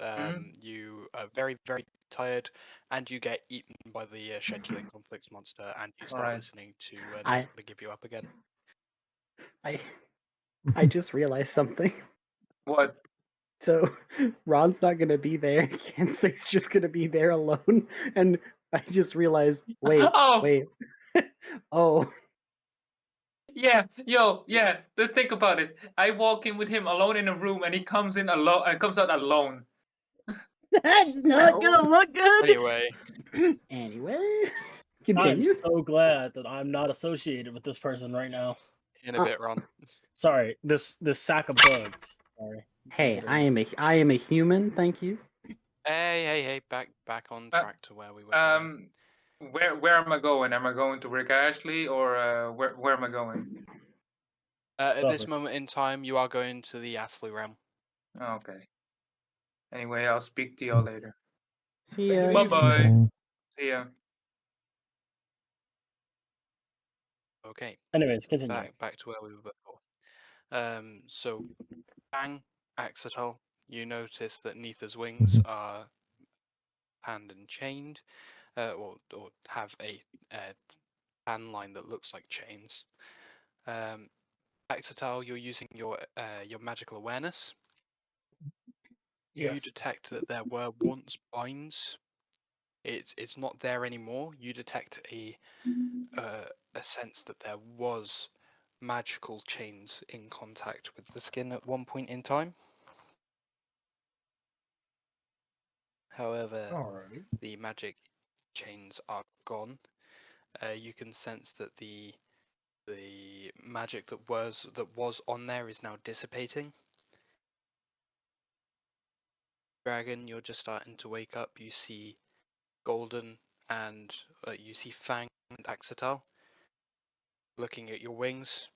You are very, very tired, and you get eaten by the scheduling conflicts monster, and you start Alright. listening to I- Never to give you up again. I just realized something. What? So Ron's not gonna be there. Kensei's just gonna be there alone, and I just realized. Wait, Oh! wait. Oh, Yeah, yeah. Think about it. I walk in with him alone in a room, and he comes in alone. Comes out alone. That's not gonna look good. Anyway, anyway, I'm continue. so glad that I'm not associated with this person right now. in a bit, Ron. Sorry, this sack of bugs. Sorry. Hey, I am a human. Thank you. Hey, back on Uh, track to where we were going. Where am I going? Am I going to Rick Ashley or where am I going? At this Supper. moment in time, you are going to the Astley realm. Oh, okay. Anyway, I'll speak to y'all later. See Take ya. it Bye easy. bye. Okay. See ya. Okay. Anyways, continue. Back to where we were before. So bang, Axetal, you notice that Neither's wings are hand and chained, or have a tan line that looks like chains. Axetal, you're using your magical awareness. You Yes. detect that there were once binds. It's not there anymore. You detect a sense that there was magical chains in contact with the skin at one point in time. However, Alright. the magic chains are gone. You can sense that the magic that was on there is now dissipating. Dragon, you're just starting to wake up. You see Golden and you see Fang and Axetal looking at your wings,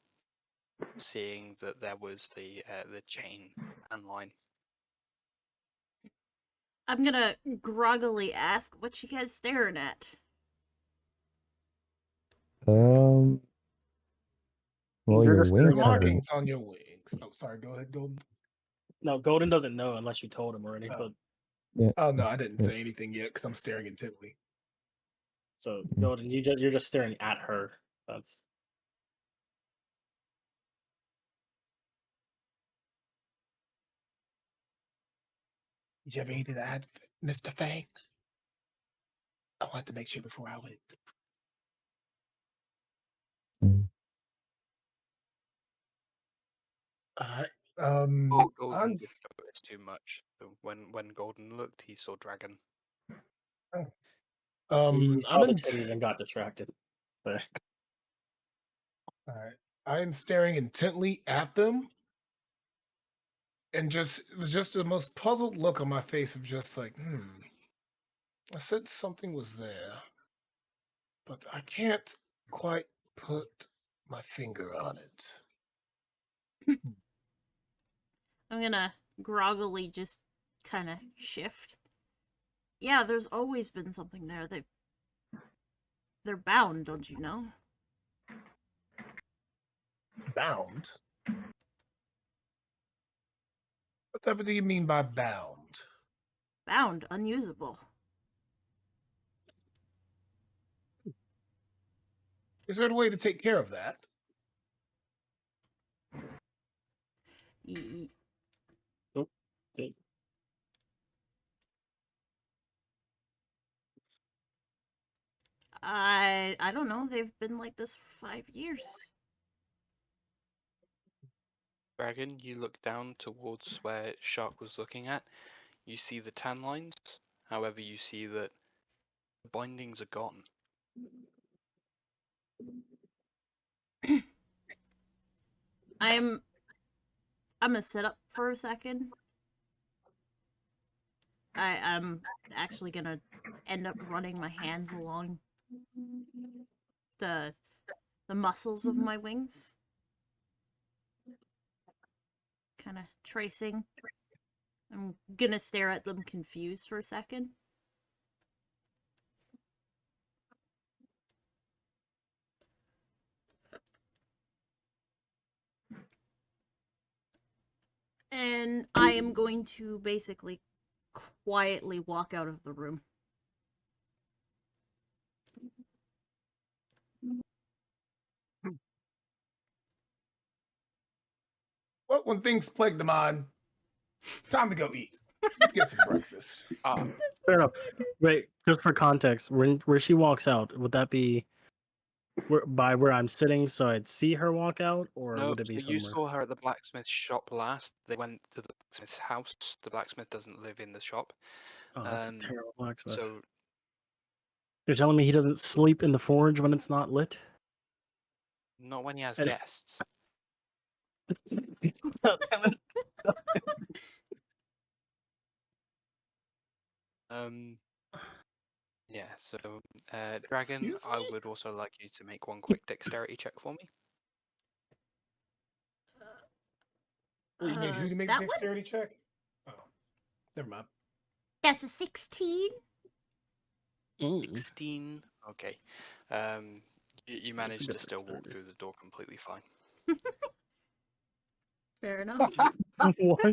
seeing that there was the chain and line. I'm gonna groggily ask, what you guys staring at? Well, You're your just staring wings at her. have been. Markings on your wings. Oh, sorry. Go ahead, Golden. No, Golden doesn't know unless you told him already. Oh. But Oh no, I didn't say anything yet because I'm staring intently. so Golden, you're just staring at her. That's Did you have anything to add, Mr. Fang? I wanted to make sure before I went. Mm. Alright. Golden I'm didn't notice too much. When Golden looked, he saw Dragon. he I'm saw the in. titties and got distracted. But All right. I am staring intently at them, and just the most puzzled look on my face of just like, I said something was there, but I can't quite put my finger on it. I'm gonna groggily just kind of shift. Yeah, there's always been something there. They're bound, don't you know? Bound? Whatever do you mean by bound? Bound, unusable. Is there a way to take care of that? oh, they- I don't know. They've been like this for 5 years. Dragon, you look down towards where Shark was looking at. You see the tan lines. However, you see that the bindings are gone. I'm I'm gonna sit up for a second. I'm actually gonna end up running my hands along the muscles of my wings. Kind of tracing. I'm gonna stare at them confused for a second. And I am going to basically quietly walk out of the room. Well, when things plague the mind, time to go eat. Let's get some breakfast. Fair enough. Wait, just for context, where she walks out, would that be by where I'm sitting, so I'd see her walk out, or No, would it be so you somewhere? saw her at the blacksmith shop last. They went to the blacksmith's house. The blacksmith doesn't live in the shop. Oh, that's a terrible blacksmith. So You're telling me he doesn't sleep in the forge when it's not lit? not when he has And- guests. Oh, damn it. Yeah, so Dragon, Excuse I me? would also like you to make one quick dexterity check for me. Well, you need who to make that the one? dexterity check? Oh, never mind. That's a 16. 16. Okay. You managed good to still walk dexterity. through the door completely fine. Fair enough. What?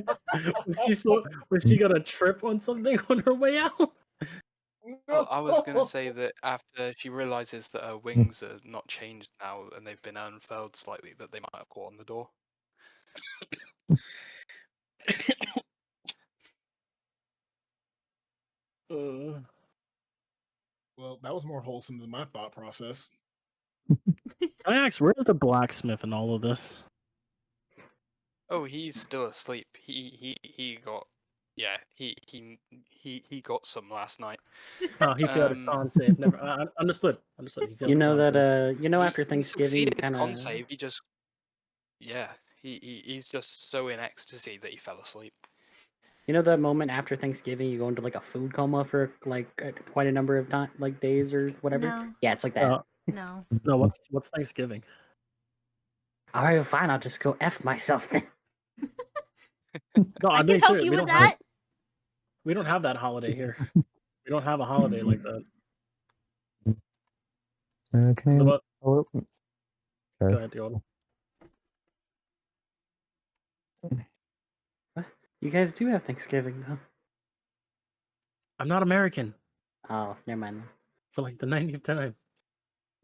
Was she gonna trip on something on her way out? Oh, I was going to say that after she realizes that her wings are not changed now and they've been unfurled slightly, that they might have caught on the door. Well, that was more wholesome than my thought process. Can I ask, where's the blacksmith in all of this? Oh, he's still asleep. He got he got some last night. Oh, he failed a con save. Never understood. Understood. He failed You a know con that save. after He Thanksgiving you succeeded kind con of save. He just he's just so in ecstasy that he fell asleep. you know that moment after Thanksgiving you go into like a food coma for like quite a number of days or whatever. No. Yeah, it's like that. No. No, what's Thanksgiving? All right, fine. I'll just go f myself then. No, I I'm can being help serious. you We with don't have that. we don't have that holiday here. We don't have a holiday like that. Can I? What- Oh, Go sorry. ahead, Theodore. You guys do have Thanksgiving though. I'm not American Oh, never mind. for like the 90th time.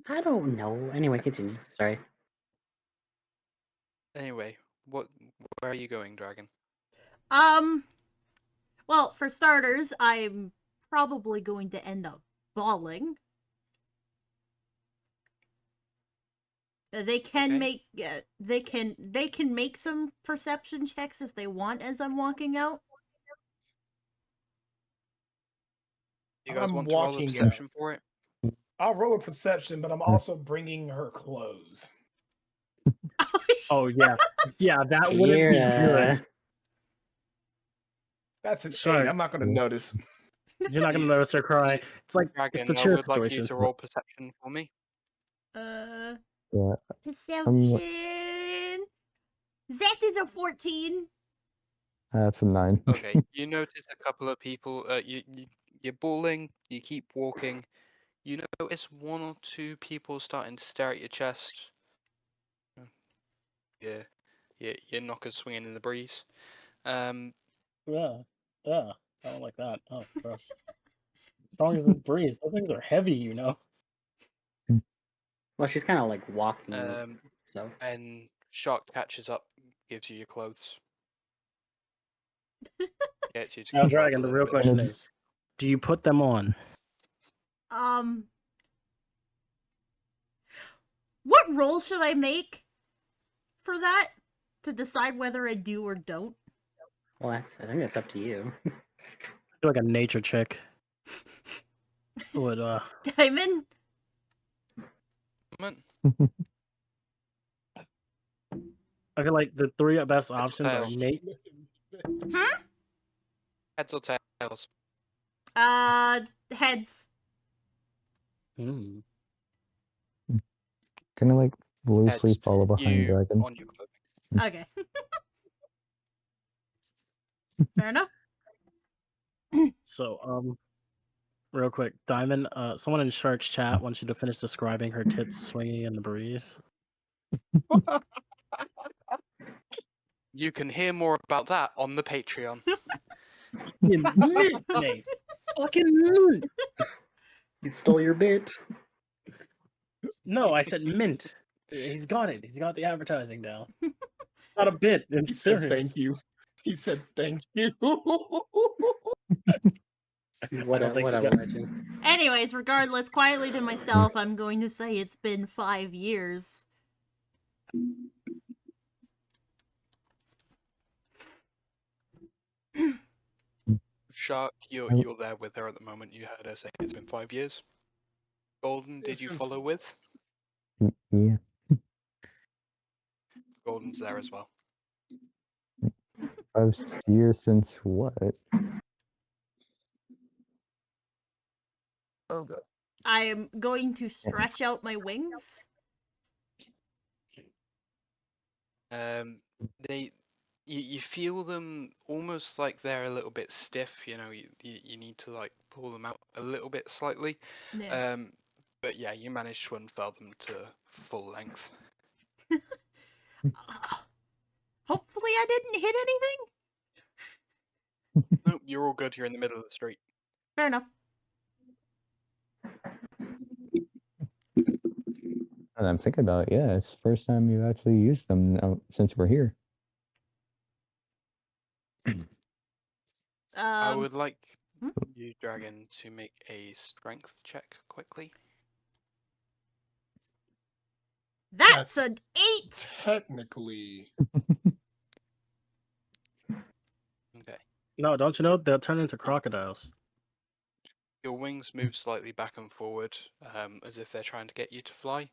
I don't know. Anyway, continue. Sorry. Anyway, where are you going, Dragon? Well, for starters, I'm probably going to end up bawling. They can Okay. make they can make some perception checks as they want as I'm walking out. You guys I'm want to roll a walking perception for it? I'll roll a perception, but I'm also bringing her clothes. Oh yeah, yeah. That wouldn't be good. That's an Sorry. 8. I'm not going to notice. You're not gonna notice her cry. It's like Dragon, it's the I chair would like you situation. to roll perception for me. Yeah. Perception. That is a 14. That's a 9. Okay, you notice a couple of people. You're bawling. You keep walking. You notice one or two people starting to stare at your chest. Yeah, your knockers swinging in the breeze. Yeah, I don't like that. Oh, gross. Strong as the breeze. Those things are heavy, you know. Well, she's kind of like walking. So and Shark catches up, gives you your clothes. Gets you to Now, cover up Dragon, a the little real bit. question is, do you put them on? What roll should I make for that to decide whether I do or don't? well, I think that's up to you. I feel like a nature check would Diamond? I feel like the three best or options are tails? mate. Heads or tails? Heads. Hmm. Kind of like loosely Heads. follow behind You Dragon. on your clothing. Okay. Fair enough. So, real quick, Diamond, someone in Shark's chat wants you to finish describing her tits swinging in the breeze. You can hear more about that on the Patreon. Mint, Nate. Fucking mint. You stole your bit. No, I said mint. He's got it. He's got the advertising down. It's not a bit. He It's said serious. thank you. He said thank you. What I a don't think what he a got- legend. Anyways, regardless, quietly to myself, I'm going to say it's been 5 years. Shark, you're there with her at the moment. You heard her say it's been 5 years. Golden, did you Since- follow with? Yeah. Golden's there as well. 5 years since what? Oh god. I am going to stretch out my wings. You feel them almost like they're a little bit stiff. You know, you need to like pull them out a little bit slightly. Yeah. But yeah, you managed to unfurl them to full length. Hopefully I didn't hit anything? Nope, you're all good. You're in the middle of the street. Fair enough. And I'm thinking about it, yeah, it's the first time you've actually used them now, since we're here. I would like hmm? you, Dragon, to make a strength check quickly. That's That's an 8! Technically, Okay. No, don't you know they'll turn into crocodiles? Your wings move slightly back and forward, as if they're trying to get you to fly.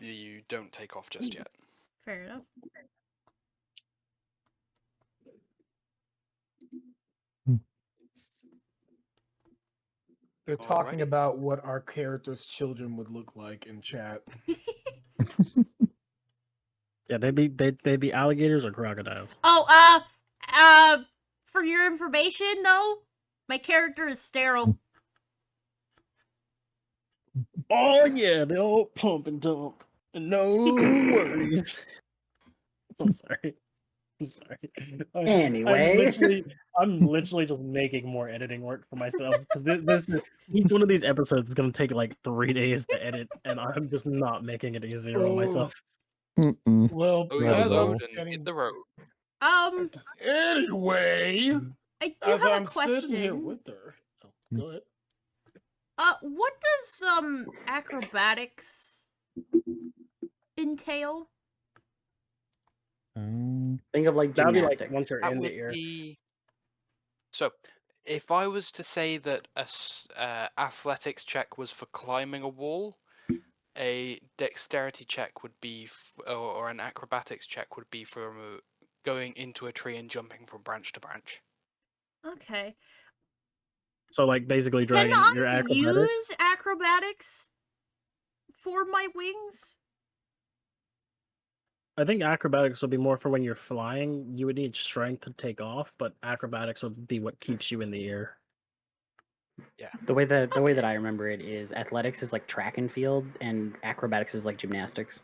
You don't take off just yet. Fair enough. they're talking Alrighty. about what our characters' children would look like in chat. Yeah, they'd be alligators or crocodiles. Oh, for your information, though, my character is sterile. Oh yeah, the old pump and dump. No worries. I'm sorry. Anyway. I'm literally just making more editing work for myself because this each one of these episodes is gonna take like 3 days to edit, and I'm just not making it easier on myself. Mm-mm. Well, Oh, Not yeah, at as all. I'm Golden, hit sitting, the road. anyway, I do as have I'm a question. sitting here with her, go ahead. What does acrobatics entail? Think of like That'd be gymnastics. like once you're That in would the air. be. So, if I was to say that a athletics check was for climbing a wall, a dexterity check would be, or an acrobatics check would be for going into a tree and jumping from branch to branch. Okay. So like basically Can dragging your I acrobatic. use acrobatics for my wings? I think acrobatics would be more for when you're flying. You would need strength to take off, but acrobatics would be what keeps you in the air. Yeah. The way that Okay. I remember it is athletics is like track and field, and acrobatics is like gymnastics.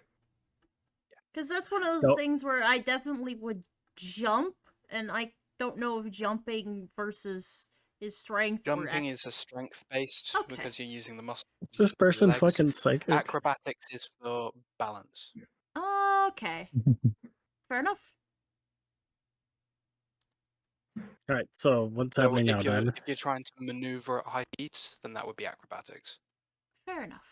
Because that's one of those Nope. things where I definitely would jump, and I don't know if jumping versus is strength Jumping or is a strength based Okay. because you're using the muscles. Is this of your person legs. fucking psychic? Acrobatics is for balance. Okay. Fair enough. All right, so what's So happening now, if you're Diamond? if you're trying to maneuver at heights, then that would be acrobatics. Fair enough.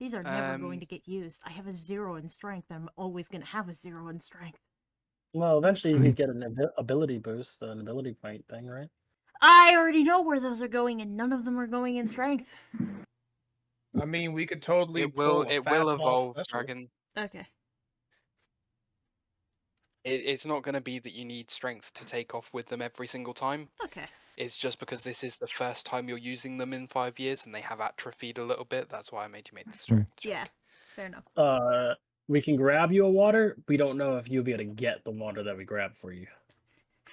These are never going Um, to get used. I have a 0 in strength. I'm always going to have a 0 in strength. Well, eventually you could get an ability boost, an ability point thing, right? I already know where those are going, and none of them are going in strength. I mean, we could totally It will pull a it will fastball evolve, special. Dragon. Okay. It's not going to be that you need strength to take off with them every single time. Okay. It's just because this is the first time you're using them in 5 years and they have atrophied a little bit. That's why I made you make the strength check. Yeah. Fair enough. We can grab you a water. We don't know if you'll be able to get the water that we grab for you.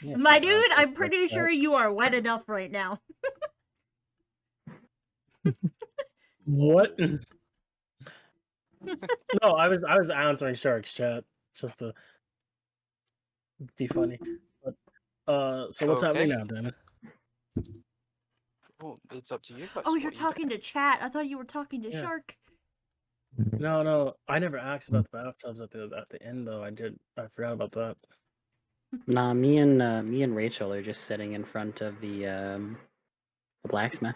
Yes, My that dude, answers I'm that pretty question. sure you are wet enough right now. What? No, I was answering Shark's chat just to be funny. But so what's happening Okay. now, Damon? Well, it's up to you guys. Oh, What you're are you doing? talking to chat. I thought you were talking to Yeah. Shark. No, I never asked about the bathtubs at the end though. I forgot about that. Nah, me and Rachel are just sitting in front of the blacksmith.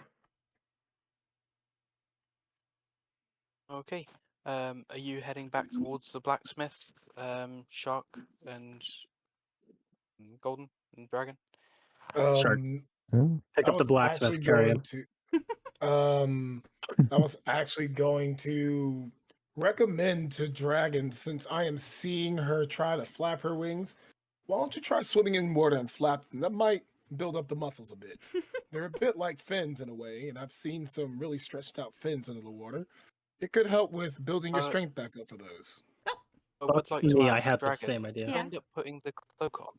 Okay. Are you heading back towards the blacksmith, Shark and Golden and Dragon? Shark, Um, pick I up the was actually blacksmith, carry going him. to I was actually going to recommend to Dragon, since I am seeing her try to flap her wings, why don't you try swimming in water and flap them? That might build up the muscles a bit. They're a bit like fins in a way, and I've seen some really stretched out fins under the water. It could help with building your strength back up for those. I would Fuck like to me, I ask had the Dragon, same idea. did you Yeah. end up putting the cloak on?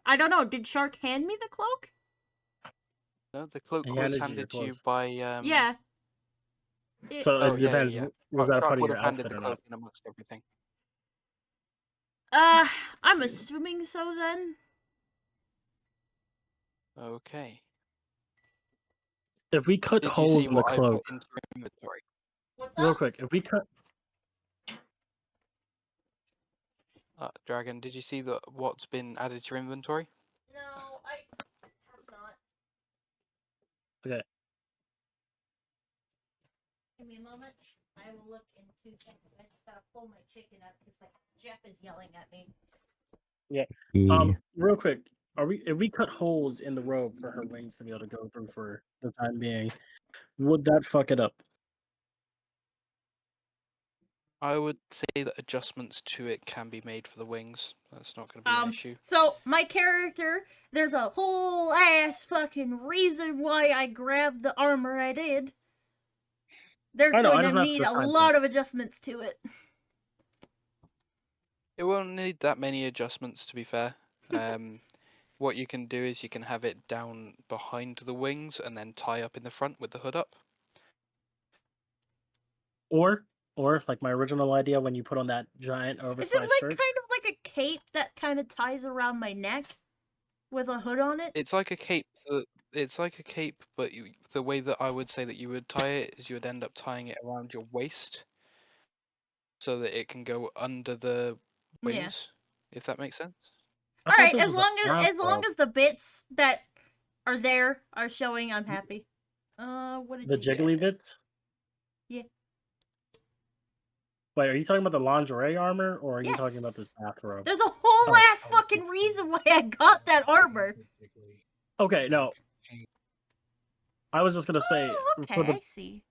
I don't know. Did Shark hand me the cloak? No, the cloak He was handed you your handed to you clothes. by Yeah. So Oh it yeah, depends. yeah. Was that a Shark part of would your have handed outfit the or cloak not? in amongst everything. I'm assuming so then. Okay. If we cut Did you holes see in the what I cloak, put into your inventory? What's real up? quick, if we cut Dragon, did you see what's been added to your inventory? No, I have not. okay, Give me a moment. I will look in 2 seconds. I just gotta pull my chicken up because like Jeff is yelling at me. real quick, if we cut holes in the robe for her wings to be able to go through for the time being, would that fuck it up? I would say that adjustments to it can be made for the wings. That's not going to be an issue. So my character, there's a whole ass fucking reason why I grabbed the armor I did. There's I know, I going to just meant need for a the time lot being. of adjustments to it. It won't need that many adjustments, to be fair. What you can do is you can have it down behind the wings and then tie up in the front with the hood up. Or like my original idea when you put on that giant Is it oversized like shirt. kind of like a cape that kind of ties around my neck with a hood on it? It's like a cape. It's like a cape, but the way that I would say that you would tie it is you would end up tying it around your waist, so that it can go under the wings. Yeah. If that makes sense. I All thought right, this as was a long bathrobe. as the bits that are there are showing, I'm happy. What did The you jiggly get? bits? Yeah. Wait, are you talking about the lingerie armor or are you talking about this Yes. bathrobe? There's a whole Oh. ass fucking reason why I got that armor. Okay, no. I was just gonna say Oh, okay, I see.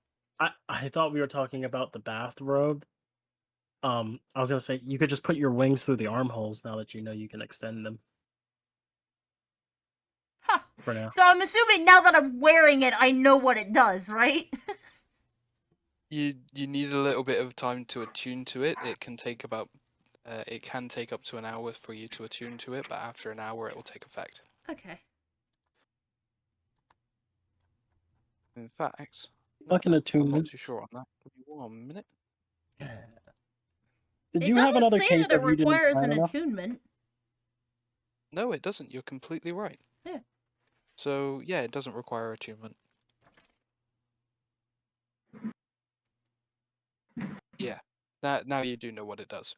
I thought we were talking about the bathrobe. I was gonna say you could just put your wings through the armholes now that you know you can extend them. Huh. For now. So I'm assuming now that I'm wearing it, I know what it does, right? You need a little bit of time to attune to it. It can take up to an hour for you to attune to it, but after an hour it will take effect. Okay. In fact, Fucking I'm not attunements. too sure on that. Give me 1 minute. Did It you have doesn't another say case that it that you didn't requires plan an enough? attunement. No, it doesn't. You're completely right. Yeah. So yeah, it doesn't require attunement. Yeah. Now you do know what it does.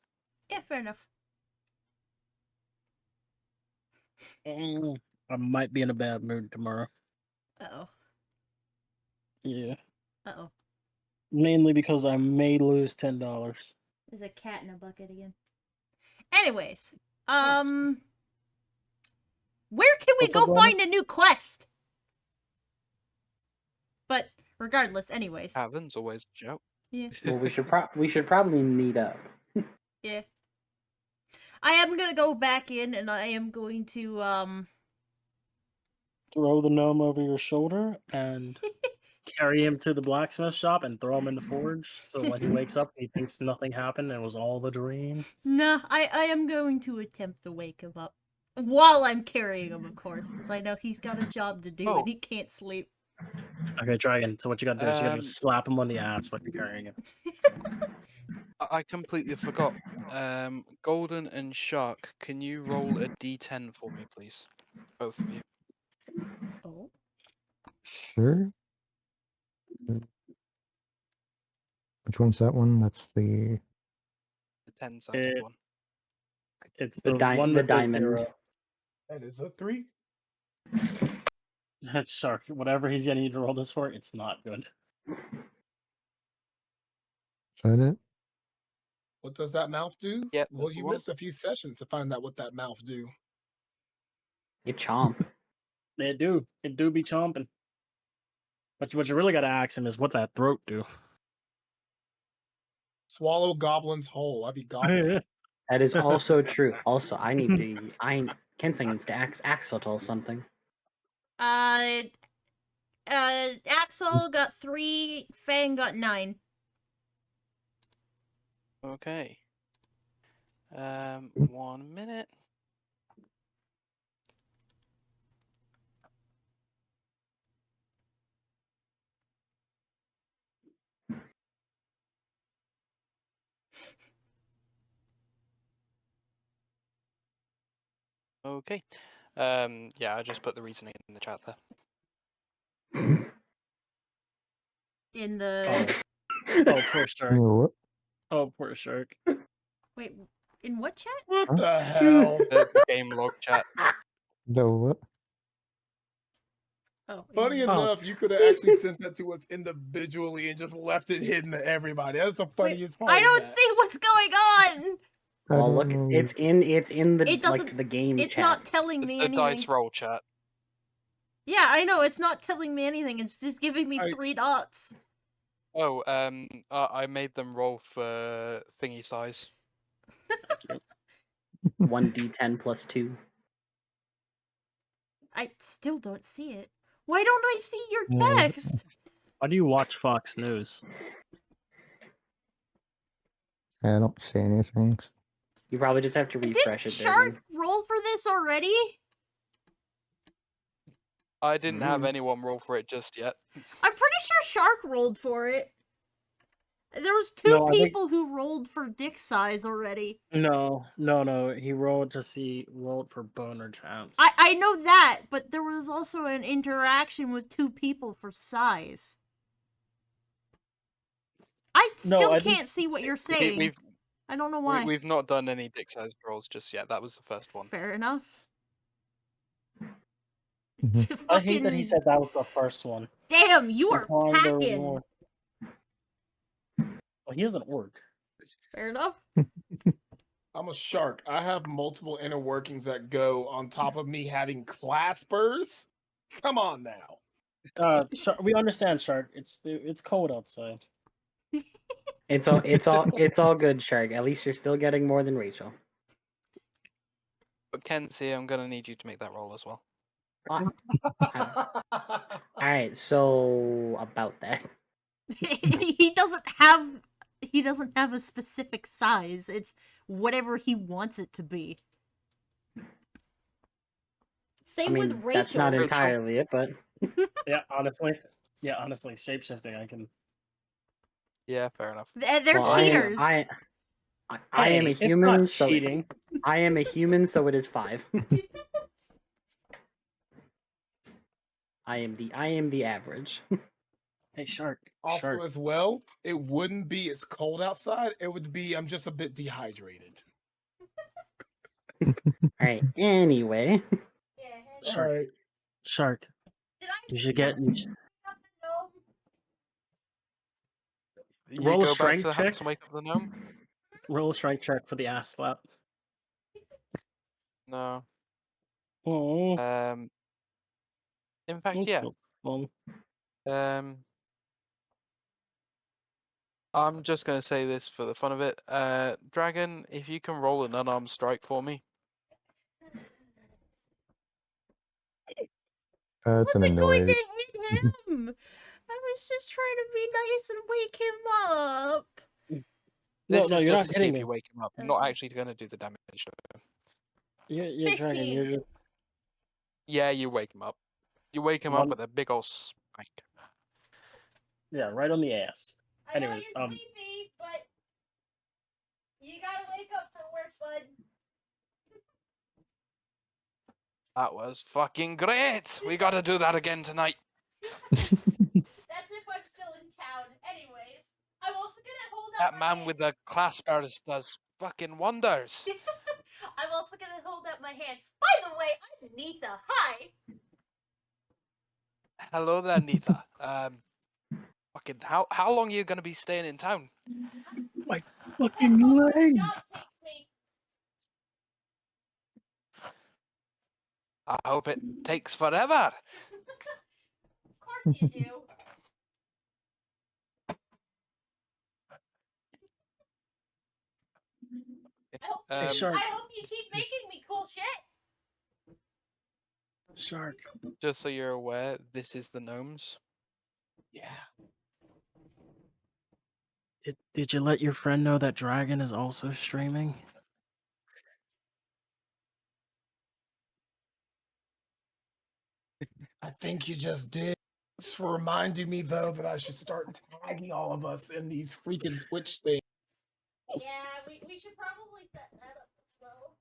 Yeah, fair enough. I might be in a bad mood tomorrow. Uh-oh. Yeah. Uh-oh. Mainly because I may lose $10. There's a cat in a bucket again. Anyways, where can we What's up, go Roman? find a new quest? But Regardless, anyways. Haven's always a shout. Yeah. Well, we should probably meet up. Yeah. I am gonna go back in and I am going to Throw the gnome over your shoulder and carry him to the blacksmith shop and throw him in the forge. So when he wakes up, he thinks nothing happened and it was all a dream. Nah, I am going to attempt to wake him up. While I'm carrying him, of course, because I know he's got a job to do Oh. and he can't sleep. Okay, Dragon. So what you gotta do is you gotta slap him on the ass while you're carrying him. I completely forgot. Golden and Shark, can you roll a d10 for me, please? Both of you. Oh. Sure. Which one's that one? That's the. The 10-sided It- one. It's The the di- one the with diamond. the zero. That is a 3. Shark. Whatever he's gonna need to roll this for, it's not good. Is that it? What does that mouth do? Yep, Well, that's the you one. missed a few sessions to find out what that mouth do. You chomp. It do be chomping. But what you really gotta ask him is what that throat do. Swallow goblins whole. I be goblin. That is also true. Also, Kensei needs to ask Axel something. Axel got 3, Fang got 9. Okay. 1 minute. Okay. Yeah, I just put the reasoning in the chat there. In the... Oh, poor shark. What? Oh, poor shark. Wait, in what chat? What Huh? the hell? The game log chat. The what? Oh, Funny in... Oh. enough, you could have actually sent that to us individually and just left it hidden to everybody. That's the funniest part. I of don't that. see what's going on! I Well, don't look, know. it's in the It doesn't- like the game It's chat. not telling me The anything. dice roll chat. Yeah, I know, it's not telling me anything. It's just giving me I- 3 dots. Oh, I made them roll for thingy size. 1d10 plus 2. I still don't see it. Why don't I see your Well, text? Why do you watch Fox News? I don't see anything. You probably just have to refresh Didn't it. Shark roll for this already? I didn't have anyone roll for it just yet. I'm pretty sure Shark rolled for it. There was 2 No, I think- people who rolled for dick size already. No. He rolled for boner chance. I know that, but there was also an interaction with 2 people for size. I No, still I think- can't see what you're saying. I don't know why. We've not done any dick size rolls just yet. That was the first one. Fair enough. Mhm. I hate that he Fucking- said that was the first one. Damn, you are Implying there was packing. more. Well, he has an orc. Fair enough. I'm a shark. I have multiple inner workings that go on top of me having claspers. Come on now. We understand, Shark. It's cold outside. It's all good, Shark. At least you're still getting more than Rachel. But Kenzie, I'm gonna need you to make that roll as well. Alright, so about that. he doesn't have a specific size. It's whatever he wants it to be. Same with Rachel. That's not entirely it, but Yeah, honestly, shapeshifting. I can. Yeah, fair enough. They're Well, cheaters. I am a It's human, not so cheating. I am a human, so it is 5. I am the average. Hey, Shark. Also, Shark. as well, it wouldn't be it's cold outside. It would be I'm just a bit dehydrated. Alright, anyway. Shark. All right. Shark. You should get. You Roll a go back strength to the check. house and wake up the gnome? Roll a strike check for the ass slap. No. Oh, In fact, that's yeah. not fun. I'm just gonna say this for the fun of it. Dragon, if you can roll an unarmed strike for me. That's an Wasn't going to annoyed. hit him. I was just trying to be nice and wake him up. This No, is you're just not to see hitting if me. you wake him up. I'm not Okay. actually gonna do the damage. Yeah, Dragon, 15. you're just Yeah, you wake him up. You wake him up one. with a big old spike. Yeah, right on the ass. I know Anyways, you're sleepy, but you gotta wake up for work, bud. That was fucking great. We gotta do that again tonight. That's if I'm still in town. Anyways, I'm also gonna hold up That my man hand. with the claspers does fucking wonders. I'm also gonna hold up my hand. By the way, I'm Nita. Hi. Hello there, Nita. Fucking how long are you gonna be staying in town? my As fucking long as the legs. job takes me. I hope it takes forever. Of course you do. Hey, Shark. I hope you keep making me cool shit. Shark. Just so you're aware, this is the gnomes. Yeah. Did you let your friend know that Dragon is also streaming? I think you just did. Thanks for reminding me, though, that I should start tagging all of us in these freaking Twitch things. Yeah, we should probably set that up as well.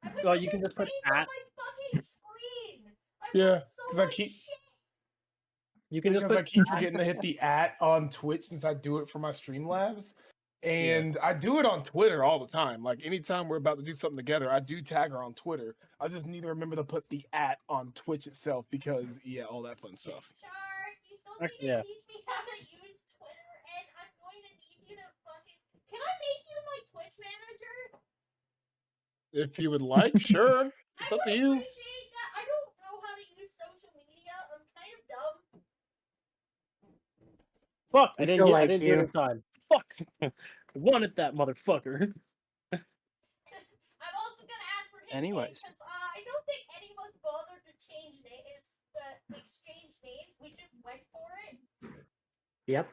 I wish Well, I you can could just put save on at. my fucking screen. I've Yeah, got so 'cause I much keep- shit. You can just Because put. I keep forgetting to hit the @ on Twitch since I do it for my Streamlabs. And I do it on Twitter all the time. Like anytime we're about to do something together, I do tag her on Twitter. I just need to remember to put the @ on Twitch itself because all that fun stuff. Shark, you still need Yeah. to teach me how to use Twitter, and I'm going to need you to fucking. Can I make you my Twitch manager? If you would like, sure. It's up to you. Appreciate that. I don't know how to use social media. I'm kind of dumb. Fuck! We I still didn't like do it you. in time. Fuck! Wanted that motherfucker. I'm also gonna ask for his Anyways. because I don't think any of us bothered to change names, exchange names. We just went for it. Yep.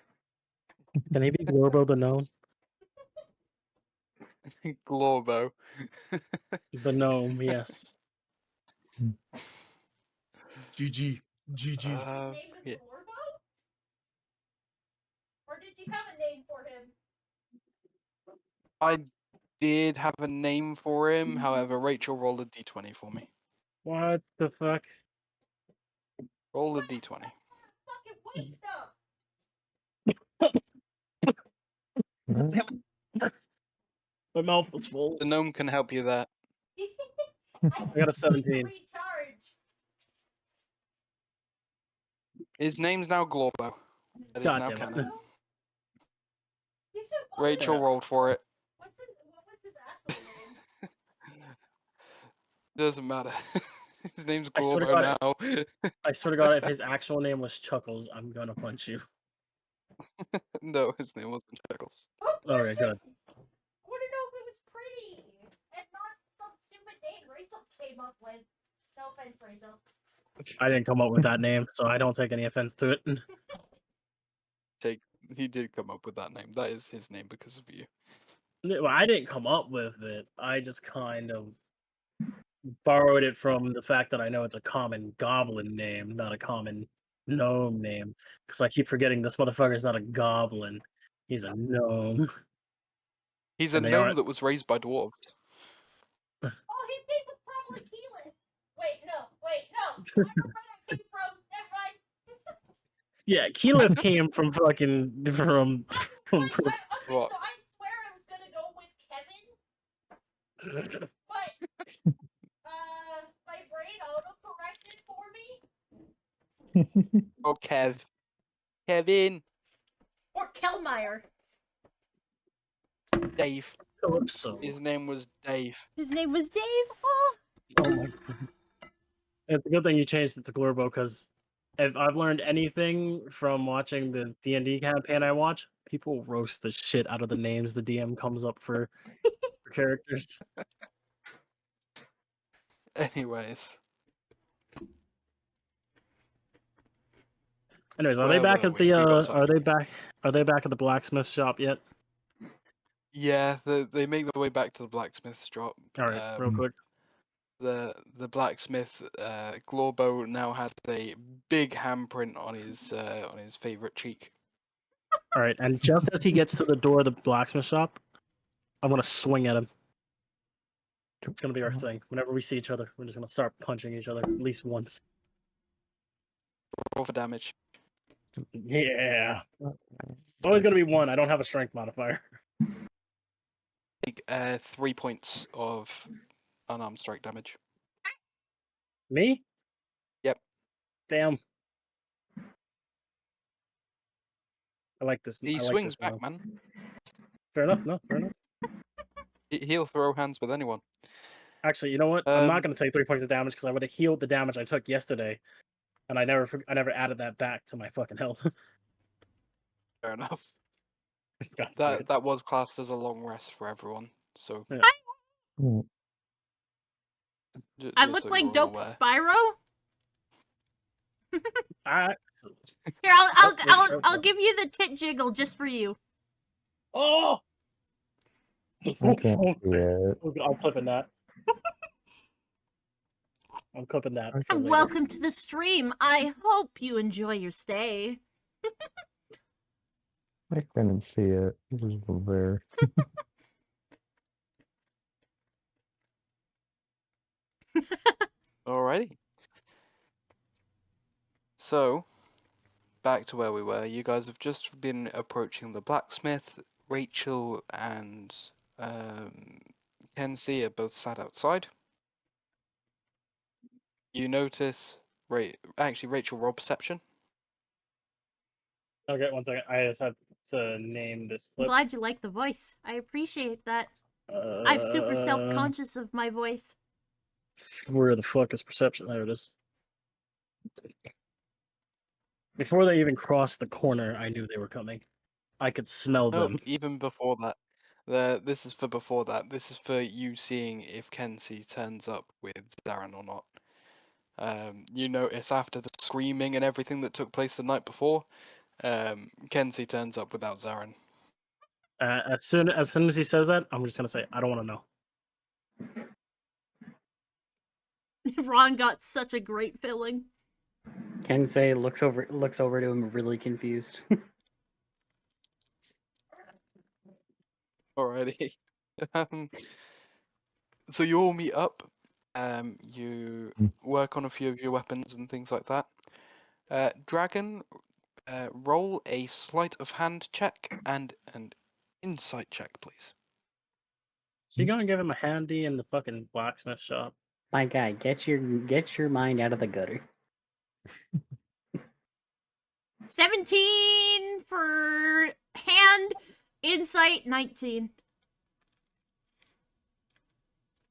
Can he be Glorbo the gnome? Glorbo. The gnome, yes. GG. GG. His name is Yeah. Glorbo? Or did you have a name for him? I did have a name for him, however, Rachel rolled a d20 for me. What the fuck? Roll a d20. Fucking waste up! My mouth was full. The gnome can help you there. I got a 17. Recharge. His name's now Glorbo. That is God now damn it. canon. Give him Rachel honor. rolled for it. What was his actual name? Doesn't matter. His name's I swear to Glorbo God, now. I swear to God, if his actual name was Chuckles, I'm gonna punch you. No, his name wasn't Chuckles. Alright, good. I want to know if it was pretty and not some stupid name Rachel came up with. No offense, Rachel. I didn't come up with that name, so I don't take any offense to it. He did come up with that name. That is his name because of you. Well, I didn't come up with it. I just kind of borrowed it from the fact that I know it's a common goblin name, not a common gnome name. Because I keep forgetting this motherfucker's not a goblin. He's a gnome. He's a And they gnome are- that was raised by dwarves. Oh, his name was probably Keelan. Wait, no. I remember where that came from. Never mind. Yeah, Keyleth came from fucking from Okay, What? so I swear I was gonna go with Kevin, but my brain auto-corrected for me. Oh, Kevin. Or Kelmeyer. Dave. Calypso. His name was Dave. His name was Dave. Oh. Oh my god. It's a good thing you changed it to Glorbo because if I've learned anything from watching the D&D campaign I watch, people roast the shit out of the names the DM comes up for characters. Anyways, Anyways, are they where back were at we? the We got are they sidetracked. back are they back at the blacksmith shop yet? Yeah, they make their way back to the blacksmith's shop. All right, real quick. The blacksmith Glorbo now has a big handprint on his favorite cheek. All right, and just as he gets to the door of the blacksmith shop, I'm gonna swing at him. It's gonna be our thing. Whenever we see each other, we're just gonna start punching each other at least once. Roll for damage. Yeah. It's always gonna be one. I don't have a strength modifier. Take 3 points of unarmed strike damage. Me? Yep. Damn. I like this. He I like swings this back, now. man. Fair enough. No, fair enough. He'll throw hands with anyone. Actually, you know what? I'm not gonna take 3 points of damage because I would have healed the damage I took yesterday, and I never added that back to my fucking health. Fair enough. God damn it. That was classed as a long rest for everyone. So Yeah. I just look so like you're all Dope aware. Spyro. I... Here, I'll give you the tit jiggle just for you. Oh! I can't see it. I'm clipping that. I'm clipping that. For And later. welcome to the stream. I hope you enjoy your stay. I couldn't see it. It was there. Alrighty. So, back to where we were. You guys have just been approaching the blacksmith. Rachel and Kenzie are both sat outside. You notice, actually, Rachel, roll perception. Okay, one second. I just have to name this I'm clip. glad you like the voice. I appreciate that. I'm super self-conscious of my voice. Where the fuck is perception? There it is. Before they even crossed the corner, I knew they were coming. I could smell No, them. even before that. This is for before that. This is for you seeing if Kenzie turns up with Darren or not. You notice after the screaming and everything that took place the night before, Kenzie turns up without Zarin. As soon as he says that, I'm just gonna say I don't want to know. Ron got such a great feeling. Kensei looks over to him really confused. Alrighty. So you all meet up. You work on a few of your weapons and things like that. Dragon, roll a sleight of hand check and an insight check, please. So you gonna give him a handy in the fucking blacksmith shop? My guy, get your mind out of the gutter. 17 for hand, insight 19.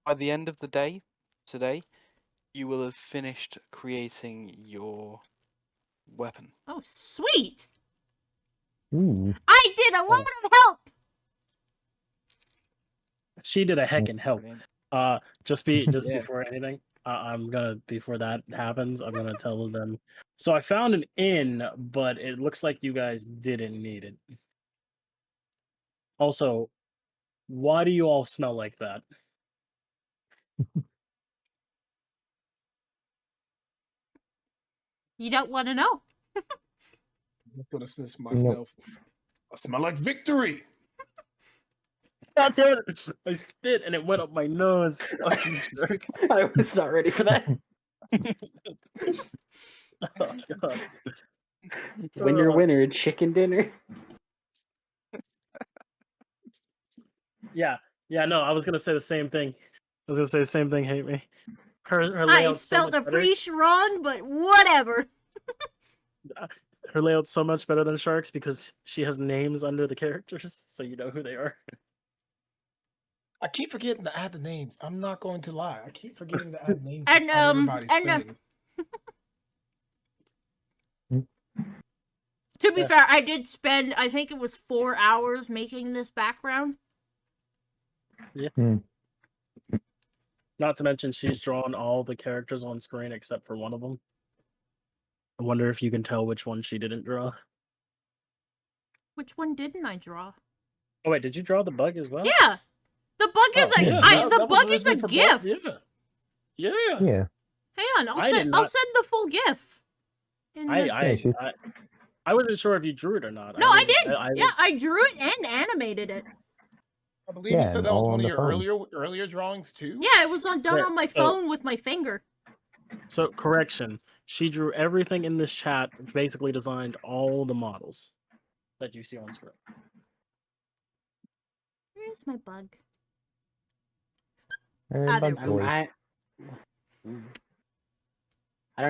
By the end of the day, today, you will have finished creating your weapon. Oh, sweet! Ooh. I did a lot of help! She did a heckin' help. Just Yeah. before anything, I'm gonna before that happens, I'm gonna tell them. So I found an inn, but it looks like you guys didn't need it. Also, why do you all smell like that? You don't want to know. I'm gonna sense myself. I smell like victory. God damn it! I spit and it went up my nose. Fucking jerk. I was not ready for that. Oh, God. Winner, chicken dinner. Yeah, no, I was gonna say the same thing. Hate me. Her I layout's so spelled much better. appreciate wrong, but whatever. Her layout's so much better than Shark's because she has names under the characters, so you know who they are. I keep forgetting to add the names. I'm not going to lie. I keep forgetting to add names And, on everybody's and, thing. To be Yeah. fair, I did spend, I think it was 4 hours making this background. Not to mention, she's drawn all the characters on screen except for one of them. I wonder if you can tell which one she didn't draw. Which one didn't I draw? Oh wait, did you draw the bug as well? Yeah! The bug is Oh, a yeah, the bug is a GIF. Yeah. Yeah. Hang on, I'll I did send not- the full GIF. In the... I wasn't sure if you drew it or not. No, I did. I drew it and animated it. I believe you said that was one of your earlier drawings too. Yeah, it was done Right, on my phone with my finger. So correction, she drew everything in this chat. Basically, designed all the models that you see on screen. Where's my bug? I don't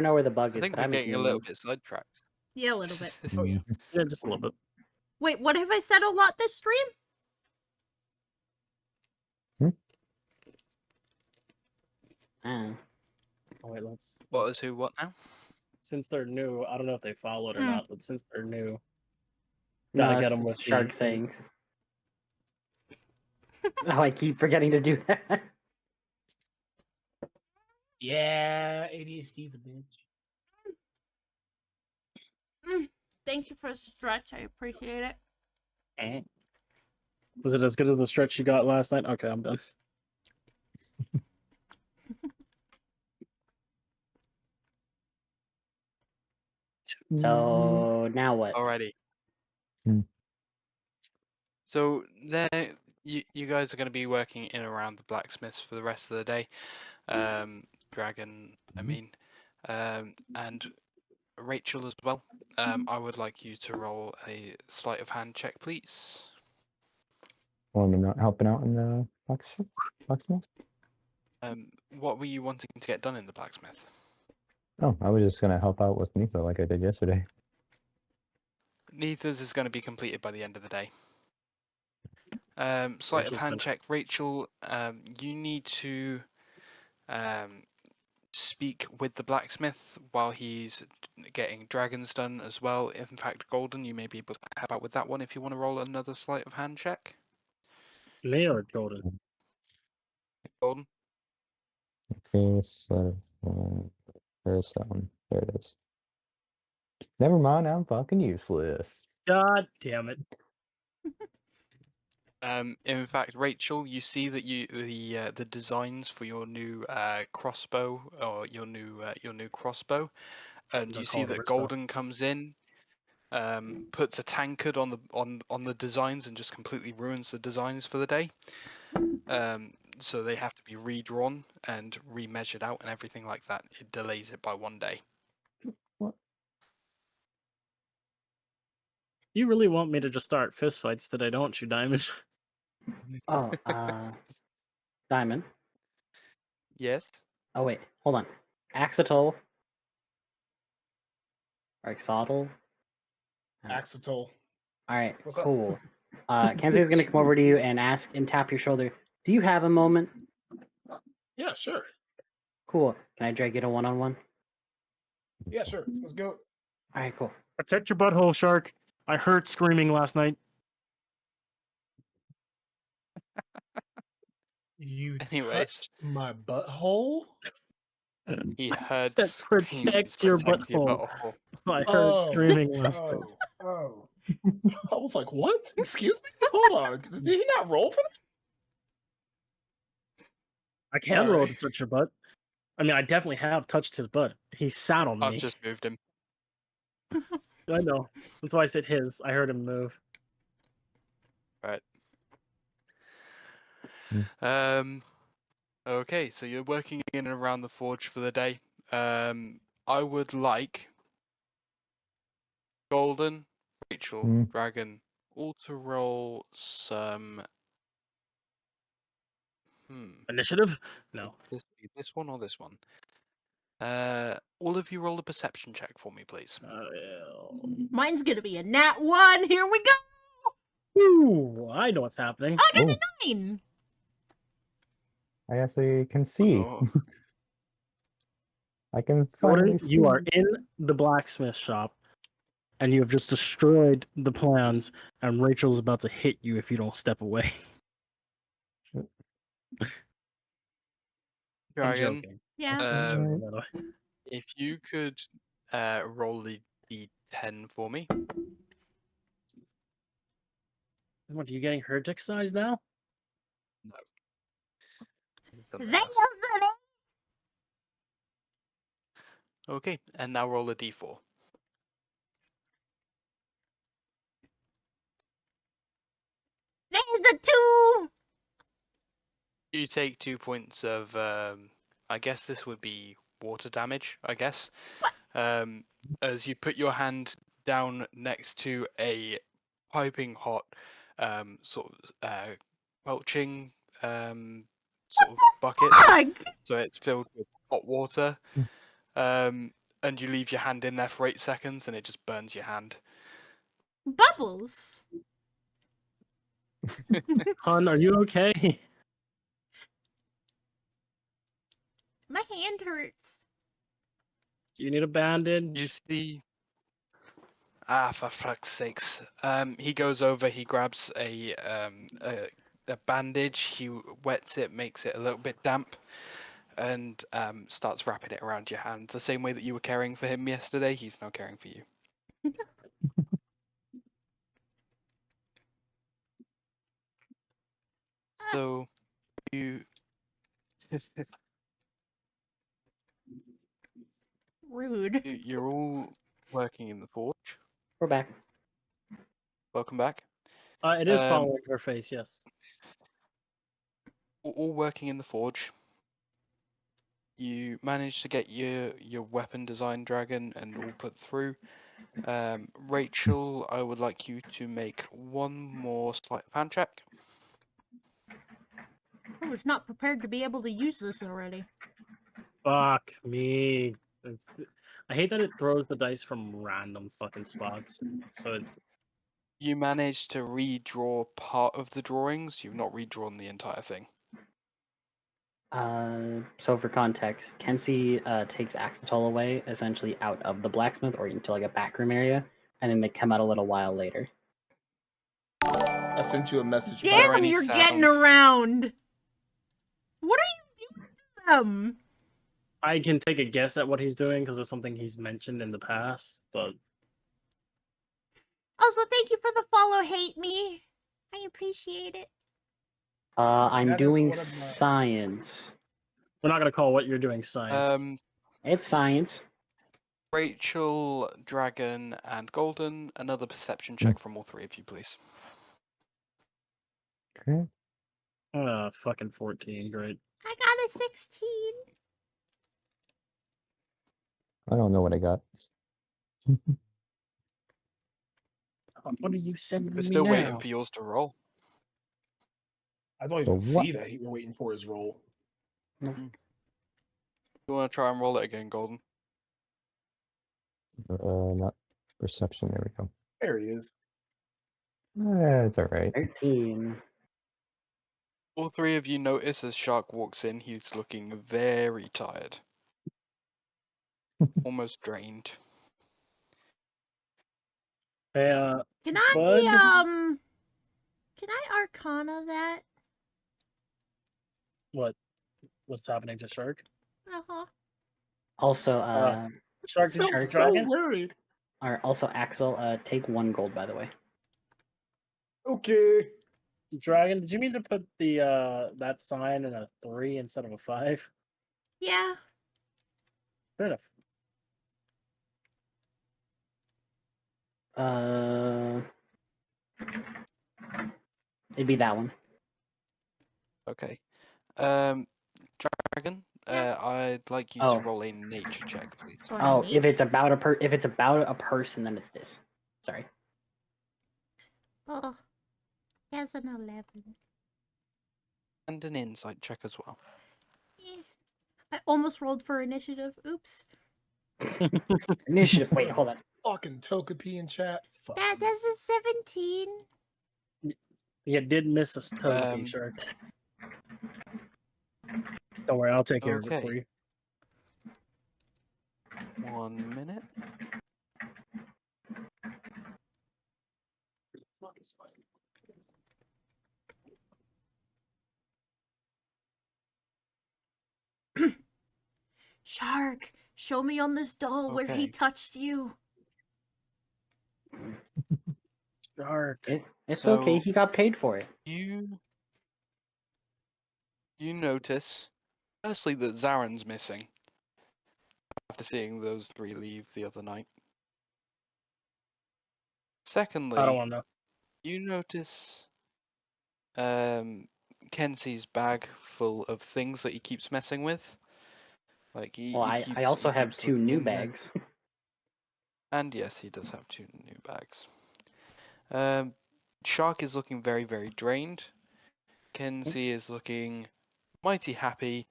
know where the bug I is. think but we're getting a little bit sidetracked. Yeah, a little bit. Oh yeah, yeah, just a little bit. Wait, what have I said a lot this stream? Oh wait, let's. What is who? What now? Since they're new, I don't know if they followed or Hmm. not, but since they're new, No, gotta get them with shark sayings. Oh, I keep forgetting to do that. Yeah, ADHD's a bitch. Thank you for the stretch. I appreciate it. Was it as good as the stretch you got last night? Okay, I'm done. So now what? Alrighty. So there, you guys are going to be working in and around the blacksmiths for the rest of the day. Dragon, I mean, and Rachel as well. I would like you to roll a sleight of hand check, please. Well, I'm not helping out in the blacksmith. What were you wanting to get done in the blacksmith? Oh, I was just gonna help out with Nitha like I did yesterday. Neither's is going to be completed by the end of the day. Sleight of hand check, Rachel. You need to speak with the blacksmith while he's getting dragons done as well. In fact, Golden, you may be able to help out with that one if you want to roll another sleight of hand check. Me or Golden? Golden. Okay, so where's that one? There it is. Never mind, I'm fucking useless. God damn it! In fact, Rachel, you see that the designs for your new crossbow or your new crossbow, and you see that Golden comes in, puts a tankard on the designs and just completely ruins the designs for the day. So they have to be redrawn and remeasured out and everything like that. It delays it by 1 day. What? You really want me to just start fistfights today, don't you, Diamond? Oh, Diamond. Yes. Oh wait, hold on. Axotol. Or Axotl. Axotol. Alright, What's up? cool. Kenzie's gonna come over to you and ask and tap your shoulder. Do you have a moment? Yeah, sure. Cool. Can I drag you to one-on-one? Yeah, sure. Let's go. Alright, cool. Protect your butthole, Shark. I heard screaming last night. You Anyways. touched my butthole? He I heard said protect your butthole. I heard screaming last night. Oh. I was like, what? Excuse me? Hold on. Did he not roll for that? I can roll to touch your butt. I mean, I definitely have touched his butt. He sat on me. I've just moved him. I know. That's why I said his. I heard him move. Right. Hmm. Okay, so you're working in and around the forge for the day. I would like Golden, Rachel, Dragon, all to roll some. Initiative? No. This one or this one? All of you roll a perception check for me, please. Mine's gonna be a nat 1. Here we go. Ooh, I know what's happening. I got a 9. I actually can see. Oh. I can finally Gordon, see. you are in the blacksmith shop, and you have just destroyed the plans, and Rachel's about to hit you if you don't step away. I'm Dragon, joking. Yeah. I'm joking, um, by the way. if you could roll the d10 for me. What, are you getting her dick size now? No. This is the They math. wasn't Okay, and now roll a d4. There's a 2! You take 2 points of, I guess this would be water damage, I guess. As you put your hand down next to a piping hot, sort of belching sort of bucket. Fuck! So it's filled with hot water. And you leave your hand in there for 8 seconds and it just burns your hand. Bubbles! Hun, are you okay? My hand hurts. Do you need a bandage? You see. For fuck's sakes. He goes over, he grabs a bandage, he wets it, makes it a little bit damp, and starts wrapping it around your hand. The same way that you were caring for him yesterday, he's now caring for you. So, you. Rude. You're all working in the forge. We're back. Welcome back. It is Um, following her face, yes. All working in the forge. You managed to get your weapon design dragon and all put through. Rachel, I would like you to make one more sleight of hand check. I was not prepared to be able to use this already. Fuck me. I hate that it throws the dice from random fucking spots. So it's You managed to redraw part of the drawings. You've not redrawn the entire thing. So for context, Kenzie takes Axetol away, essentially out of the blacksmith or into like a backroom area, and then they come out a little while later. I sent you a message. Damn, there any you're getting sound? around! What are you doing to them? I can take a guess at what he's doing because it's something he's mentioned in the past, but Also, thank you for the follow, Hate Me. I appreciate it. I'm That is doing one of my- science. we're not gonna call what you're doing science. It's science. Rachel, Dragon, and Golden, another perception check from all three of you, please. Okay. Fucking 14, great. I got a 16. I don't know what I got. What are you sending We're me still now? waiting for yours to roll. I don't even So what? see that you're waiting for his roll. You want to try and roll it again, Golden? Not perception. There we go. There he is. It's all right. 13. All three of you notice as Shark walks in, he's looking very tired. Almost drained. Hey, Can Bud? I, can I Arcana that? What's happening to Shark? Uh-huh. Also, Shark, did you Sounds Shark so Dragon? worried. or also Axel, take 1 gold, by the way. Okay. Dragon, did you mean to put the that sign in a 3 instead of a 5? Yeah. Fair enough. It'd be that one. Okay. Dragon, Yeah. I'd like you Oh. to roll a nature check, please. So Oh, if it's about a person, then it's this. Sorry. Oh. That's an 11. And an insight check as well. Eh. I almost rolled for initiative. Oops. Initiative. Wait, hold on. Fucking Togepi in chat. Fuck. That's a 17. You did miss a Togepi, Shark. Don't worry, I'll take care of it for Okay. you. 1 minute. Shark, show me on this doll where he Okay. touched you. Dark. It's okay. So He got paid for it. you notice firstly that Zaren's missing after seeing those three leave the other night. I don't Secondly, want to know. you notice Kenzie's bag full of things that he keeps messing with. Like Well, I also have keeps 2 looking new in there. bags. And yes, he does have 2 new bags. Shark is looking very, very drained. Kenzie is looking mighty happy,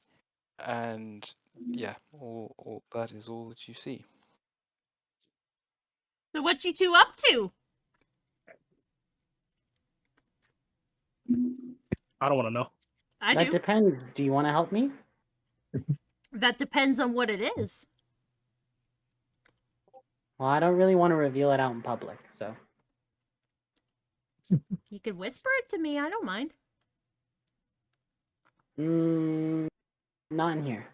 and yeah, all that is all that you see. So what you two up to? I don't want to know. I That do. depends. Do you want to help me? That depends on what it is. Well, I don't really want to reveal it out in public, so. You could whisper it to me. I don't mind. Not in here.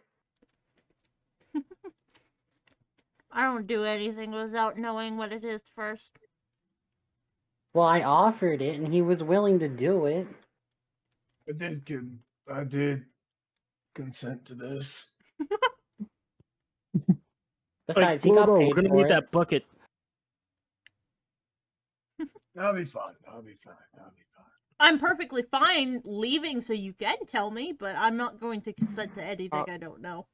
I don't do anything without knowing what it is first. Well, I offered it, and he was willing to do it. I did consent to this. Besides, he got Glorbo, paid we're gonna for need it. that bucket. I'll be fine. I'll be fine. I'll be fine. I'm perfectly fine leaving so you can tell me, but I'm not going to consent to anything I don't know.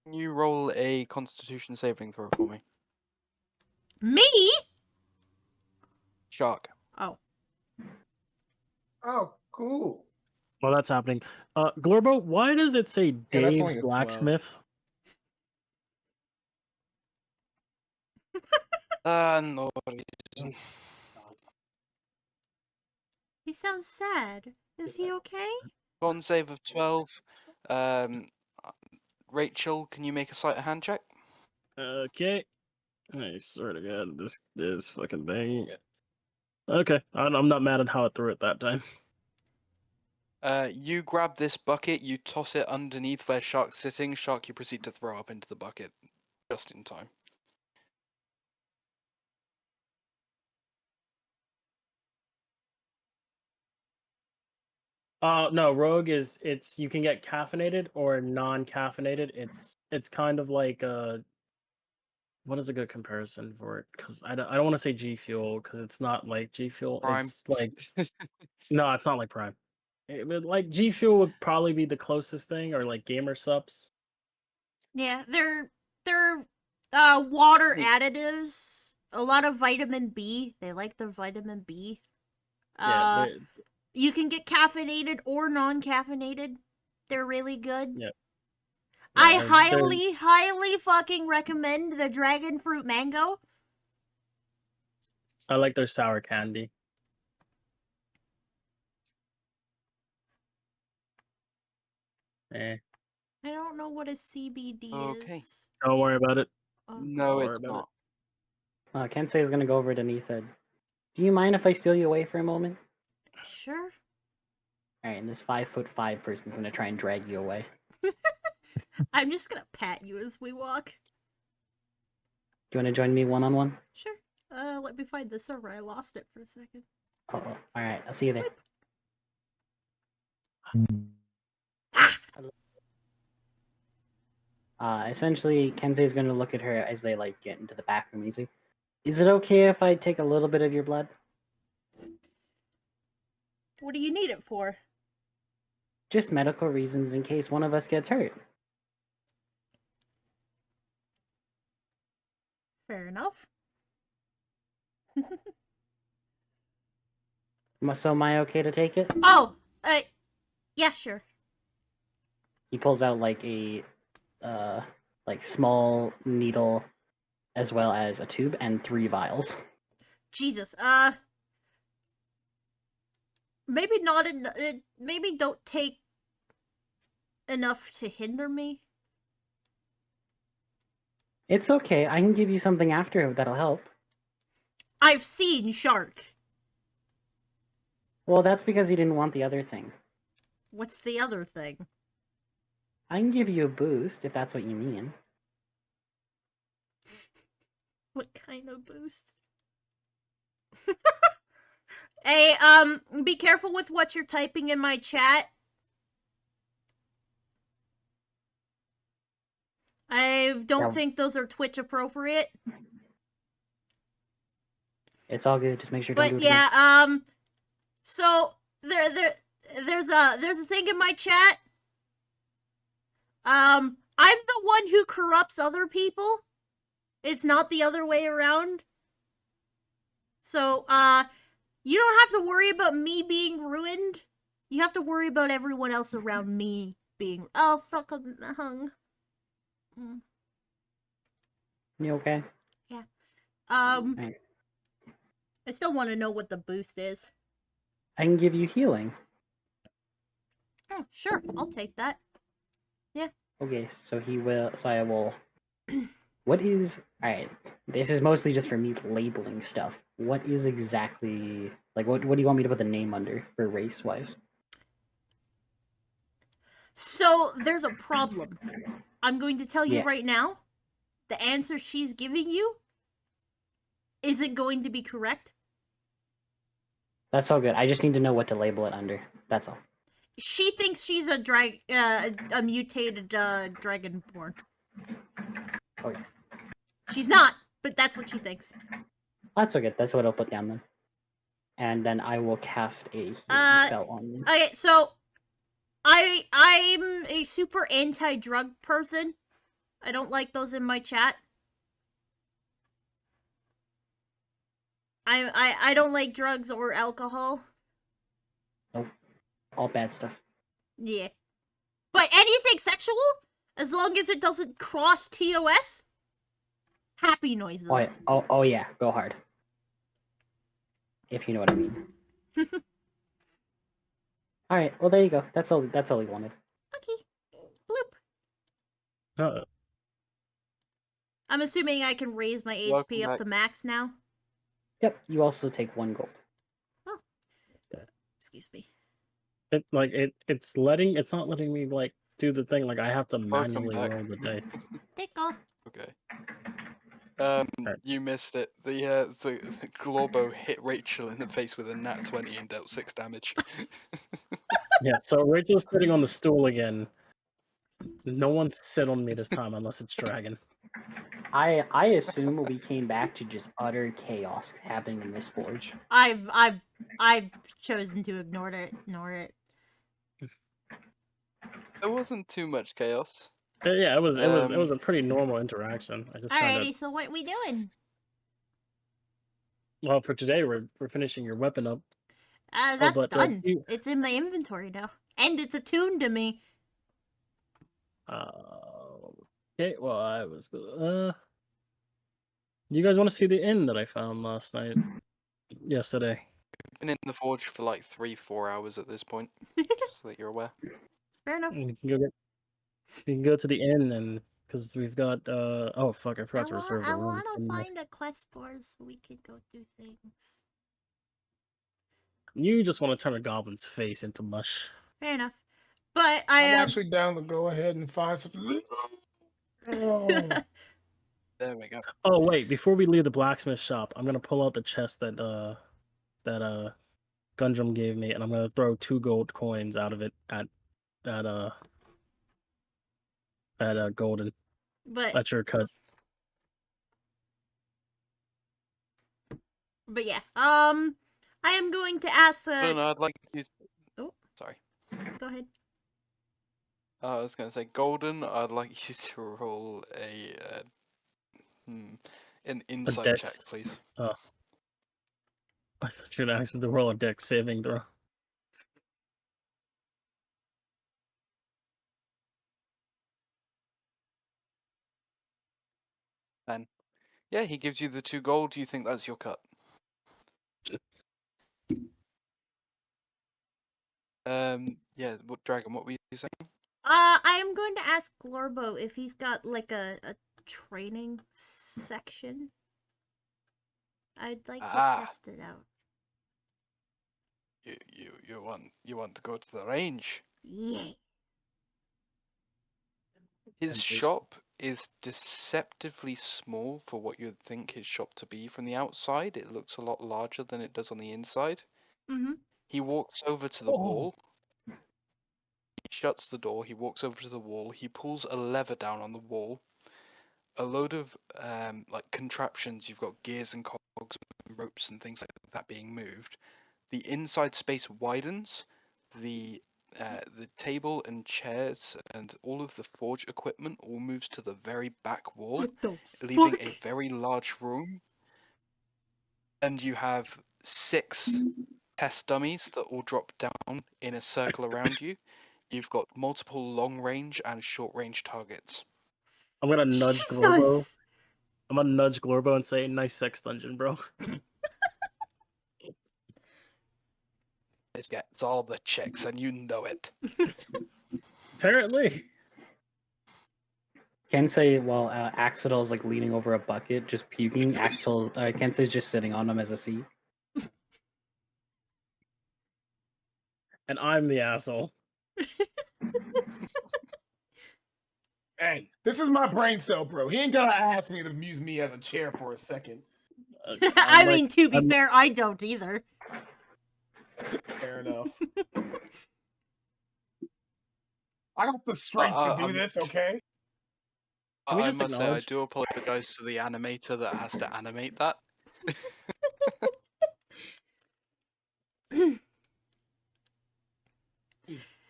Can you roll a Constitution saving throw for me? Me? Shark. Oh. Oh, cool. Well, that's happening. Glorbo, why does it say Yeah, that's Dave's only a 12. Blacksmith? No reason. He sounds sad. Is he okay? Con save of 12. Rachel, can you make a sleight of hand check? Okay. I swear to God, this fucking thing. Okay, I'm not mad at how it threw it that time. You grab this bucket, you toss it underneath where Shark's sitting. Shark, you proceed to throw up into the bucket just in time. No, Rogue it's you can get caffeinated or non-caffeinated. It's kind of like what is a good comparison for it? Because I don't want to say G Fuel because it's not like G Fuel. Prime. It's like no, it's not like Prime. Like G Fuel would probably be the closest thing, or like Gamer Sups. Yeah, they're water additives. A lot of vitamin B. They like their vitamin B. Yeah, You can get caffeinated or non-caffeinated. They're really good. Yeah. I they're- highly fucking recommend the dragon fruit mango. I like their sour candy. Eh, I don't know what a CBD Okay. is. don't worry about it. Oh. No, Don't worry it's about not. Kensei is gonna go over to Neatha. Do you mind if I steal you away for a moment? Sure. Alright, and this 5'5" person's gonna try and drag you away. I'm just gonna pat you as we walk. Do you wanna join me one-on-one? Sure. Let me find the server. I lost it for a second. Oh, alright, I'll see you there. Essentially, Kensei's gonna look at her as they like get into the back room. He's like, "Is it okay if I take a little bit of your blood?" What do you need it for? Just medical reasons in case one of us gets hurt. Fair enough. So am I okay to take it? Oh, yeah, sure. He pulls out like a like small needle as well as a tube and 3 vials. Jesus, maybe not maybe don't take enough to hinder me. It's okay. I can give you something after that'll help. I've seen shark. Well, that's because you didn't want the other thing. What's the other thing? I can give you a boost if that's what you mean. What kind of boost? Hey, be careful with what you're typing in my chat. I don't think those are Twitch appropriate. It's all good. Just make sure. Don't do But it again. yeah, so there's a thing in my chat. I'm the one who corrupts other people. It's not the other way around. So, you don't have to worry about me being ruined. You have to worry about everyone else around me being. Oh, fuck, I'm hung. You okay? Yeah. Right. I still want to know what the boost is. I can give you healing. Oh, sure, I'll take that. Yeah. Okay, so he will. So I will. What is? All right. This is mostly just for me labeling stuff. What is exactly like? What do you want me to put the name under for race wise? So there's a problem. I'm going to tell you Yeah. right now. The answer she's giving you isn't going to be correct. That's all good. I just need to know what to label it under. That's all. She thinks she's a mutated dragonborn. Okay. She's not, but that's what she thinks. That's okay. That's what I'll put down then. And then I will cast a healing spell on you. Okay, so I'm a super anti-drug person. I don't like those in my chat. I don't like drugs or alcohol. Oh, all bad stuff. Yeah. But anything sexual, as long as it doesn't cross TOS, happy noises. Oh yeah. Oh yeah. Go hard. If you know what I mean. All right. Well, there you go. That's all. That's all he wanted. Okay. Bloop. I'm assuming I can raise my HP Welcome up back. to max now. Yep. You also take 1 gold. Oh. Excuse me. It's not letting me like do the thing. Like I have to manually back. roll the dice. Tickle. Okay. You missed it. The Globo hit Rachel in the face with a nat 20 and dealt 6 damage. Yeah. So Rachel's sitting on the stool again. No one sit on me this time unless it's Dragon. I assume we came back to just utter chaos happening in this forge. I've chosen to ignore it. There wasn't too much chaos. Yeah, it was a pretty normal interaction. I just kind of. Alrighty, so what we doing? Well, for today we're finishing your weapon up. That's done. It's in my inventory now, and it's attuned to me. Okay. Well, I was. You guys want to see the inn that I found yesterday? Been in the forge for like 3-4 hours at this point. Just so that you're aware. Fair enough. You can go to the inn and because we've got. Oh fuck! I forgot to reserve the room. I want to find a quest board so we can go do things. You just want to turn a goblin's face into mush. Fair enough. But I'm actually down to go ahead and find something. Oh. There we go. Oh wait! Before we leave the blacksmith shop, I'm gonna pull out the chest that Gundrum gave me, and I'm gonna throw 2 gold coins out of it at Golden. But That's your cut. But yeah, I am going to ask. No, I'd like you. Oh, sorry. Go ahead. I was going to say, Golden. I'd like you to roll an insight check, please. Oh. I thought you were asking to roll a dex saving throw. And yeah, he gives you the 2 gold. Do you think that's your cut? Yeah. What Dragon? What were you saying? I am going to ask Glorbo if he's got like a training section. I'd like to Ah. test it out. You want to go to the range? Yay. His shop is deceptively small for what you'd think his shop to be from the outside. It looks a lot larger than it does on the inside. Mm-hmm. He walks over to the wall. He shuts the door. He walks over to the wall. He pulls a lever down on the wall. A load of like contraptions. You've got gears and cogs and ropes and things like that being moved. The inside space widens. The table and chairs and all of the forge equipment all moves to the very back wall, What the leaving fuck? a very large room. And you have 6 test dummies that all drop down in a circle around you. You've got multiple long range and short range targets. I'm gonna nudge Glorbo. Jesus! I'm gonna nudge Glorbo and say, "Nice sex dungeon, bro." This gets all the chicks, and you know it. Apparently. Kensei, while Axel's like leaning over a bucket, just puking, Kensei's just sitting on him as a seat. And I'm the asshole. Hey, this is my brain cell, bro. He ain't gotta ask me to use me as a chair for a second. I mean, to be fair, I don't either. Fair enough. I got the strength to do this, okay? I must say, I do apologize to the animator that has to animate that.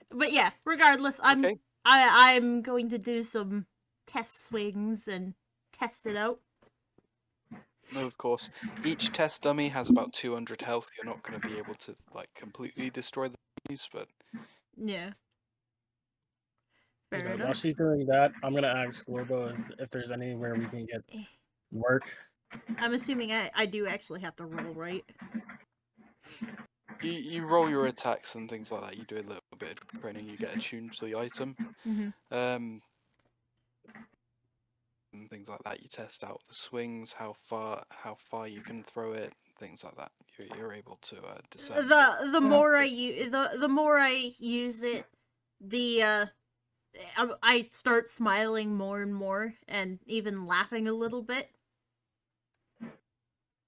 But yeah, regardless, I'm going to do some test swings and test it out. No, of course. Each test dummy has about 200 health. You're not going to be able to like completely destroy the dummies, but yeah. Fair Okay, enough. while she's doing that, I'm gonna ask Glorbo if there's anywhere we can get work. I'm assuming I do actually have to roll, right? you roll your attacks and things like that. You do a little bit of training. You get attuned to the item. Mm-hmm. And things like that. You test out the swings, how far you can throw it, things like that. You're able to discern. The more I use it, I start smiling more and more, and even laughing a little bit.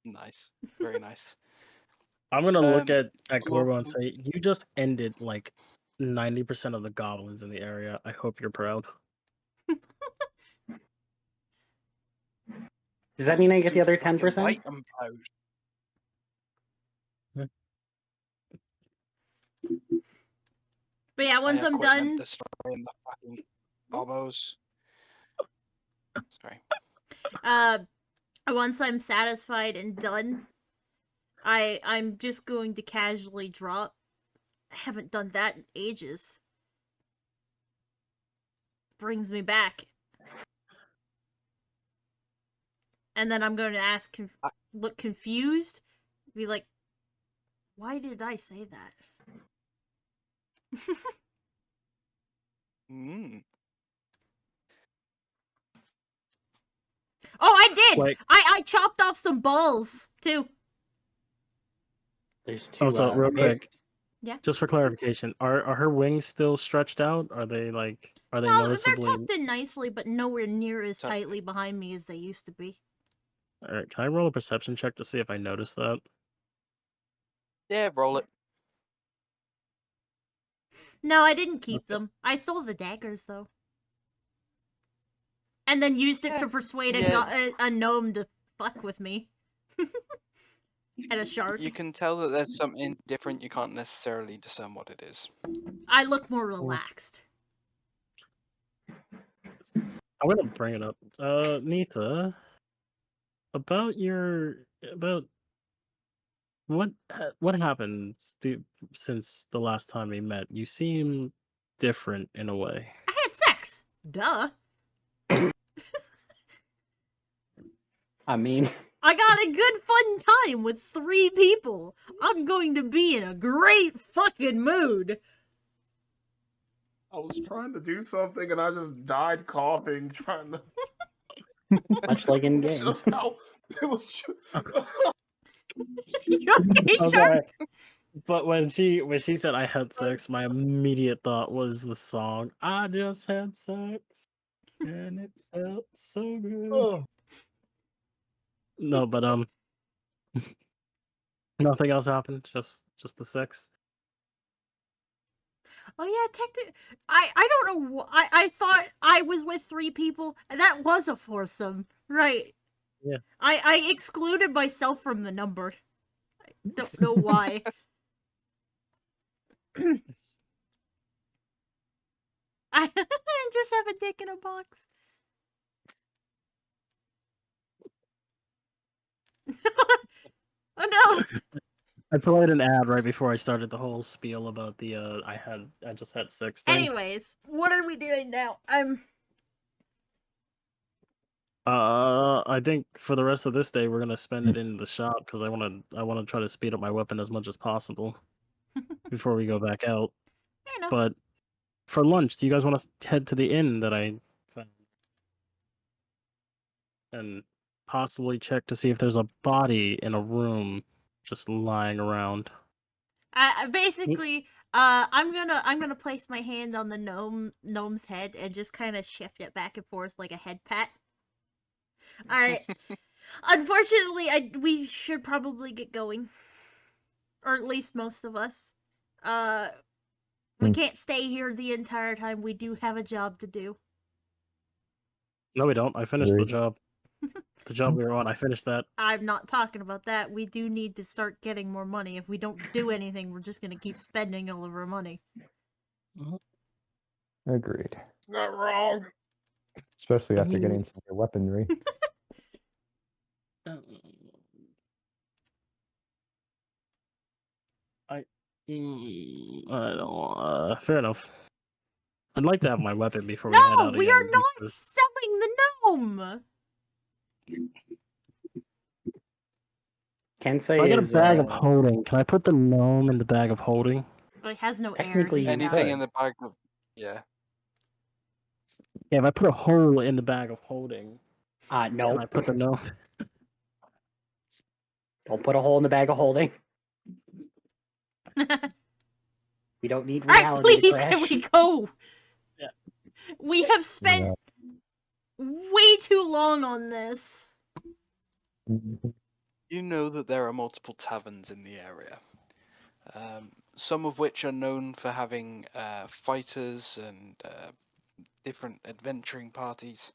Nice, very nice. I'm gonna look at Glorbo and say, "You just ended like 90% of the goblins in the area. I hope you're proud." Does that mean I get the other 10%? Right, I'm proud. But yeah, once I'm done, destroying the fucking gobos. Sorry. Once I'm satisfied and done, I'm just going to casually drop. I haven't done that in ages. Brings me back. And then I'm going to ask, look confused, be like, why did I say that? Oh, I did! Like, I chopped off some balls, too. There's 2. Also, real quick, yeah. Just for clarification, are her wings still stretched out? Are they noticeably? They're tucked in nicely, but nowhere near as tightly behind me as they used to be. All right, can I roll a perception check to see if I notice that? Yeah, roll it. No, I didn't keep them. I stole the daggers, though. And then used it to persuade a gnome to fuck with me. And a shark. You can tell that there's something different. You can't necessarily discern what it is. I look more relaxed. I'm gonna bring it up. Nitha, about what happened since the last time we met? You seem different in a way. I had sex. Duh. I mean, I got a good fun time with 3 people. I'm going to be in a great fucking mood. I was trying to do something and I just died coughing, trying to. Much like in games. It was. You okay, I'm Shark? sorry. But when she said I had sex, my immediate thought was the song "I Just Had Sex and It Felt So Good." Oh, No, but nothing else happened. Just the sex. Oh yeah, technically, I don't know. I thought I was with 3 people, and that was a foursome, right? Yeah. I excluded myself from the number. I don't know why. I just have a dick in a box. Oh no! I played an ad right before I started the whole spiel about the I just had sex thing. Anyways, what are we doing now? I think for the rest of this day we're gonna spend it in the shop because I wanna try to speed up my weapon as much as possible before we go back out. I don't know. But for lunch, do you guys want to head to the inn that I found and possibly check to see if there's a body in a room just lying around? Basically, I'm gonna place my hand on the gnome's head and just kind of shift it back and forth like a head pat. All right. Unfortunately, we should probably get going, or at least most of us. We can't stay here the entire time. We do have a job to do. No, we don't. I finished the Agreed. job. The job we were on, I finished that. I'm not talking about that. We do need to start getting more money. If we don't do anything, we're just gonna keep spending all of our money. Agreed. it's not wrong. Especially I after mean- getting some of your weaponry. I don't. Fair enough. I'd like to have my weapon before we head No, out we again. are not because- selling the gnome. Kensei If I get a is, bag of holding, can I put the gnome in the bag of holding? It has no air. Technically, Get you out. Anything could. in the bag of yeah. Yeah, if I put a hole in the bag of holding, No. can I put the gnome? Don't put a hole in the bag of holding. We don't need Alright, reality to please, crash. can we go? Yeah. We have spent way too long on this. You know that there are multiple taverns in the area, some of which are known for having fighters and different adventuring parties.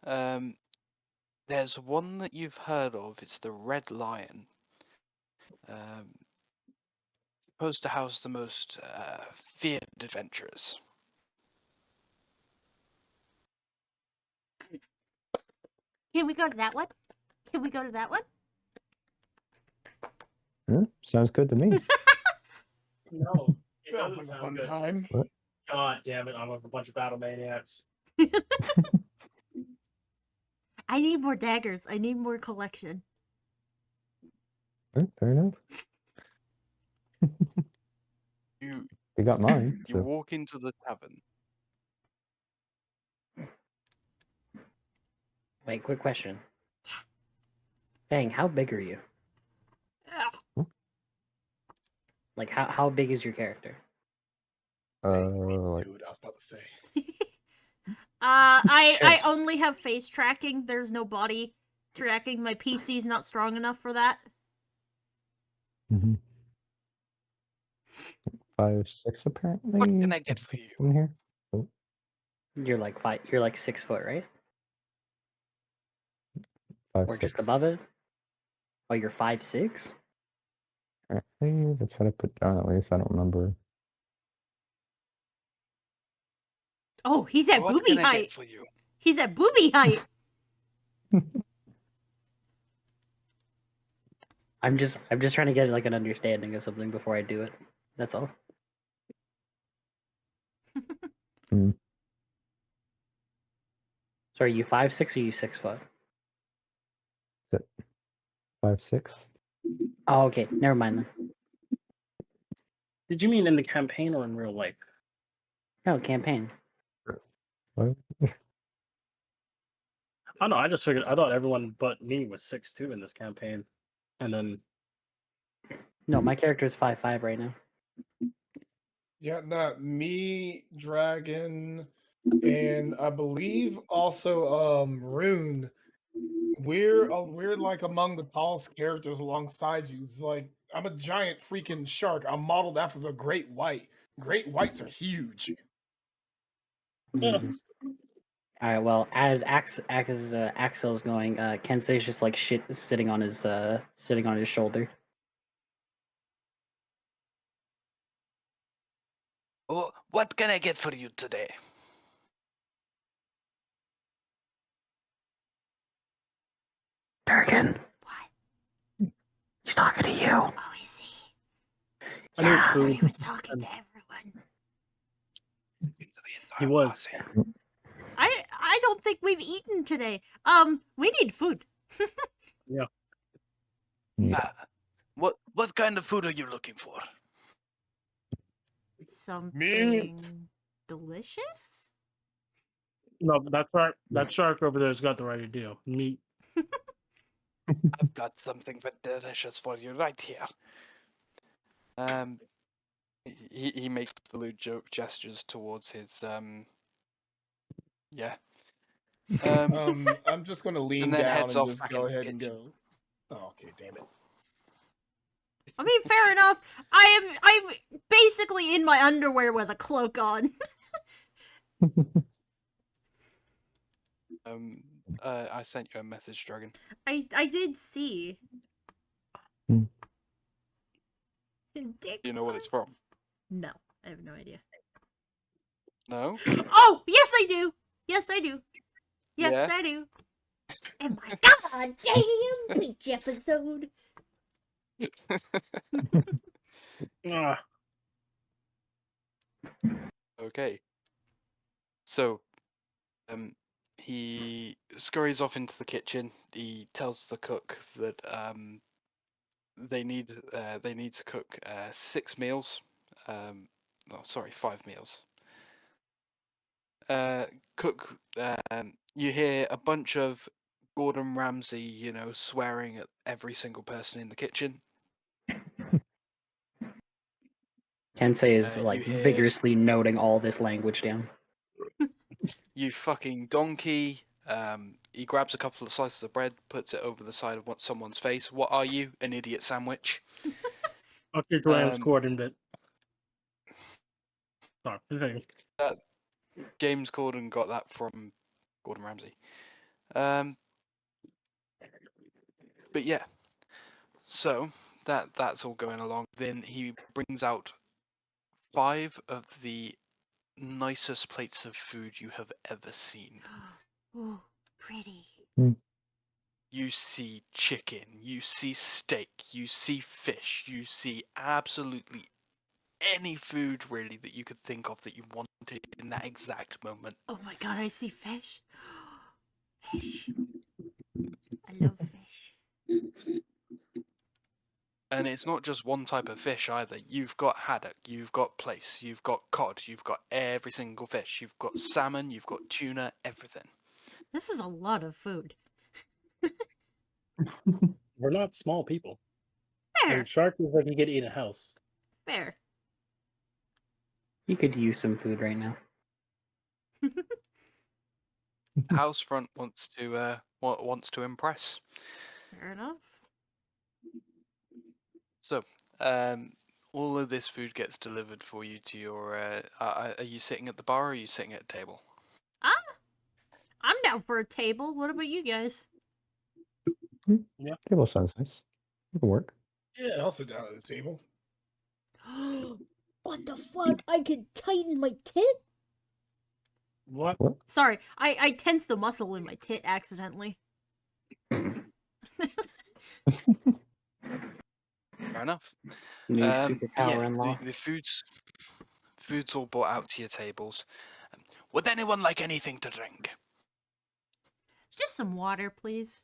There's one that you've heard of. It's the Red Lion. Supposed to house the most feared adventurers. Can we go to that one? Can we go to that one? Sounds good to me. No. Sounds like a fun time. God damn it, I'm with a bunch of battle maniacs. I need more daggers. I need more collection. Fair enough. You You got mine. you So. walk into the tavern. Wait, quick question. Fang, how big are you? Like, how big is your character? Like, Dude, I was about to say. I only have face tracking. There's no body tracking. My PC's not strong enough for that. 5'6" apparently. What can I get for you? In here. You're like 5. You're like 6 foot, right? 5'6". Or just above it? Oh, you're 5'6"? Apparently, that's what I put down. At least I don't remember. Oh, he's at What booby can I height. get for you? He's at booby height. I'm just trying to get like an understanding of something before I do it. That's all. So are you 5'6" or are you 6 foot? 5'6". Oh, okay. Never mind then. Did you mean in the campaign or in real life? No, campaign. What? I don't know. I just figured. I thought everyone but me was 6'2" in this campaign, and then No, my character is 5'5" right now. Yeah, not me, Dragon, and I believe also Rune. We're like among the tallest characters alongside you. It's like I'm a giant freaking shark. I'm modeled after the great white. Great whites are huge. Jesus. All right. Well, as Axel's going, Kensei's just like sitting on his shoulder. Oh, what can I get for you today? Durgan, What? he's talking to you. Oh, is he? I need I thought food. he was talking to everyone. He was. I don't think we've eaten today. We need food. Yeah. Yeah. What kind of food are you looking for? Something delicious? No, that shark over there's got the right idea. Meat. I've got something delicious for you right here. He makes the lewd joke gestures towards his yeah. I'm just gonna lean then down heads and off just back go into the ahead and kitchen. go. Oh, okay, damn it. I mean, fair enough. I'm basically in my underwear with a cloak on. I sent you a message, Dragon. I did see. Hmm. Dick. Do you know what it's from? No, I have no idea. No? Oh, yes I do. Yes I do. Yes Yeah? I do. And my god damn peach episode. Ah, Okay. So, he scurries off into the kitchen. He tells the cook that they need to cook 6 meals. Oh, sorry, 5 meals. Cook. You hear a bunch of Gordon Ramsay, swearing at every single person in the kitchen. Kensei is You like hear- vigorously noting all this language down. You fucking donkey. He grabs a couple of slices of bread, puts it over the side of someone's face. What are you? An idiot sandwich? I'll kick Rams Um, Corden bit. Sorry, continue. James Corden got that from Gordon Ramsay. But yeah. So that's all going along. Then he brings out 5 of the nicest plates of food you have ever seen. Ooh, pretty. You see chicken, you see steak, you see fish, you see absolutely any food really that you could think of that you wanted in that exact moment. Oh my god, I see fish. Fish. I love fish. And it's not just one type of fish either. You've got haddock, you've got plaice, you've got cod, you've got every single fish. You've got salmon, you've got tuna, everything. This is a lot of food. We're not small people. Fair. And shark is like he could eat a house. Fair. You could use some food right now. Housefront wants to impress. Fair enough. So, all of this food gets delivered for you to your. Are you sitting at the bar or are you sitting at a table? I'm down for a table. What about you guys? Table sounds nice. It can work. Yeah, I'll sit down at the table. What the fuck? I could tighten my tit? What? Sorry, I tensed the muscle in my tit accidentally. Fair enough. New Yeah, superpower unlocked. the food's all brought out to your tables. Would anyone like anything to drink? Just some water, please.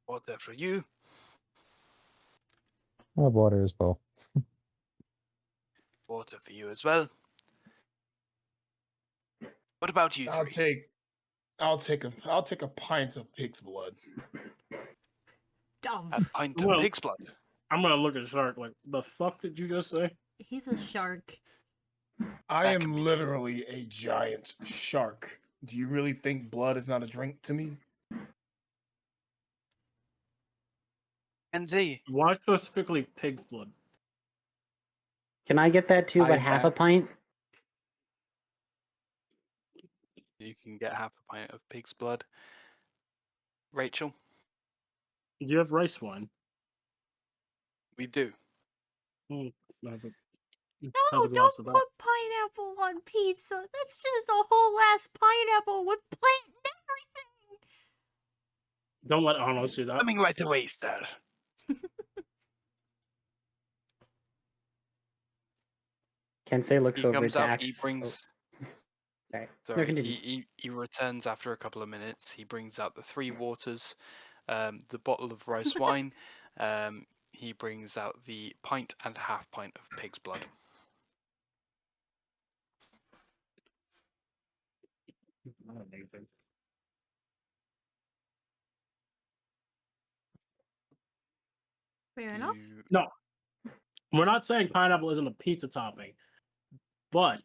Water for you. I'll have water as well. Water for you as well. What about you three? I'll take a pint of pig's blood. Dumb. A pint of Well- pig's blood. I'm gonna look at Shark like, the fuck did you just say? He's a shark. I That am could be- literally a giant shark. Do you really think blood is not a drink to me? Kenzie, Why specifically pig blood? Can I get that too, but half a that. pint? you can get half a pint of pig's blood. Rachel, Do you have rice wine? we do. Have a No, glass don't of that. put pineapple on pizza. That's just a whole ass pineapple with plant and everything. Don't let Arno see that. Coming right away, sir. Kensei looks He over comes to out. Axe. He brings. Sorry. No, Sorry, continue. he returns after a couple of minutes. He brings out the 3 waters, the bottle of rice wine. He brings out the pint and half pint of pig's blood. Fair enough. You- No, we're not saying pineapple isn't a pizza topping, but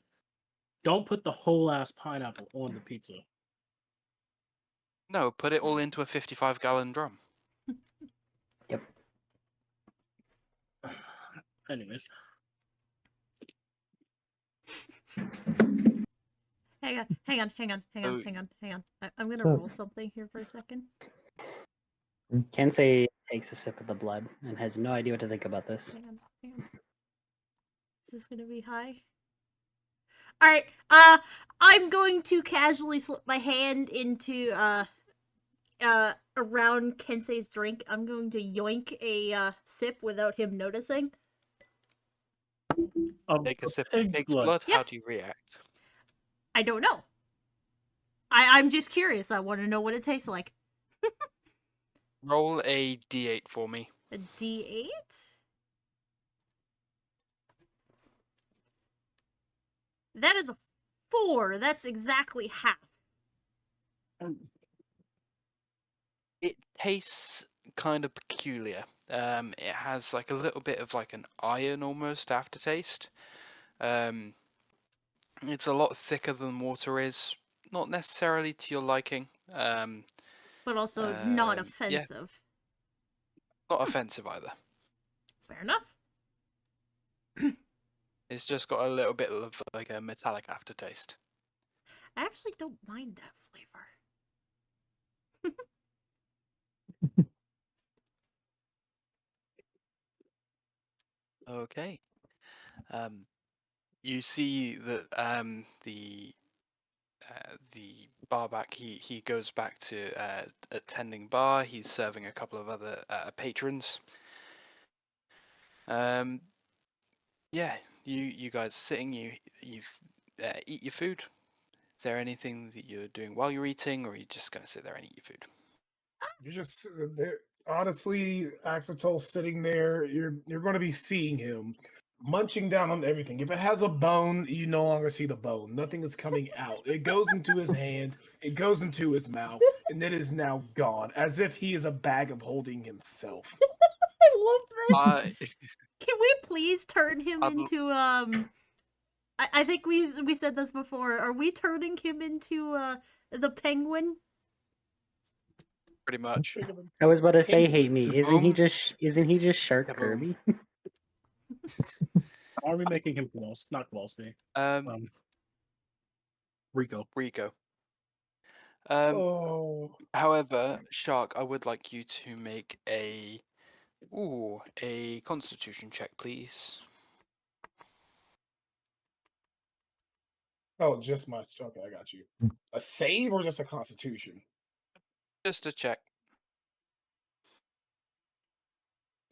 don't put the whole ass pineapple on the pizza. No, put it all into a 55-gallon drum. Anyways, Hang on. Oh. I'm gonna So- roll something here for a second. Kensei takes a sip of the blood and has no idea what to think about this. Hang on. Is this gonna be high? Alright, I'm going to casually slip my hand into, around Kensei's drink. I'm going to yoink a, sip without him noticing. Take a sip of pig's pig's blood. blood. Yeah. How do you react? I don't know. I'm just curious. I want to know what it tastes like. Roll a d8 for me. A D8? That is a 4. That's exactly half. It tastes kind of peculiar. It has like a little bit of like an iron almost aftertaste. It's a lot thicker than water is. Not necessarily to your liking. But also not Yeah. offensive. Not offensive either. Fair enough. It's just got a little bit of like a metallic aftertaste. I actually don't mind that flavor. Okay. You see that the barback he goes back to attending bar. He's serving a couple of other patrons. Yeah, you guys are sitting. You eat your food. Is there anything that you're doing while you're eating, or are you just gonna sit there and eat your food? You're just there. Honestly, Axetal sitting there, you're going to be seeing him munching down on everything. If it has a bone, you no longer see the bone. Nothing is coming out. It goes into his hand, it goes into his mouth, and it is now gone, as if he is a bag of holding himself. I love this. Can we please turn him I'm- into I think we said this before. Are we turning him into the penguin? Pretty much. I was about to say, hate Penguin. me. Isn't he just Shark Kaboom. Kirby? Are we making him close? Not Kowalski. Rico. Rico. Oh, However, Shark, I would like you to make a Constitution check, please. oh, just my okay. I got you. A save or just a Constitution? Just a check.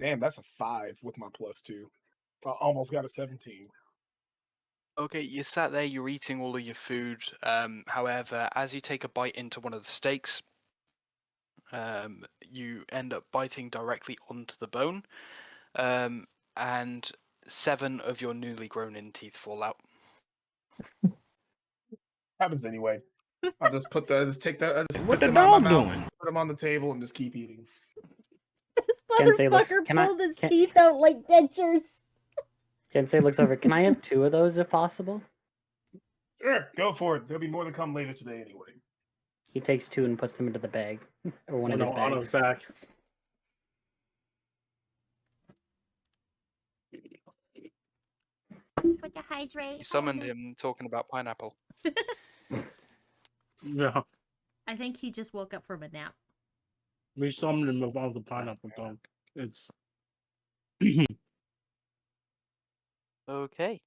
Damn, that's a 5 with my +2. I almost got a 17. Okay, you sat there, you're eating all of your food. However, as you take a bite into one of the steaks, you end up biting directly onto the bone, and 7 of your newly grown-in teeth fall out. Happens anyway. I'll just put the just take that. Just What put the them out of dog my mouth, doing? put them on the table, and just keep eating. This Kensei looks. Motherfucker Can I? pulled his teeth out like dentures. Kensei looks over. Can I have 2 of those if possible? Sure, go for it. There'll be more to come later today anyway. He takes 2 and puts them into the bag or one Oh of his no, Anna's bags. back. For to hydrate. You summoned him talking about pineapple. Yeah, I think he just woke up from a nap. we summoned him with all the pineapple dog. It's Okay.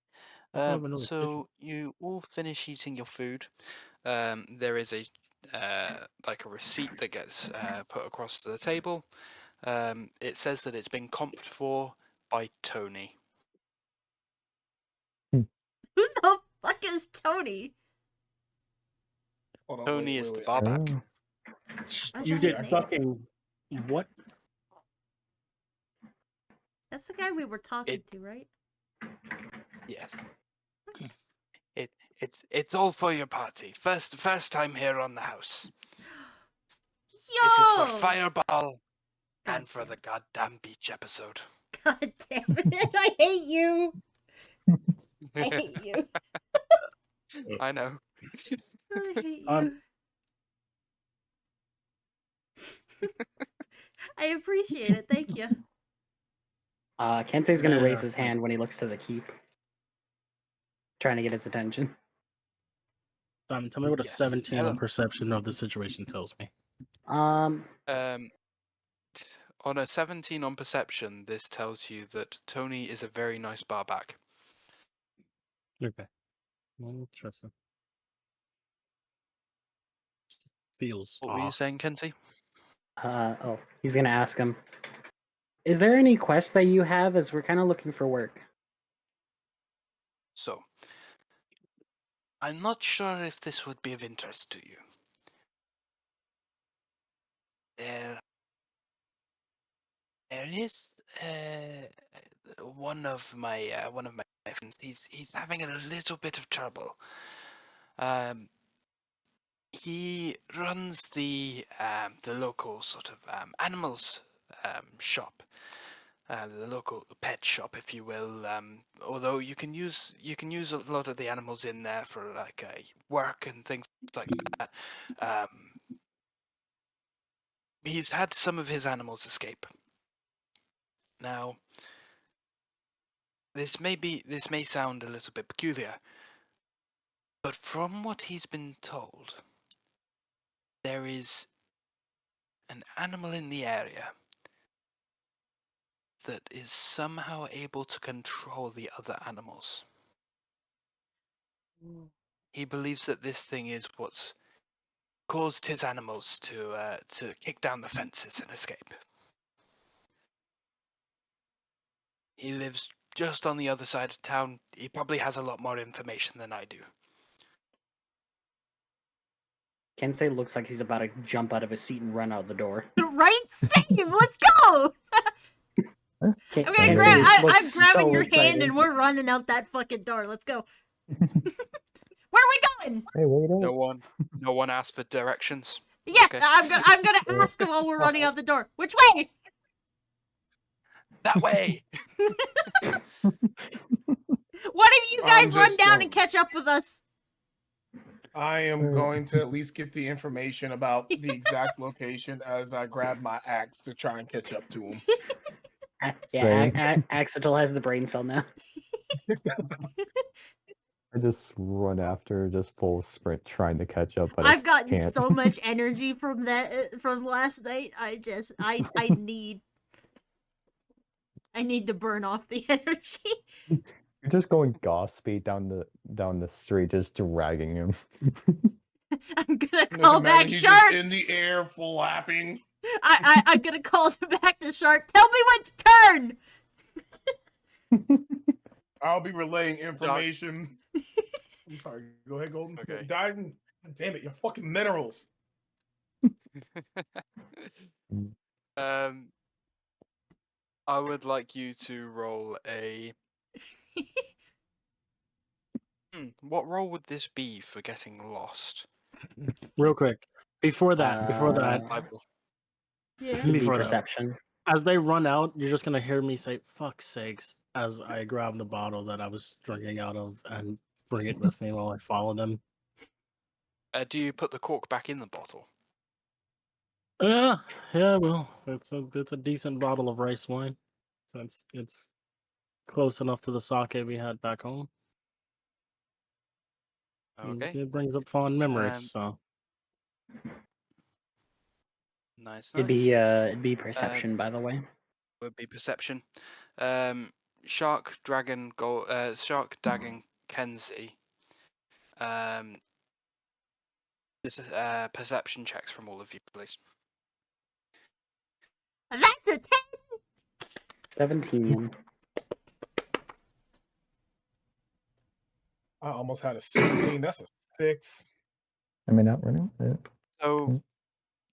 I have another So you all finish eating your food. There is a like a receipt that gets put across to the table. It says that it's been comped for by Tony. Who the fuck is Tony? Hold on, Tony is the wait. barback. Oh. What's You his did name? fucking what? That's the guy we were talking to, right? Yes. It's all for your party. First time here on the house. Yo! This is for Fireball God and for damn the it. goddamn beach episode. God damn it! I hate you. I hate you. I know. I hate Um, you. I appreciate it. Thank you. Kensei's gonna raise Yeah. his hand when he looks to the keep, trying to get his attention. Tell me what a Yes. 17 Hello. on perception of the situation tells me. Um, On a 17 on perception, this tells you that Tony is a very nice barback. Okay. Interesting. Feels What were you off. saying, Kenzie? he's gonna ask him. Is there any quest that you have? As we're kind of looking for work. So, I'm not sure if this would be of interest to you. There is one of my friends. He's having a little bit of trouble. He runs the local sort of animals shop, the local pet shop, if you will. Although you can use a lot of the animals in there for like work and things like that. He's had some of his animals escape. Now, this may sound a little bit peculiar, but from what he's been told, there is an animal in the area that is somehow able to control the other animals. He believes that this thing is what's caused his animals to kick down the fences and escape. He lives just on the other side of town. He probably has a lot more information than I do. Kensei looks like he's about to jump out of his seat and run out the door. Right? Same. Let's go. Ken- I'm gonna Kensei grab. I'm looks grabbing so your hand, excited. and we're running out that fucking door. Let's go. Where are we going? Hey, wait No up. one asked for directions. Yeah, Okay. I'm gonna ask him while we're running out the door. Which way? That way. What if you I'm guys run just, down and catch up with us? I am going to at least get the information about the exact location as I grab my axe to try and catch up to him. Yeah, Same. Axetal has the brain cell now. I just run after, just full sprint, trying to catch up, but I've I gotten can't. so much energy from that from last night. I need to burn off the energy. You're just going goth speed down the street, just dragging him. I'm gonna Just call imagine back he's Shark. just in the air, flapping. I'm gonna call back the Shark. Tell me when to turn. I'll be relaying information. I'm sorry. Go ahead, Golden. Okay. Dying. Damn it! Your fucking minerals. I would like you to roll a. What role would this be for getting lost? Real quick. Before that, I will. Yeah. Give me before that, perception. As they run out, you're just gonna hear me say "fuck's sakes" as I grab the bottle that I was drinking out of and bring it with me while I follow them. Do you put the cork back in the bottle? Yeah, well, it's a decent bottle of rice wine. So it's close enough to the sake we had back home. Okay. It brings up fond memories. So Nice. It'd be perception, by the way. Would be perception. Shark, Dragon, Shark, Dagon, Kenzie. This is perception checks from all of you, please. That's a 10. 17. I almost had a 16. That's a 6. Am I not running? So,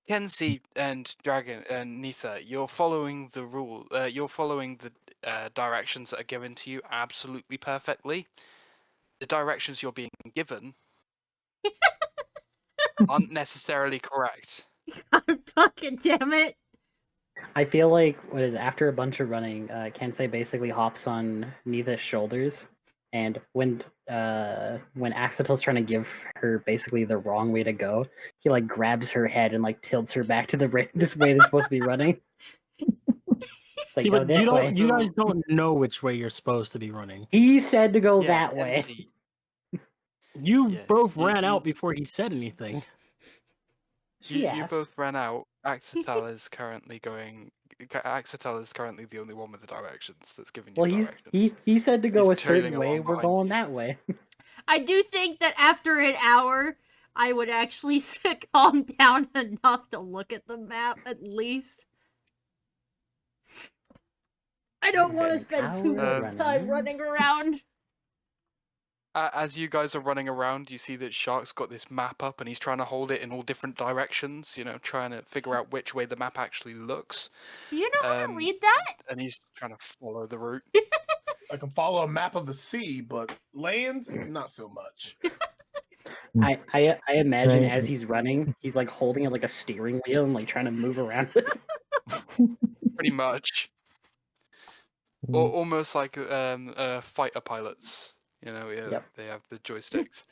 Kenzie and Dragon and Nitha, you're following the rule. You're following the directions that are given to you absolutely perfectly. The directions you're being given aren't necessarily correct. God fucking damn it. I feel like after a bunch of running, Kensei basically hops on Nitha's shoulders, and when Axetel's trying to give her basically the wrong way to go, he like grabs her head and like tilts her back to this way they're supposed to be running. Like, see, go but this way. you guys don't know which way you're supposed to be running. He said to go Yeah, that way. Kenzie, You Yeah, both you- ran you- out before he said anything. She you asked. both ran out. Axetel is currently going. Axetel is currently the only one with the directions that's giving you Well, directions. he said to go He's a certain trailing way. along We're behind going you. that way. I do think that after an hour, I would actually calm down enough to look at the map at least. I don't want to An spend too hour much time running around. As you guys are running around, you see that Shark's got this map up and he's trying to hold it in all different directions, trying to figure out which way the map actually looks. Do you know how to Um, read that? And he's trying to follow the route. I can follow a map of the sea, but land, not so much. I imagine Right. as he's running, he's like holding it like a steering wheel and like trying to move around. Pretty much. Or almost like fighter pilots. Yep. They have the joysticks.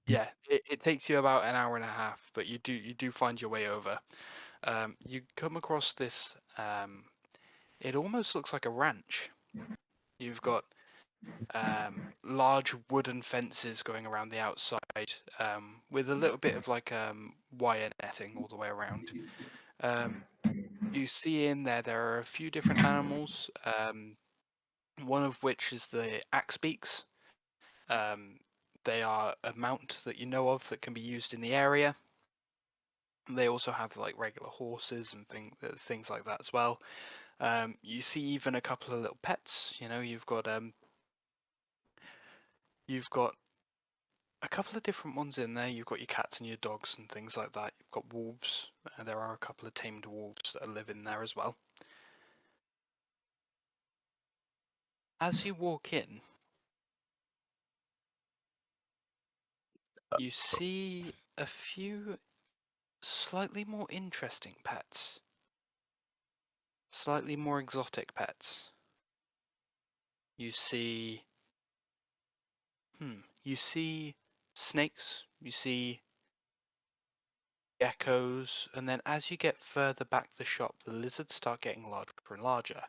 Yeah, it takes you about an hour and a half, but you do find your way over. You come across this. It almost looks like a ranch. You've got large wooden fences going around the outside, with a little bit of like wire netting all the way around. You see in there are a few different animals. One of which is the axe beaks. They are a mount that you know of that can be used in the area. They also have like regular horses and things like that as well. You see even a couple of little pets. You've got a couple of different ones in there. You've got your cats and your dogs and things like that. You've got wolves. There are a couple of tamed wolves that live in there as well. As you walk in, you see a few slightly more interesting pets. Slightly more exotic pets. You see snakes, you see geckos, and then as you get further back the shop, the lizards start getting larger and larger.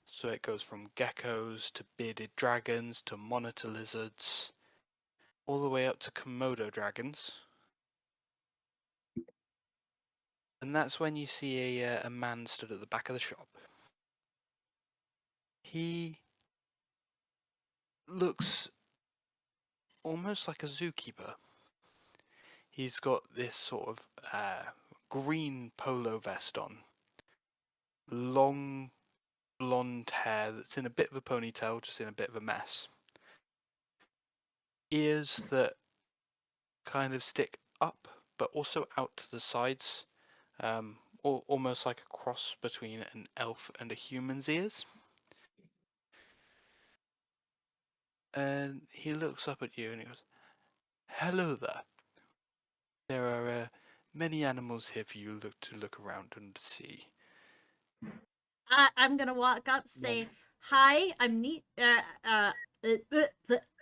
So it goes from geckos to bearded dragons to monitor lizards, all the way up to Komodo dragons. And that's when you see a man stood at the back of the shop. He looks almost like a zookeeper. He's got this sort of green polo vest on, long blonde hair that's in a bit of a ponytail, just in a bit of a mess. Ears that kind of stick up, but also out to the sides, almost like a cross between an elf and a human's ears. And he looks up at you and he goes, "Hello there. There are many animals here for you to look around and see. I'm gonna walk up, say, "Hi, I'm neat."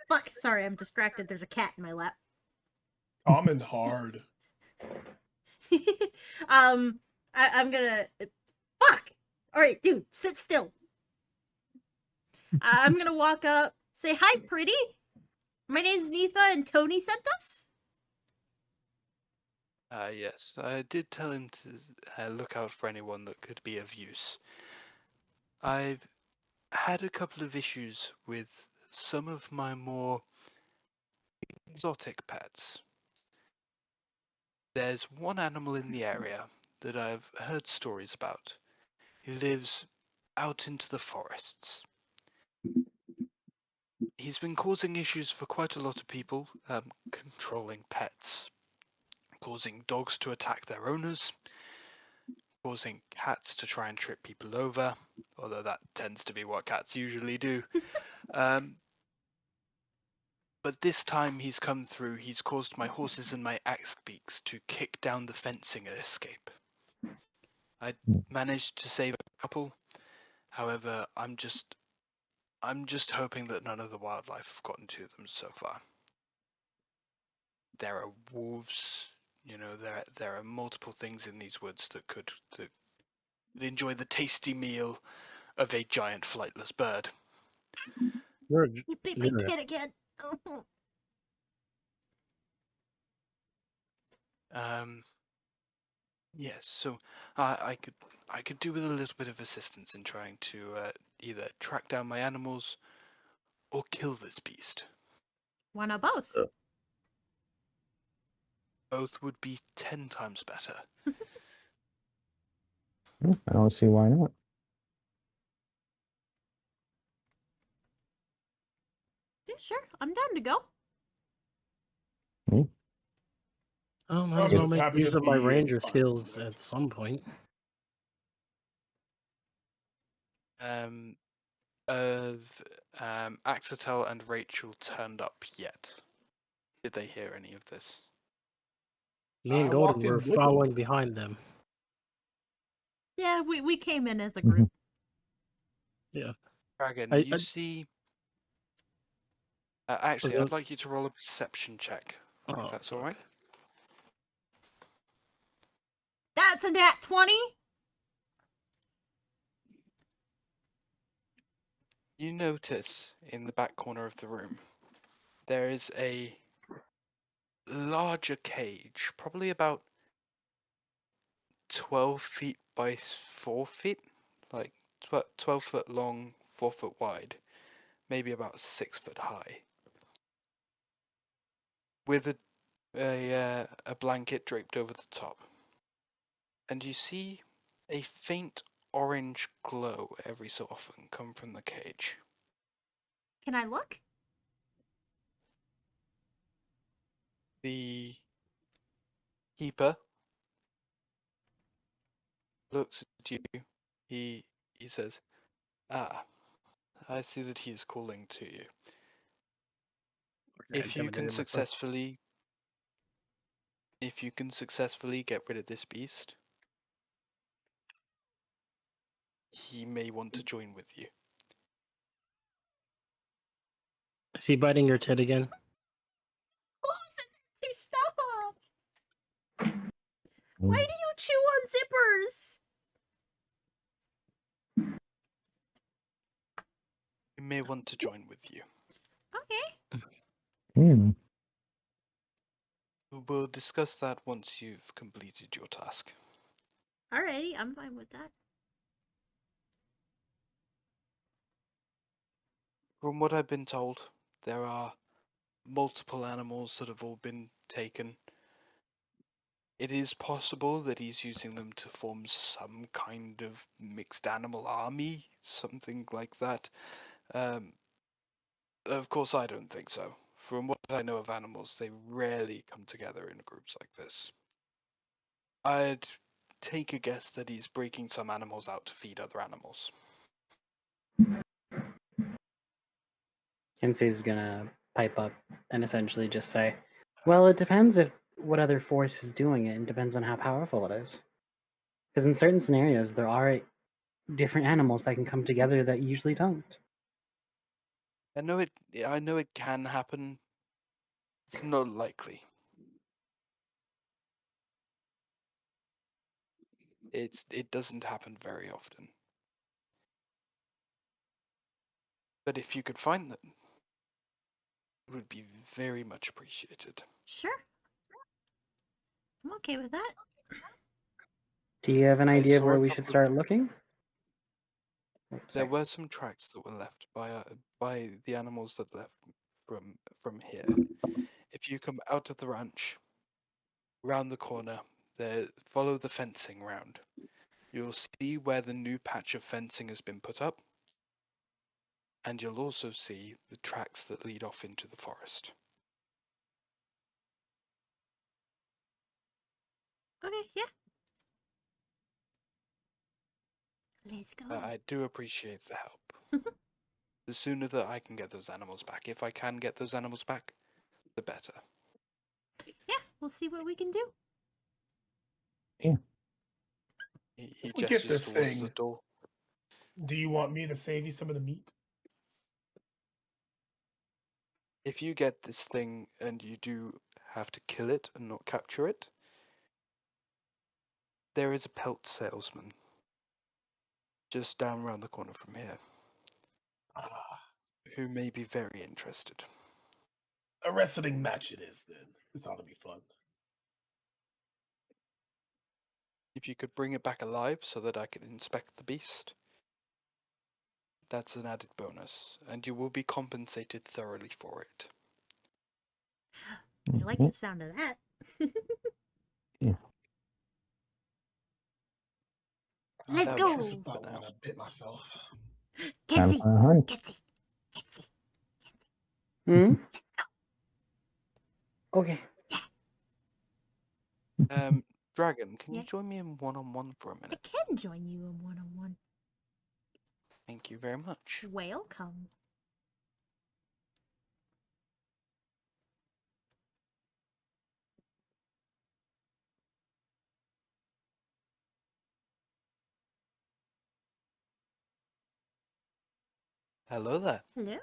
Fuck. Sorry, I'm distracted. There's a cat in my lap. Common hard. I'm gonna. Fuck. All right, dude, sit still. I'm gonna walk up, say, "Hi, pretty. My name's Neetha, and Tony sent us." Yes, I did tell him to look out for anyone that could be of use. I've had a couple of issues with some of my more exotic pets. There's one animal in the area that I've heard stories about. He lives out into the forests. He's been causing issues for quite a lot of people, controlling pets, causing dogs to attack their owners, causing cats to try and trip people over, although that tends to be what cats usually do. But this time he's come through, he's caused my horses and my axe beaks to kick down the fencing and escape. I managed to save a couple, however, I'm just hoping that none of the wildlife have gotten to them so far. There are wolves, there are multiple things in these woods that could enjoy the tasty meal of a giant flightless bird. You bit my tit again. Yes, so I could do with a little bit of assistance in trying to either track down my animals or kill this beast. Why not both? Both would be 10 times better. I don't see why not. Yeah, sure. I'm down to go. Oh, might I'm as well just make happy use to of my be here. ranger skills at some point. Axetel and Rachel turned up yet? Did they hear any of this? Me and I Golden walked in were with them. following behind them. Yeah, we came in as a group. Yeah. Dragon, I- you see... actually, Okay. I'd like you to roll a perception check, Oh, if that's fuck. alright. That's a nat 20. You notice in the back corner of the room there is a larger cage, probably about 12 feet by 4 feet, like 12 foot long, 4 foot wide, maybe about 6 foot high, with a blanket draped over the top. And you see a faint orange glow every so often come from the cage. Can I look? The keeper looks at you. He says, "Ah, I see that he is calling to you. If you can successfully get rid of this beast, he may want to join with you." Is he biting your tit again? Oh, you stop! Why do you chew on zippers? He may want to join with you. Okay. We'll discuss that once you've completed your task. Alrighty, I'm fine with that. From what I've been told, there are multiple animals that have all been taken. It is possible that he's using them to form some kind of mixed animal army, something like that. Of course, I don't think so. From what I know of animals, they rarely come together in groups like this. I'd take a guess that he's breaking some animals out to feed other animals. Kensei's gonna pipe up and essentially just say, well, it depends if what other force is doing it, and depends on how powerful it is. Because in certain scenarios, there are different animals that can come together that usually don't. I know it can happen. It's not likely. It doesn't happen very often. But if you could find them, it would be very much appreciated. Sure. I'm okay with that. Do you have an I idea of saw where a we should couple of start looking? Oh, There sorry. were some tracks that were left by the animals that left from here. If you come out of the ranch, round the corner, there follow the fencing round. You'll see where the new patch of fencing has been put up, and you'll also see the tracks that lead off into the forest. Okay, yeah. Let's go. I do appreciate the help. The sooner that I can get those animals back, if I can get those animals back, the better. Yeah, we'll see what we can do. If He we get gestures this towards the thing, door. do you want me to save you some of the meat? If you get this thing and you do have to kill it and not capture it, there is a pelt salesman just down around the corner from here Ah, who may be very interested. a wrestling match it is then. This ought to be fun. If you could bring it back alive so that I could inspect the beast, that's an added bonus, and you will be compensated thoroughly for it. I like the sound of that. Let's That go. was Intrusive for thought now. when I bit myself. Time Kenzie. for a hunt. Kenzie. Kenzie. Hmm? Okay. Dragon, can Yeah. you join me in one-on-one for a I minute? can join you in one-on-one. Thank you very much. Welcome. Hello there. Hello.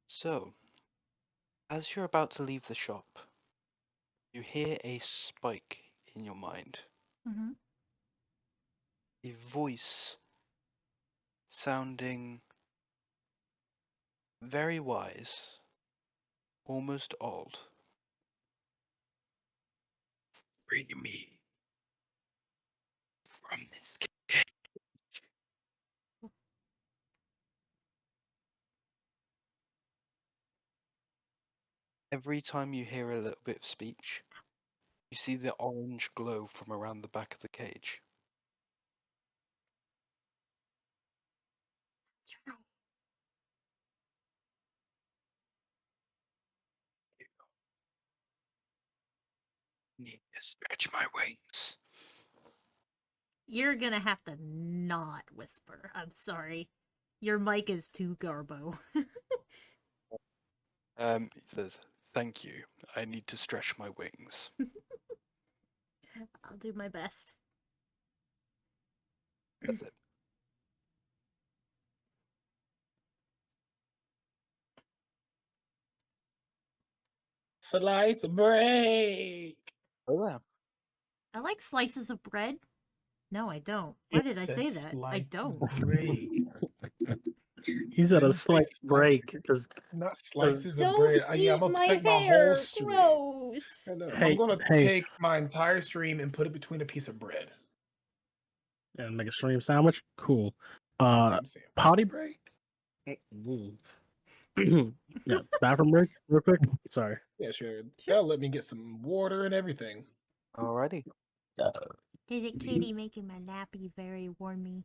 So, as you're about to leave the shop, you hear a spike in your mind. Mm-hmm. A voice sounding very wise, almost old. Free me from this cage. Every time you hear a little bit of speech, you see the orange glow from around the back of the cage. Try. Need to stretch my wings. You're gonna have to not whisper. I'm sorry. Your mic is too garbo. He says, "Thank you. I need to stretch my wings." I'll do my best. That's it. Slice break. Oh, yeah. I like slices of bread. No, I don't. Why did I Said say that? I slice don't. break. He's at a Didn't say slight slice- break because Not slices of Don't bread. Yeah, I'm eat gonna my take my whole hair. stream. Gross. And, I'm Hey, gonna hey. take my entire stream and put it between a piece of bread. and make a stream sandwich. Cool. I'm saying. Potty break. Yeah, bathroom break, real quick. Sorry. Yeah, sure. That'll let me get some water and everything. Alrighty. There's a kitty making my nappy very warmy.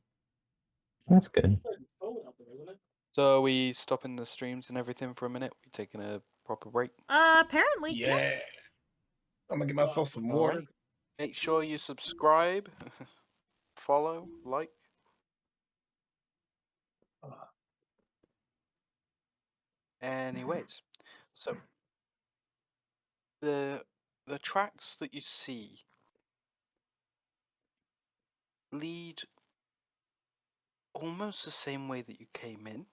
That's good. So are we stopping the streams and everything for a minute? We taking a proper break? Apparently. Yeah. I'm gonna get myself some water. Alrighty. Make sure you subscribe, follow, like. Anyways, so The tracks that you see lead almost the same way that you came in.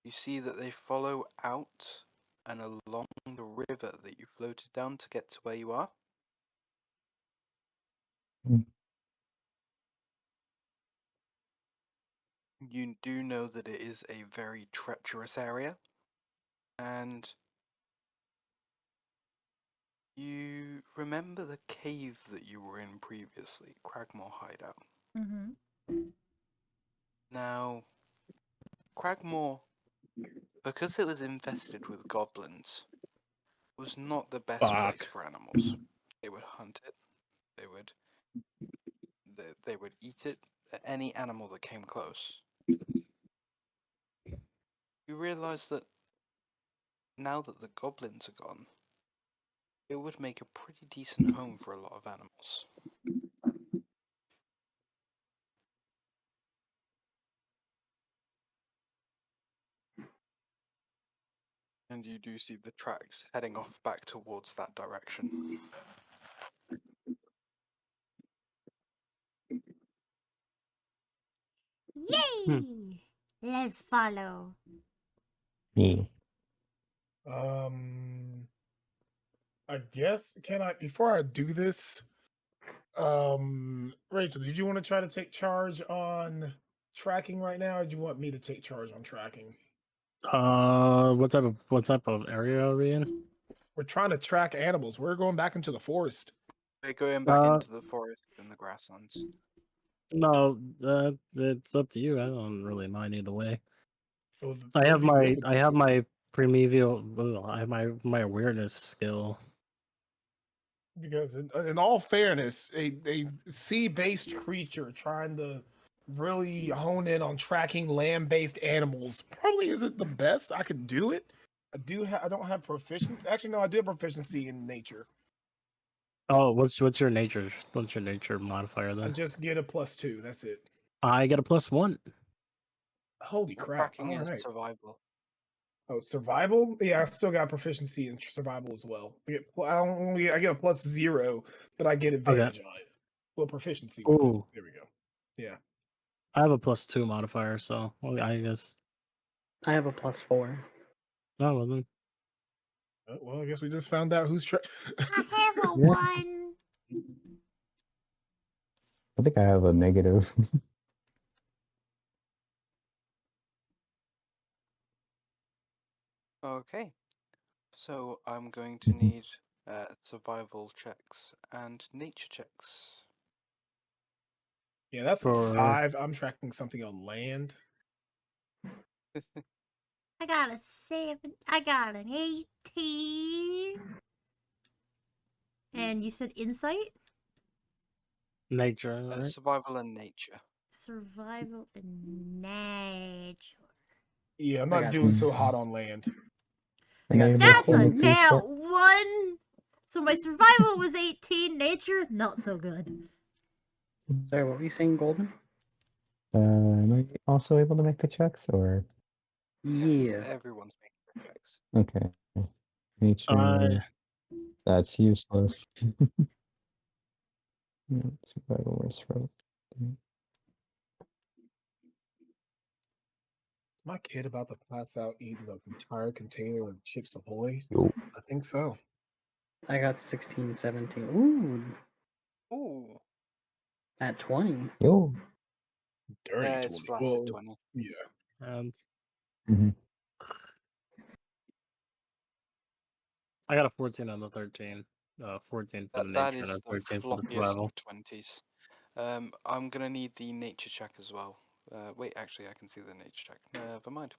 You see that they follow out and along the river that you floated down to get to where you are. Hmm. You do know that it is a very treacherous area, and you remember the cave that you were in previously, Cragmore Hideout. Mm-hmm. Now, Cragmore, because it was infested with goblins, was not the best place Fuck. for animals. They would hunt it. They would they would eat it. Any animal that came close. You realize that now that the goblins are gone, it would make a pretty decent home for a lot of animals. And you do see the tracks heading off back towards that direction. Yay! Let's follow. Me. I guess before I do this, Rachel, did you want to try to take charge on tracking right now, or do you want me to take charge on tracking? What type of area are we in? We're trying to track animals. We're going back into the forest. We're going back Uh, into the forest and the grasslands. No, it's up to you. I don't really mind either way. So I it would have be good my I have my I have my awareness skill. because in all fairness, a sea-based creature trying to really hone in on tracking land-based animals probably isn't the best. I could do it. I don't have proficiency. Actually, no, I do have proficiency in nature. Oh, what's your nature? What's your nature modifier I then? just get a +2. That's it. I get a +1. Holy crap! Tracking All is right. survival. Oh, survival? Yeah, I still got proficiency in survival as well. I get a +0, but I get advantage on it. Well, proficiency with it. Ooh, There we go. Yeah. I have a +2 modifier, so I guess. I have a +4. Oh well then. Well, I guess we just found out who's I have a Yeah. 1. I think I have a negative. Okay. So I'm going to need survival checks and nature checks. Yeah, that's a For 5. I'm tracking something on land. I got a 7. I got an 18. And you said insight? nature, right? Survival and nature. Survival and nature. Yeah, I'm I not got doing s- so hot on land. Unable That's to a make nat reset. 1. So my survival was 18. Nature, not so good. Sorry, what were you saying, Golden? Am I also able to make the checks, or Yes, Yeah. everyone's making their checks. okay? Nature. That's useless. Survival or survival. Is my kid about to pass out eating an entire container of Chips Ahoy? Yo, I think so. I got 16, 17. Ooh, Ooh. at 20. yo. Dirty Yeah, it's 20. flaccid Well, 20. yeah. And hmm I got a 14 on the 13. 14 for the That nature and is a the 13 for the floppiest survival. of 20s. I'm gonna need the nature check as well. Wait, actually, I can see the nature check. Never mind.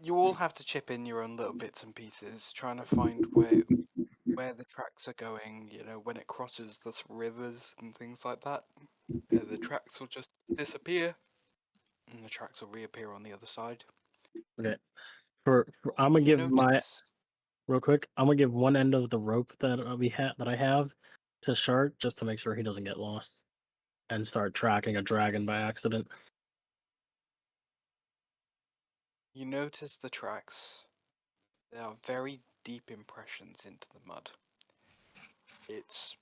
You all have to chip in your own little bits and pieces, trying to find where the tracks are going. You know, when it crosses the rivers and things like that, the tracks will just disappear, and the tracks will reappear on the other side. Okay. I'm gonna You give my notice real quick. I'm gonna give one end of the rope that I have to Shark just to make sure he doesn't get lost and start tracking a dragon by accident. you notice the tracks. There are very deep impressions into the mud. It's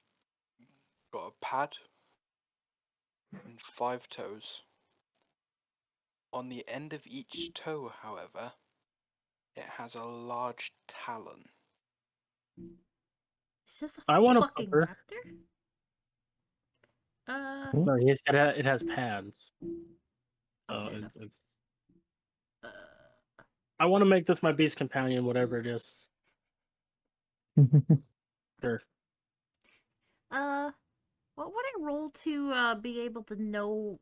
got a pad and 5 toes. On the end of each toe, however, it has a large talon. Is this a I want to fucking poker. raptor? No, it has pads. So Okay, it's. I want to make this my beast companion, whatever it is. Sure. What would I roll to be able to know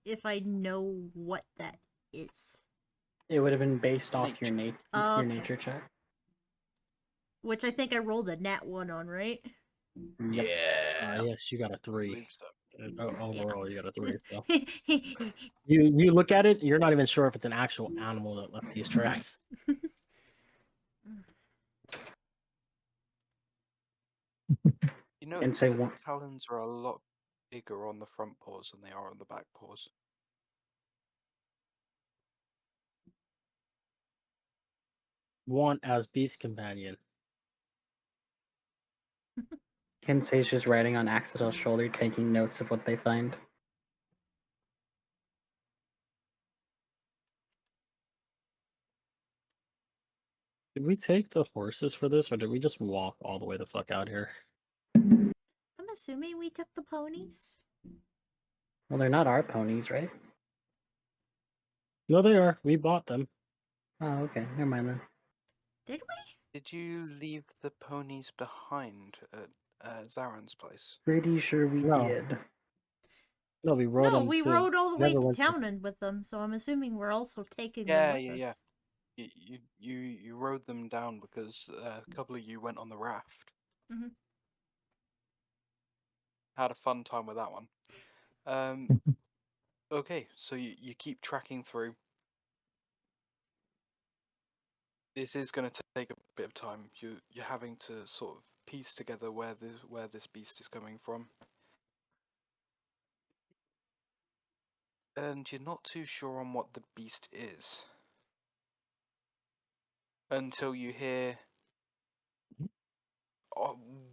if I know what that is? It would have been based off your Nature. Oh, your okay. nature check. Which I think I rolled a nat 1 on, right? Yep. Yes, you got a I 3. believe so. Overall, you got a 3. So. You look at it, you're not even sure if it's an actual animal that left these tracks. You know, And say the one. talons are a lot bigger on the front paws than they are on the back paws. Want as beast companion. Kensei's just riding on Axetel's shoulder, taking notes of what they find. Did we take the horses for this, or did we just walk all the way the fuck out here? I'm assuming we took the ponies. Well, they're not our ponies, right? No, they are. We bought them. Oh, okay. Never mind then. Did we? Did you leave the ponies behind at Zaren's place? Pretty sure we No. did. No, we rode No, them we to rode all the way to Neverwinter. town with them, so I'm assuming we're also taking Yeah, them with us. You rode them down because a couple of you went on the raft. Mhm. Had a fun time with that one. Okay, so you keep tracking through. This is going to take a bit of time. You're having to sort of piece together where this beast is coming from, and you're not too sure on what the beast is until you hear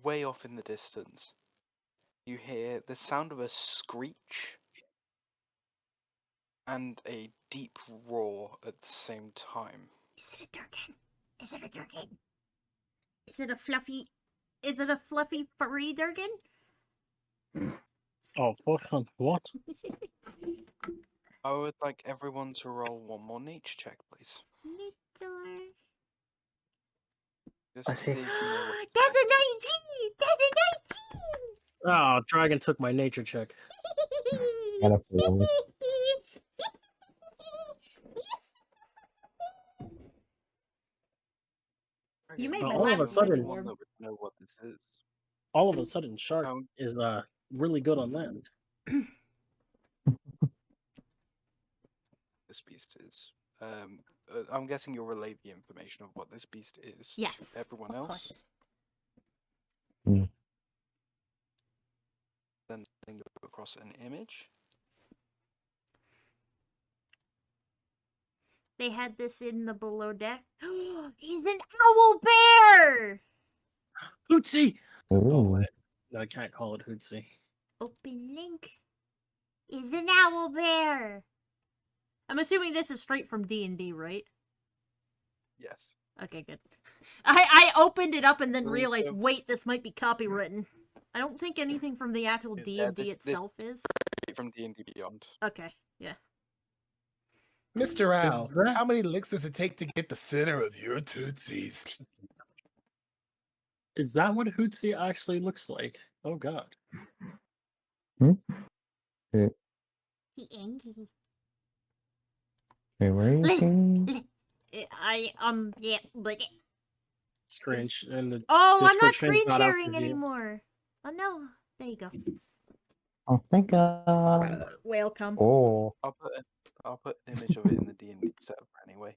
way off in the distance. You hear the sound of a screech and a deep roar at the same time. Is it a Durkin? Is it a Durkin? Is it a fluffy furry Durkin? Oh, fuck. What? I would like everyone to roll one more nature check, please. Nature. Just I to see. see if you know what. That's a 19! That's a 19! Oh, Dragon took my nature check. Got a 4. You made my all laugh of a really sudden One warm. that would know what this is. All of a sudden, Shark Um, is really good on land. This beast is. I'm guessing you'll relay the information of what this beast is Yes, to everyone of else. course. Then go across an image. They had this in the below deck. He's an owl bear! Hootsie! Oh, Oh, wait. No, I can't call it Hootsie. Open link. Is an owl bear. I'm assuming this is straight from D&D, right? Yes. Okay, good. I opened it up and then Believe realized, so. wait, this might be copywritten. I don't think anything from the actual D&D this- itself is. From D&D Beyond. Okay, yeah. Mr. Is Al, that- how many licks does it take to get the center of your tootsies? Is that what Hootsie actually looks like? Oh god. He angry. wait, where are you seeing? Yeah, but... Strange. And the Oh, I'm not Discord screen stream's not out sharing for you. anymore. Oh no. There you go. Oh, thank God. Welcome. Oh, I'll put an image of it in the D&D setup anyway.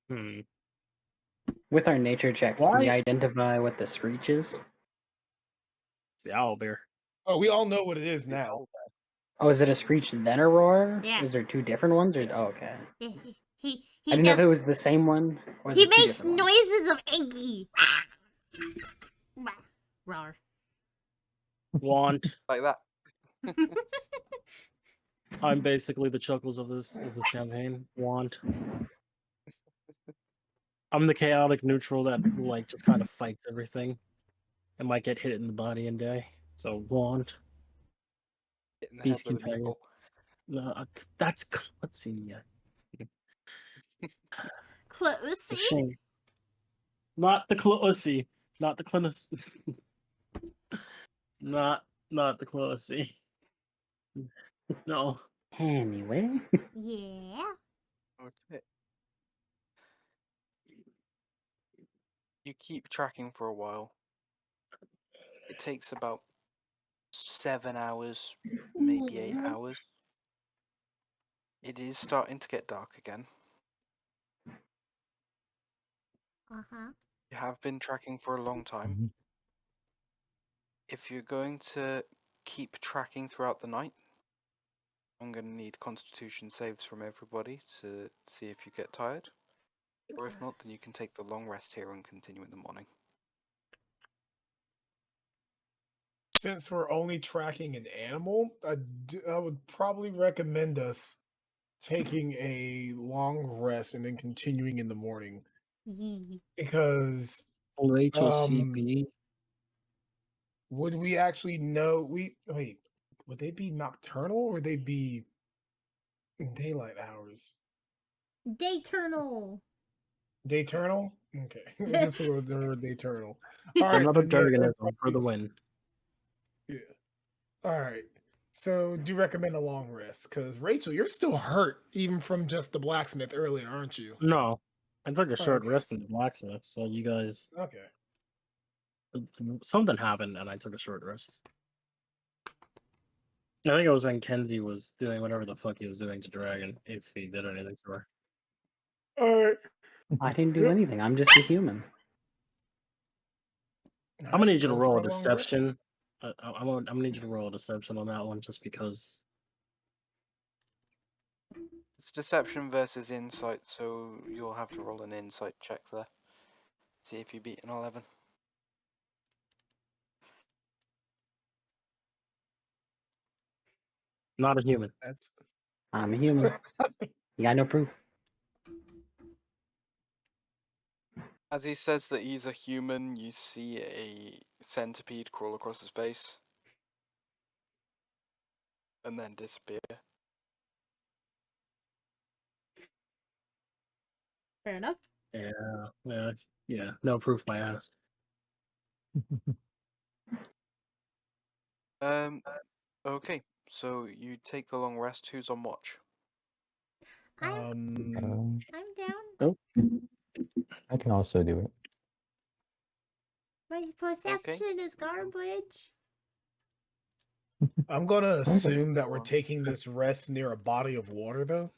Hmm. With our nature checks, can you Why? identify what the screech is? It's the owl bear. Oh, we all know what it is now. Oh, is it a screech then a roar? Yeah. Is there two different ones? Or... Oh, okay. He I didn't know if does. it was the same one or He the two makes different ones. noises of Iggy. Rawr. Want. Like that. I'm basically the chuckles of this campaign. Want. I'm the chaotic neutral that like just kind of fights everything. And might get hit in the body and die. So want. Hit in the head Beast with a companion. meatball. No, that's let's see. Yeah. It's a Closey? shame. Not the closey. Not the close. not the closey. No. Anyway. Yeah. Okay. You keep tracking for a while. It takes about 7 hours, maybe 8 hours. It is starting to get dark again. Uh-huh. You have been tracking for a long time. If you're going to keep tracking throughout the night, I'm going to need constitution saves from everybody to see if you get tired. Or if not, then you can take the long rest here and continue in the morning. Since we're only tracking an animal, I would probably recommend us taking a long rest and then continuing in the morning. Yee. Because Rachel CP. would we actually know would they be nocturnal or would they be daylight hours? Dayturnal. Dayturnal? Okay. I guess we'll go with dayturnal. All right. Another Then, yeah, Durganism for the win. yeah. All right. So do you recommend a long rest? Because Rachel, you're still hurt even from just the blacksmith earlier, aren't you? No. I took a short Okay. rest in the blacksmith, so you guys Okay. something happened and I took a short rest. I think it was when Kenzie was doing whatever the fuck he was doing to Dragon, if he did anything to her. All right. I didn't do anything. I'm just a human. I'm gonna need you to Go roll for a a long rest. deception. I'm gonna need you to roll a deception on that one, just because. It's deception versus insight, so you'll have to roll an insight check there. See if you beat an 11. Not a human. That's I'm a human. You got no proof. As he says that he's a human, you see a centipede crawl across his face. And then disappear. Fair enough. Yeah. No proof, my ass. Okay, so you take the long rest. Who's on watch? I'm Um, down. I can also do it. My perception is garbage. I'm gonna Okay. assume that we're taking this rest near a body of water, though.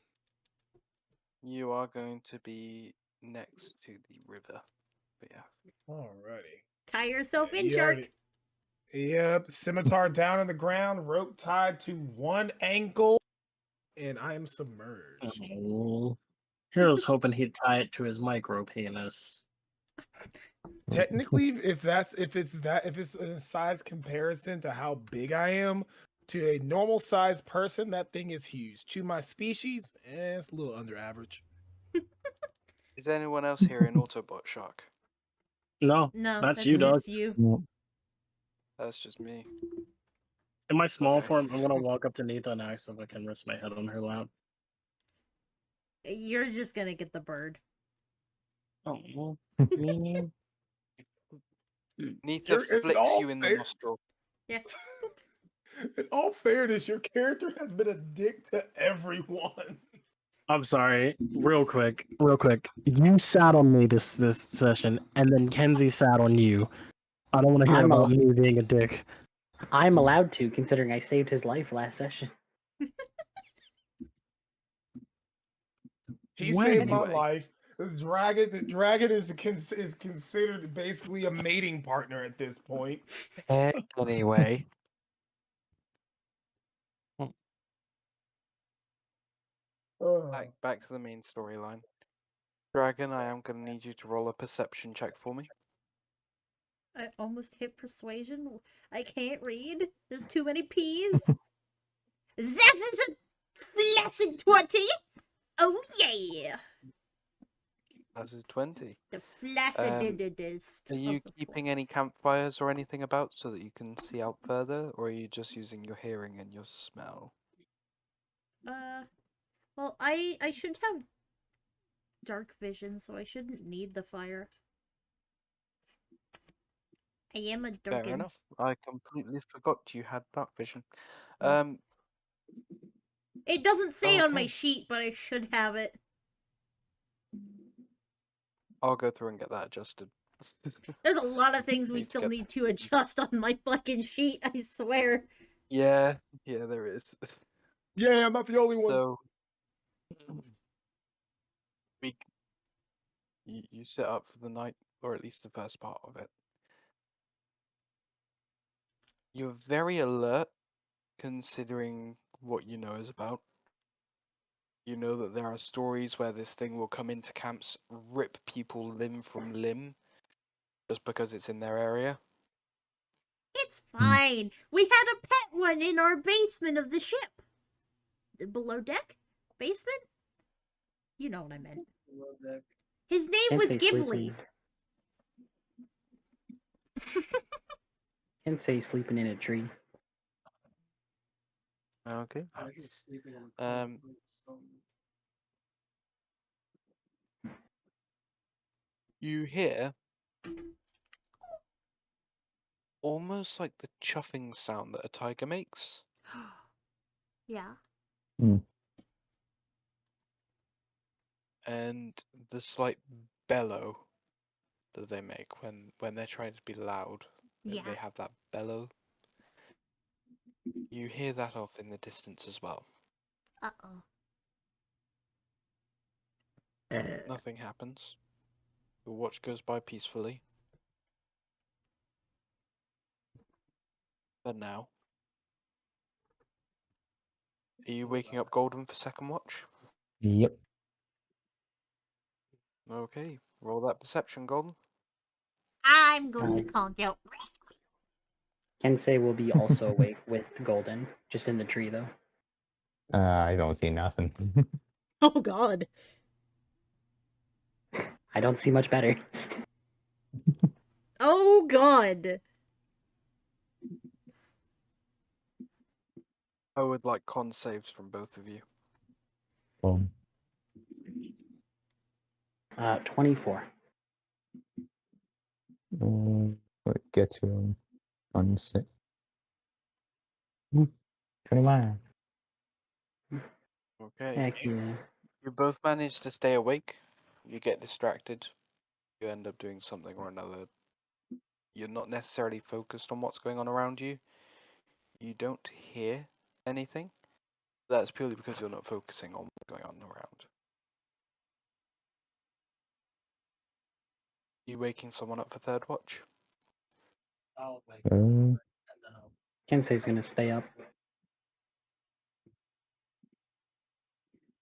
You are going to be next to the river. But yeah. Alrighty. Tie yourself in, you shark. already- Yep, scimitar down on the ground, rope tied to one ankle, and I am submerged. Oh. Hero's hoping he'd tie it to his micro penis. Technically, if it's a size comparison to how big I am to a normal sized person, that thing is huge. To my species, it's a little under average. Is anyone else here in Autobot Shark? No, No, that's you, dog. just you. No. That's just me. In my small Okay. form, I'm gonna walk up to Nita and ask if I can rest my head on her lap. You're just gonna get the bird. Oh, me. Neither In flicks all you in the fair- nostril. Yeah. In all fairness, your character has been a dick to everyone. I'm sorry. Real quick. You sat on me this session, and then Kenzie sat on you. I don't want to hear I'm about a- me being a dick. I'm allowed to, considering I saved his life last session. He When? saved my Anyway. life. The dragon is considered basically a mating partner at this point. Anyway. Back to the main storyline. Dragon, I am going to need you to roll a perception check for me. I almost hit persuasion. I can't read. There's too many P's. That is a flaccid 20. Oh yeah. That is 20. The flaccidest. Are you keeping any campfires or anything about so that you can see out further, or are you just using your hearing and your smell? Well, I should have dark vision, so I shouldn't need the fire. I am a Fair darkin. enough. I completely forgot you had dark vision. It doesn't say on my Okay. sheet, but I should have it. I'll go through and get that adjusted. There's a lot of things we Need to still get- need to adjust on my fucking sheet, I swear. Yeah, there is. Yeah, I'm not the only one. So, you sit up for the night, or at least the first part of it. You're very alert, considering what you know is about. You know that there are stories where this thing will come into camps, rip people limb from limb, just because it's in their area. It's fine. We had a pet one in our basement of the ship. The below deck? Basement? You know what I meant. His name Can't was say Ghibli. Can't say sleeping in a tree. Okay. You hear almost like the chuffing sound that a tiger makes. Yeah. And the slight bellow that they make when they're trying to be loud. Yeah. They have that bellow. You hear that off in the distance as well. Uh-oh. Nothing happens. The watch goes by peacefully. But now, are you waking up Golden for second watch? Yep. Okay, roll that perception, Golden. I'm going to conk out. Kensei will be also awake with Golden, just in the tree though. I don't see nothing. Oh god. I don't see much better. Oh god. I would like con saves from both of you. 24. Get to him on 6. 21. Okay. Heck yeah. You both manage to stay awake. You get distracted. You end up doing something or another. You're not necessarily focused on what's going on around you. You don't hear anything. That's purely because you're not focusing on what's going on around. You waking someone up for third watch? Kensei's gonna stay up.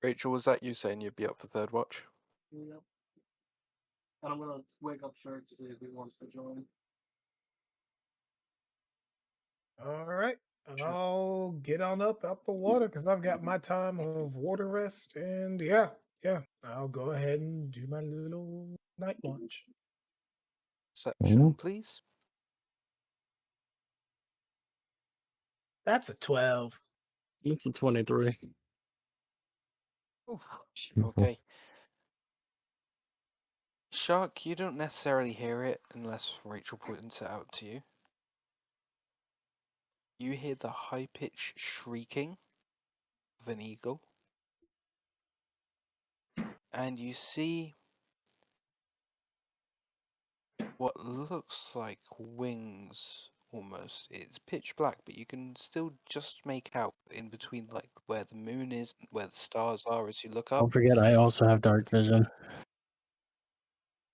Rachel, was that you saying you'd be up for third watch? Yep. And I'm gonna wake up Shark to see if he wants to join. All right. I'll get on up out the water because I've got my time of water rest. And yeah, I'll go ahead and do my little night watch. Perception, please. That's a 12. It's a 23. Ooh, okay. Shark, you don't necessarily hear it unless Rachel points it out to you. You hear the high-pitched shrieking of an eagle. And you see what looks like wings almost. It's pitch black, but you can still just make out in between like where the moon is, where the stars are as you look up. Don't forget, I also have dark vision.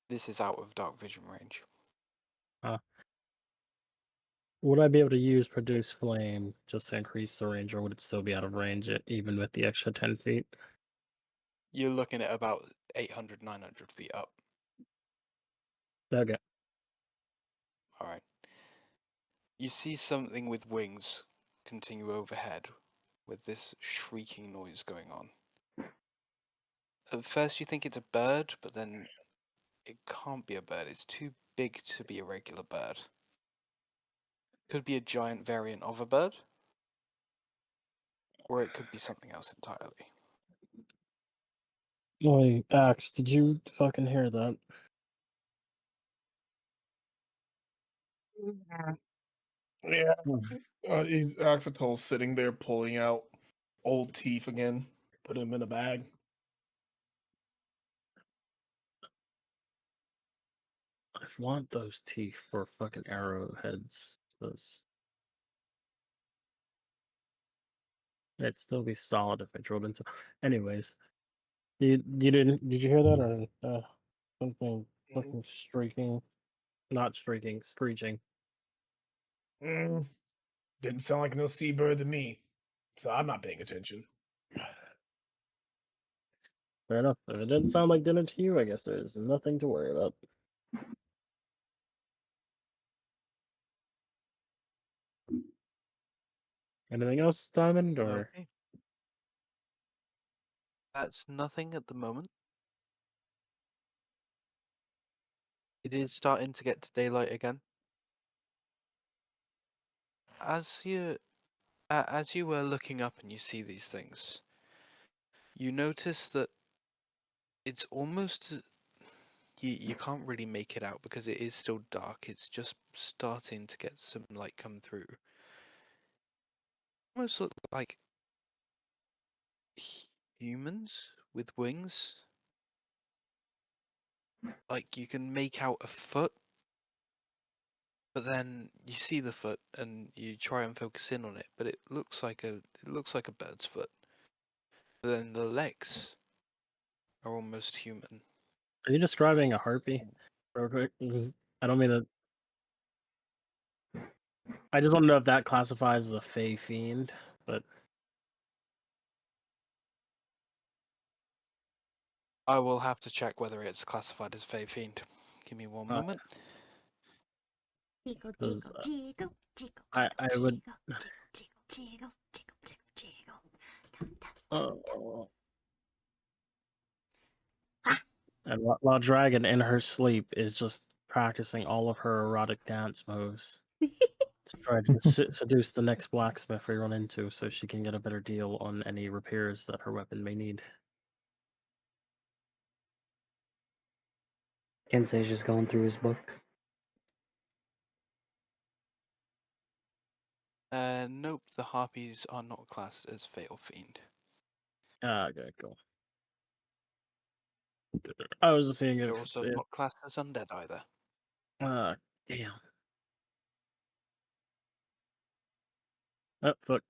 This is out of dark vision range. Would I be able to use produce flame just to increase the range, or would it still be out of range even with the extra 10 feet? you're looking at about 800, 900 feet up. Okay. All right. You see something with wings continue overhead with this shrieking noise going on. At first you think it's a bird, but then it can't be a bird. It's too big to be a regular bird. Could be a giant variant of a bird, or it could be something else entirely. Boy, Axe, did you fucking hear that? Yeah. Hmm. He's Axetel's sitting there pulling out old teeth again, put him in a bag. I want those teeth for fucking arrowheads. Those. It'd still be solid if I drilled into. Anyways, you didn't? Did you hear that or something fucking streaking? Not streaking, screeching. Mm, didn't sound like no seabird to me, so I'm not paying attention. Fair enough. If it didn't sound like dinner to you, I guess there's nothing to worry about. Anything else, Diamond? Or Okay. That's nothing at the moment. It is starting to get to daylight again. As you were looking up and you see these things, you notice that it's almost you can't really make it out because it is still dark. It's just starting to get some light come through. Almost look like humans with wings. Like you can make out a foot, but then you see the foot and you try and focus in on it, but it looks like a bird's foot. But then the legs are almost human. are you describing a harpy? Real quick, I don't mean to. I just want to know if that classifies as a fey fiend, but I will have to check whether it's classified as Fey Fiend. Give me one moment. Jiggle, because jiggle, jiggle, jiggle, I would. jiggle, jiggle, jiggle, jiggle, jiggle, jiggle. Oh. And while Dragon in her sleep is just practicing all of her erotic dance moves to try to seduce the next blacksmith we run into so she can get a better deal on any repairs that her weapon may need. Kensei's just going through his books. Nope, the harpies are not classed as Fey or Fiend. Ah, okay, cool. I was just seeing They're if. also not classed as undead either. Damn. Oh, fuck.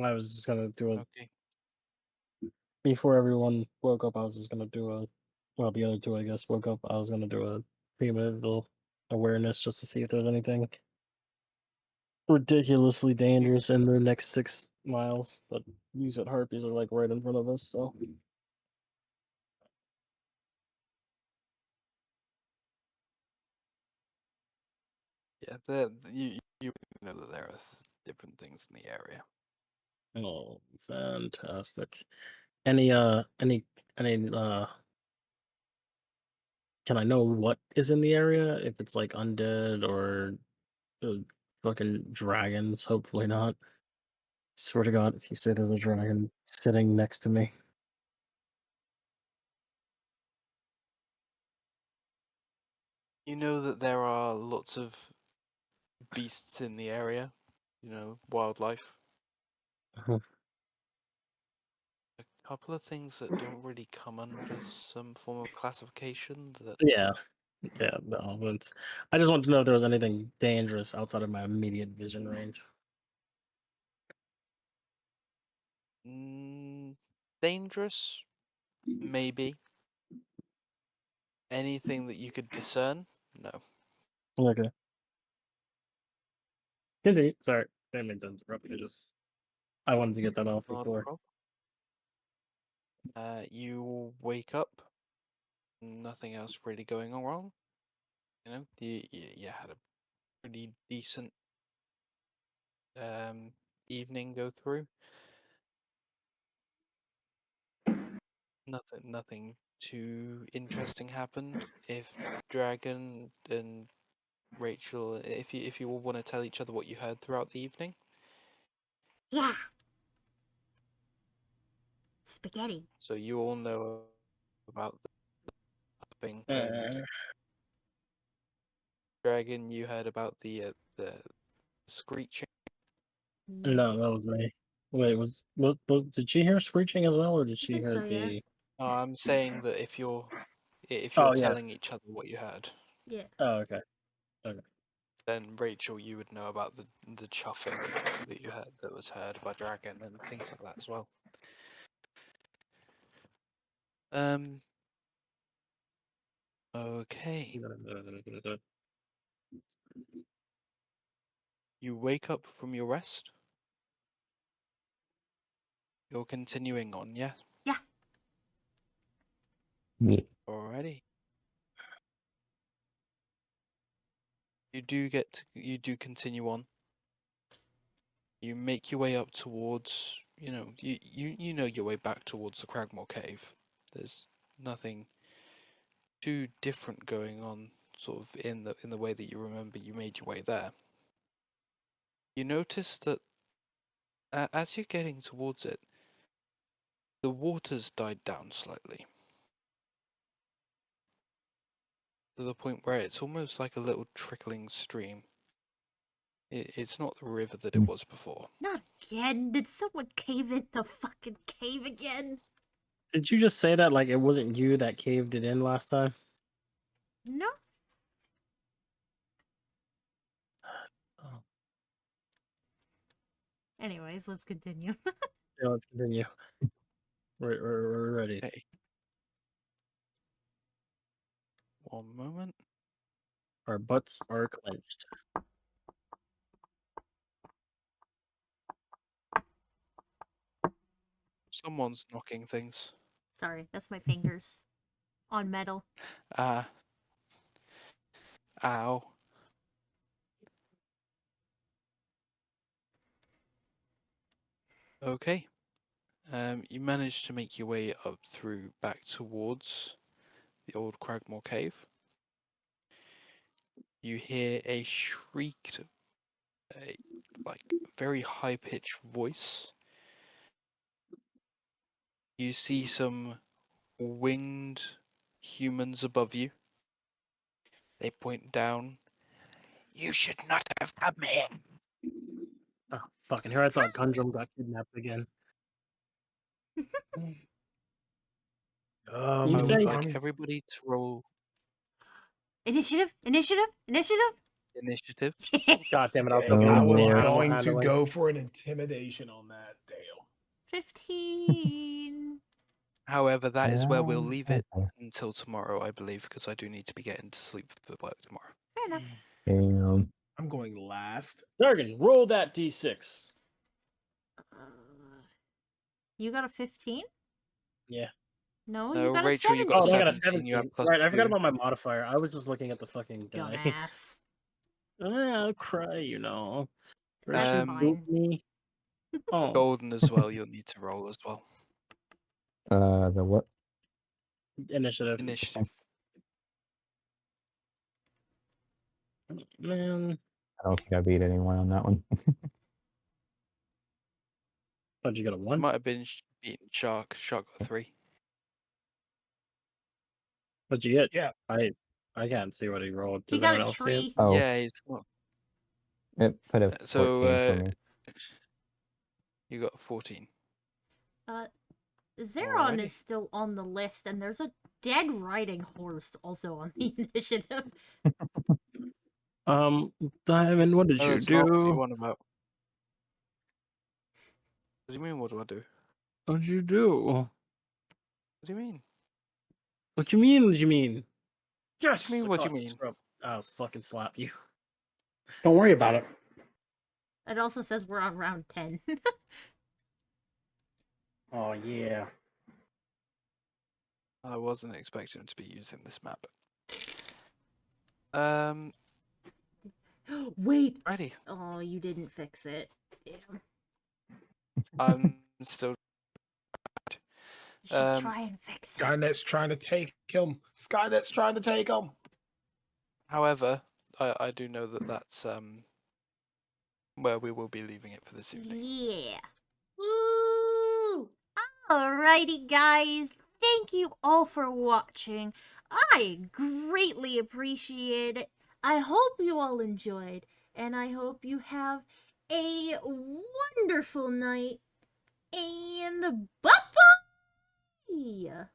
I was just gonna do it. Okay. Before everyone woke up, I was just gonna do a. Well, the other two, I guess, woke up. I was gonna do a premedital awareness just to see if there's anything ridiculously dangerous in the next 6 miles. But you said harpies are like right in front of us, so. Yeah, you know that there are different things in the area. Oh, fantastic. Any, can I know what is in the area? If it's like undead or fucking dragons? Hopefully not. Swear to God, if you say there's a dragon sitting next to me. You know that there are lots of beasts in the area. You know, wildlife. Uh-huh. A couple of things that don't really come under some form of classification that Yeah, no, I just wanted to know if there was anything dangerous outside of my immediate vision range. dangerous, maybe. Anything that you could discern, no. Okay. Continue. Sorry, didn't mean to interrupt you. Just I wanted to get that off Not a before. problem. You wake up, nothing else really going on wrong. You know, you had a pretty decent evening go through. Nothing too interesting happened. If Dragon and Rachel, if you all want to tell each other what you heard throughout the evening. Yeah. Spaghetti. So you all know about the popping and Dragon. You heard about the screeching. No, that was me. Wait, was did she hear screeching as well, or did she think hear so, yeah. the? I'm saying that if you're Oh, yeah. telling each other what you heard, Yeah. Oh, okay. then Rachel, you would know about the chuffing that you heard that was heard by Dragon and things like that as well. Okay. You wake up from your rest. You're continuing on, yeah? Yeah. Yeah. Alrighty. You do continue on. You make your way up towards, you know your way back towards the Cragmore Cave. There's nothing too different going on, sort of in the way that you remember you made your way there. You notice that as you're getting towards it, the water's died down slightly. To the point where it's almost like a little trickling stream. It's not the river that it was before. Not again. Did someone cave in the fucking cave again? Did you just say that like it wasn't you that caved it in last time? No. Oh. Anyways, let's continue. Yeah, let's continue. We're ready. Okay. One moment. Our butts are clenched. Someone's knocking things. Sorry, that's my fingers on metal. Ow. Okay. You managed to make your way up through back towards the old Cragmore Cave. You hear a shrieked, like very high-pitched voice. You see some winged humans above you. They point down. You should not have come here. Oh, fucking here I thought Gundrum got kidnapped again. I You would say like everybody to roll Initiative. initiative. God damn it, I was Dang, looking I at was animal going to handling. go for an intimidation on that. Damn. 15. However, that is where we'll Yeah, leave it okay. until tomorrow, I believe, because I do need to be getting to sleep for work tomorrow. Fair enough. Damn. I'm going last. Dargan, roll that d6. You got a 15? Yeah. No, No, you got Rachel, a you 17. got Oh, I got a 17. You have 17. plus Right, I forgot 2. about my modifier. I was just looking at the fucking die. Dumbass. I'll cry, you know. That's Um, Boot fine. me. Oh, Golden as well, you'll need to roll as well. The what? initiative. Initiative. Man, I don't think I beat anyone on that one. how'd you get a 1? Might have been beaten Shark. Shark got 3. What'd you get? Yeah. I can't see what he rolled. He Does got anyone a else see it? tree. Oh. Yeah, he's not. It put a 14 for me. You got 14. Zeron Alrighty. is still on the list, and there's a dead riding horse also on the initiative. Diamond, what did Oh, you that's not what you do? want about. What do you mean, what do I do? What'd you do? What do you mean? What you mean? What you mean? Yes. mean, what you Oh, mean? scrub. I'll fucking slap you. Don't worry about it. It also says we're on round 10. Oh yeah. I wasn't expecting to be using this map. Wait. Righty. Oh, you didn't fix it. Damn. I'm still. You should try and fix it. Skynet's trying to take him. Skynet's trying to take him. However, I do know that that's where we will be leaving it for this evening. Yeah. Woo! Alrighty, guys. Thank you all for watching. I greatly appreciate it. I hope you all enjoyed, and I hope you have a wonderful night. And bye-bye!